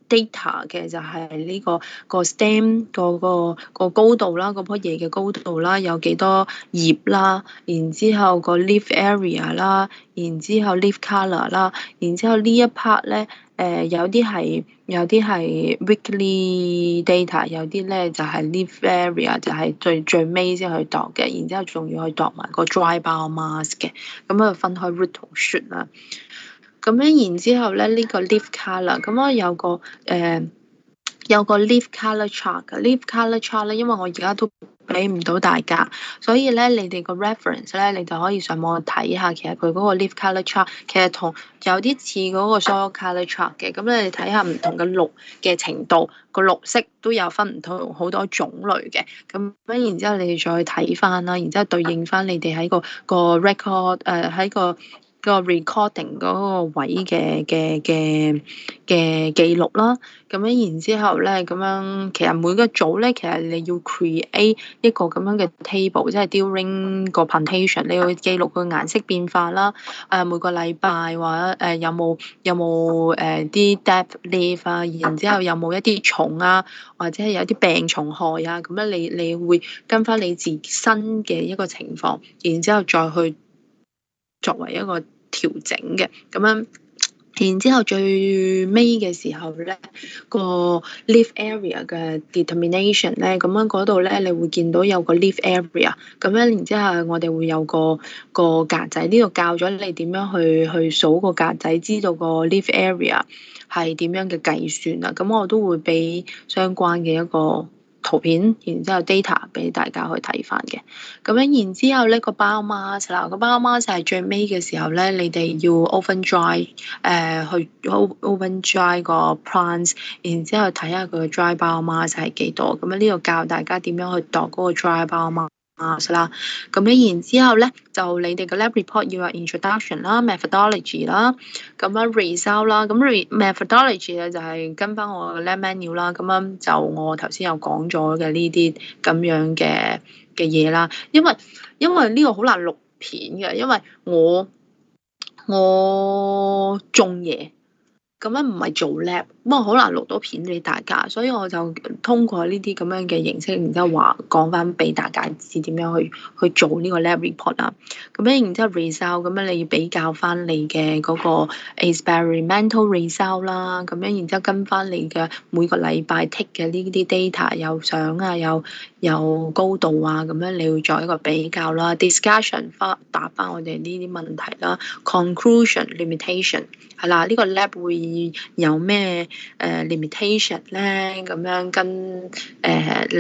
data 嘅就係呢個 stem 個高度啦，嗰棵嘢嘅高度啦，有幾多葉啦，然之後個 leaf area 啦，然之後 leaf color 啦，然之後呢一 part 咧，有啲係 weekly data，有啲咧就係 leaf area 就係最尾先去度嘅，然之後仲要去度埋個 dry biomass 嘅，咁啊分開 root 同 shoot 啦。咁樣然之後咧，呢個 leaf color，咁我有個 leaf color chart 嘅 leaf color chart 咧，因為我而家都俾唔到大家，所以咧你哋個 reference 咧，你就可以上網睇下，其實佢嗰個 leaf color chart 其實同有啲似嗰個 soil color chart 嘅，咁你哋睇下唔同嘅綠嘅程度，個綠色都有分唔同好多種類嘅，咁然之後你哋再睇翻啦，然之後對應翻你哋喺個 record 喺個 recording 嗰個位嘅記錄啦，咁樣然之後咧，咁樣其實每個組咧，其實你要 create 一個咁樣嘅 table，即係 during 個 plantation，你要記錄個顏色變化啦，每個禮拜或者有冇啲 dead leaf 啊，然之後有冇一啲蟲啊，或者係有啲病蟲害啊，咁樣你會跟翻你自身嘅一個情況，然之後再去作為一個調整嘅咁樣，然之後最尾嘅時候咧，個 leaf area 嘅 determination 咧，咁樣嗰度咧，你會見到有個 leaf area，咁樣然之後我哋會有個格仔，呢度教咗你點樣去數個格仔，知道個 leaf area 係點樣嘅計算啊，咁我都會俾相關嘅一個圖片，然之後 data 俾大家去睇翻嘅。咁樣然之後呢個 biomass 啦，個 biomass 係最尾嘅時候咧，你哋要 oven dry，去 oven dry 個 plants，然之後睇下佢嘅 dry biomass 係幾多。咁樣呢度教大家點樣去度嗰個 dry biomass。啦，咁咧然之後咧，就你哋嘅 lab report 要有 introduction 啦、methodology 啦，咁樣 result 啦，咁 methodology 咧就係跟翻我嘅 lab manual 啦，咁樣就我頭先有講咗嘅呢啲咁樣嘅嘢啦，因為呢個好難錄片嘅，因為我種嘢。咁樣唔係做 lab，咁啊好難錄到片俾大家，所以我就通過呢啲咁樣嘅形式，然之後講翻俾大家知點樣去做呢個 lab report 啦。咁樣然之後 result，咁樣你要比較翻你嘅嗰個 experimental result 啦。咁樣然之後跟翻你嘅每個禮拜 take 嘅呢啲 data 有相啊，有高度啊，咁樣你要做一個比較啦。discussion 答翻我哋呢啲問題啦。conclusion limitation 係啦，呢個 lab 會有咩limitation 咧？咁樣跟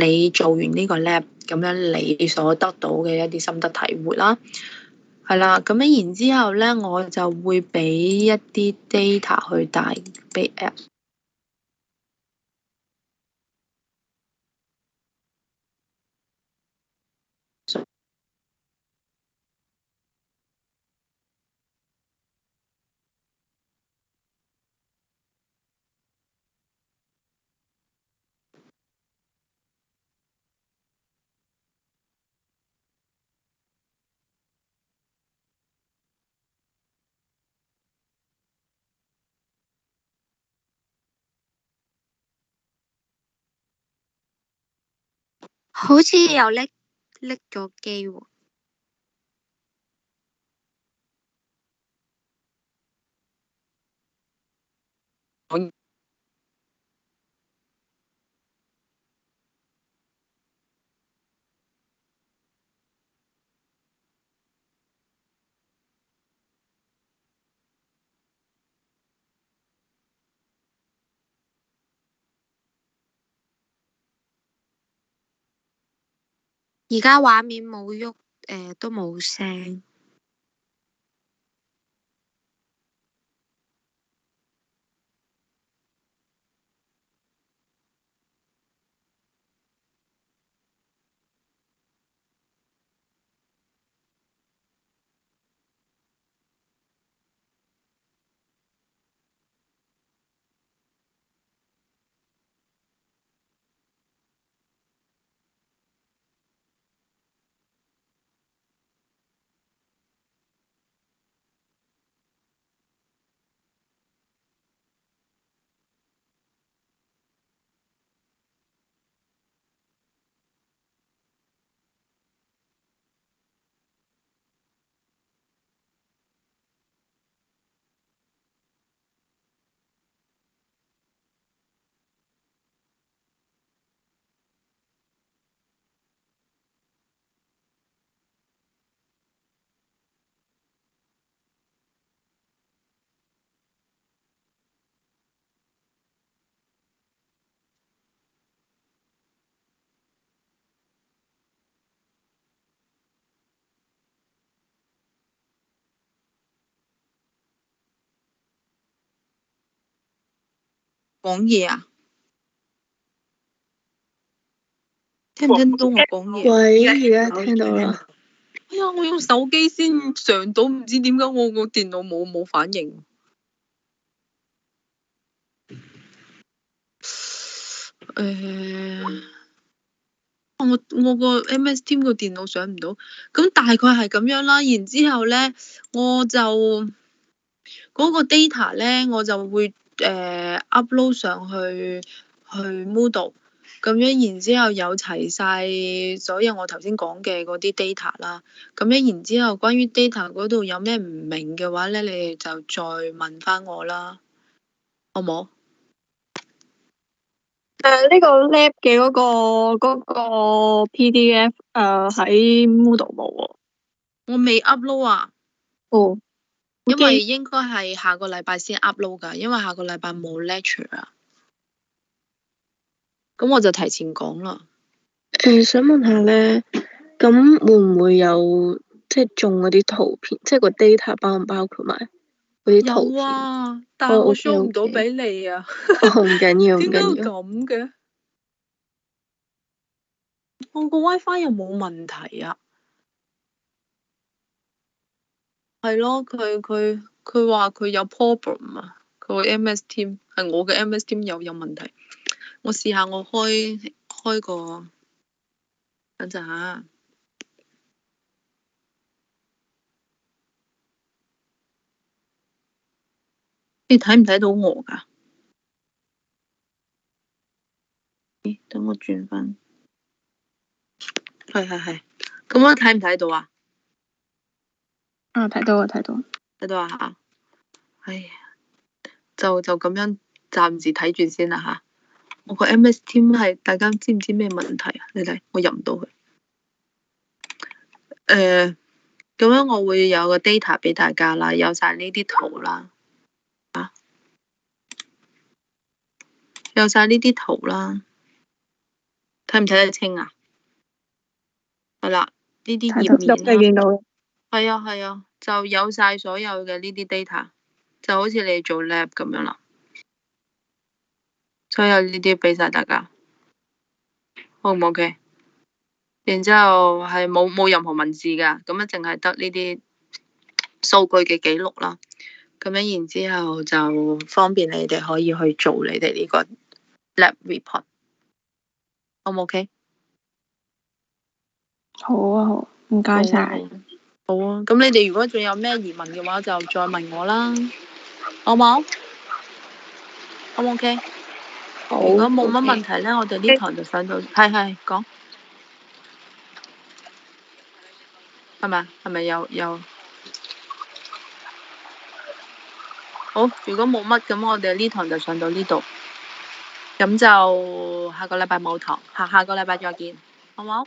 你做完呢個 lab，咁樣你所得到嘅一啲心得體會啦，係啦，咁樣然之後咧，我就會俾一啲 data 去帶俾 app。好似又拎咗機喎。而家畫面冇喐，都冇聲。講嘢啊？聽唔聽到我講嘢？喂，而家聽到啦。哎呀，我用手機先上到，唔知點解我個電腦冇反應。我個 MS Team 個電腦上唔到，咁大概係咁樣啦。然之後咧，我就嗰個 data 咧，我就會upload 上去Moodle，咁樣然之後有齊晒所有我頭先講嘅嗰啲 data 啦。咁樣然之後，關於 data 嗰度有咩唔明嘅話咧，你哋就再問翻我啦，好冇？呢個 lab 嘅嗰個 PDF 喺 Moodle 冇喎。我未 upload 啊。哦。因為應該係下個禮拜先 upload 㗎，因為下個禮拜冇 lecture 啊。咁我就提前講啦。想問下咧，咁會唔會有即係種嗰啲圖片，即係個 data 包唔包括埋嗰啲圖片？有啊，但係我 show 唔到俾你啊。唔緊要，唔點解會緊要。咁嘅？我個 WiFi 又冇問題啊。係咯，佢話佢有 problem 啊，佢個 MS Team 係我嘅 MS Team 有問題。我試下我開個，等陣下。你睇唔睇到我㗎？等我轉翻。係。咁我睇唔睇到啊？睇到啊，睇到。睇到啊嚇！哎呀，就咁樣暫時睇住先啦嚇。我個 MS Team 係大家知唔知咩問題啊？你睇我入唔到去。咁樣我會有個 data 俾大家啦，有晒呢啲圖啦，有晒呢啲圖啦，睇唔睇得清啊？係啦，呢啲頁面啦。見到。係啊，就有晒所有嘅呢啲 data，就好似你做 lab 咁樣啦。所有呢啲俾晒大家，好唔 OK？然之後係冇任何文字噶，咁樣淨係得呢啲數據嘅記錄啦。咁樣然之後就方便你哋可以去做你哋呢個 lab report，好唔 OK？好啊，好，唔該晒。好啊，咁你哋如果仲有咩疑問嘅話，就再問我啦，好冇？好唔 OK？好。如果冇乜問題咧，我哋呢堂就上到，係講，係咪？係咪有？好，如果冇乜咁，我哋呢堂就上到呢度，咁就下個禮拜冇堂，下個禮拜再見，好冇？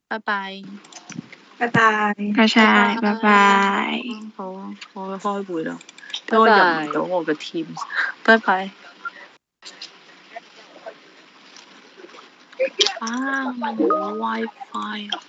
拜拜。拜拜。唔該晒，拜拜。好啊，我去開會啦，因為我入唔到我嘅 Teams。拜拜。啊，我冇 WiFi 啊！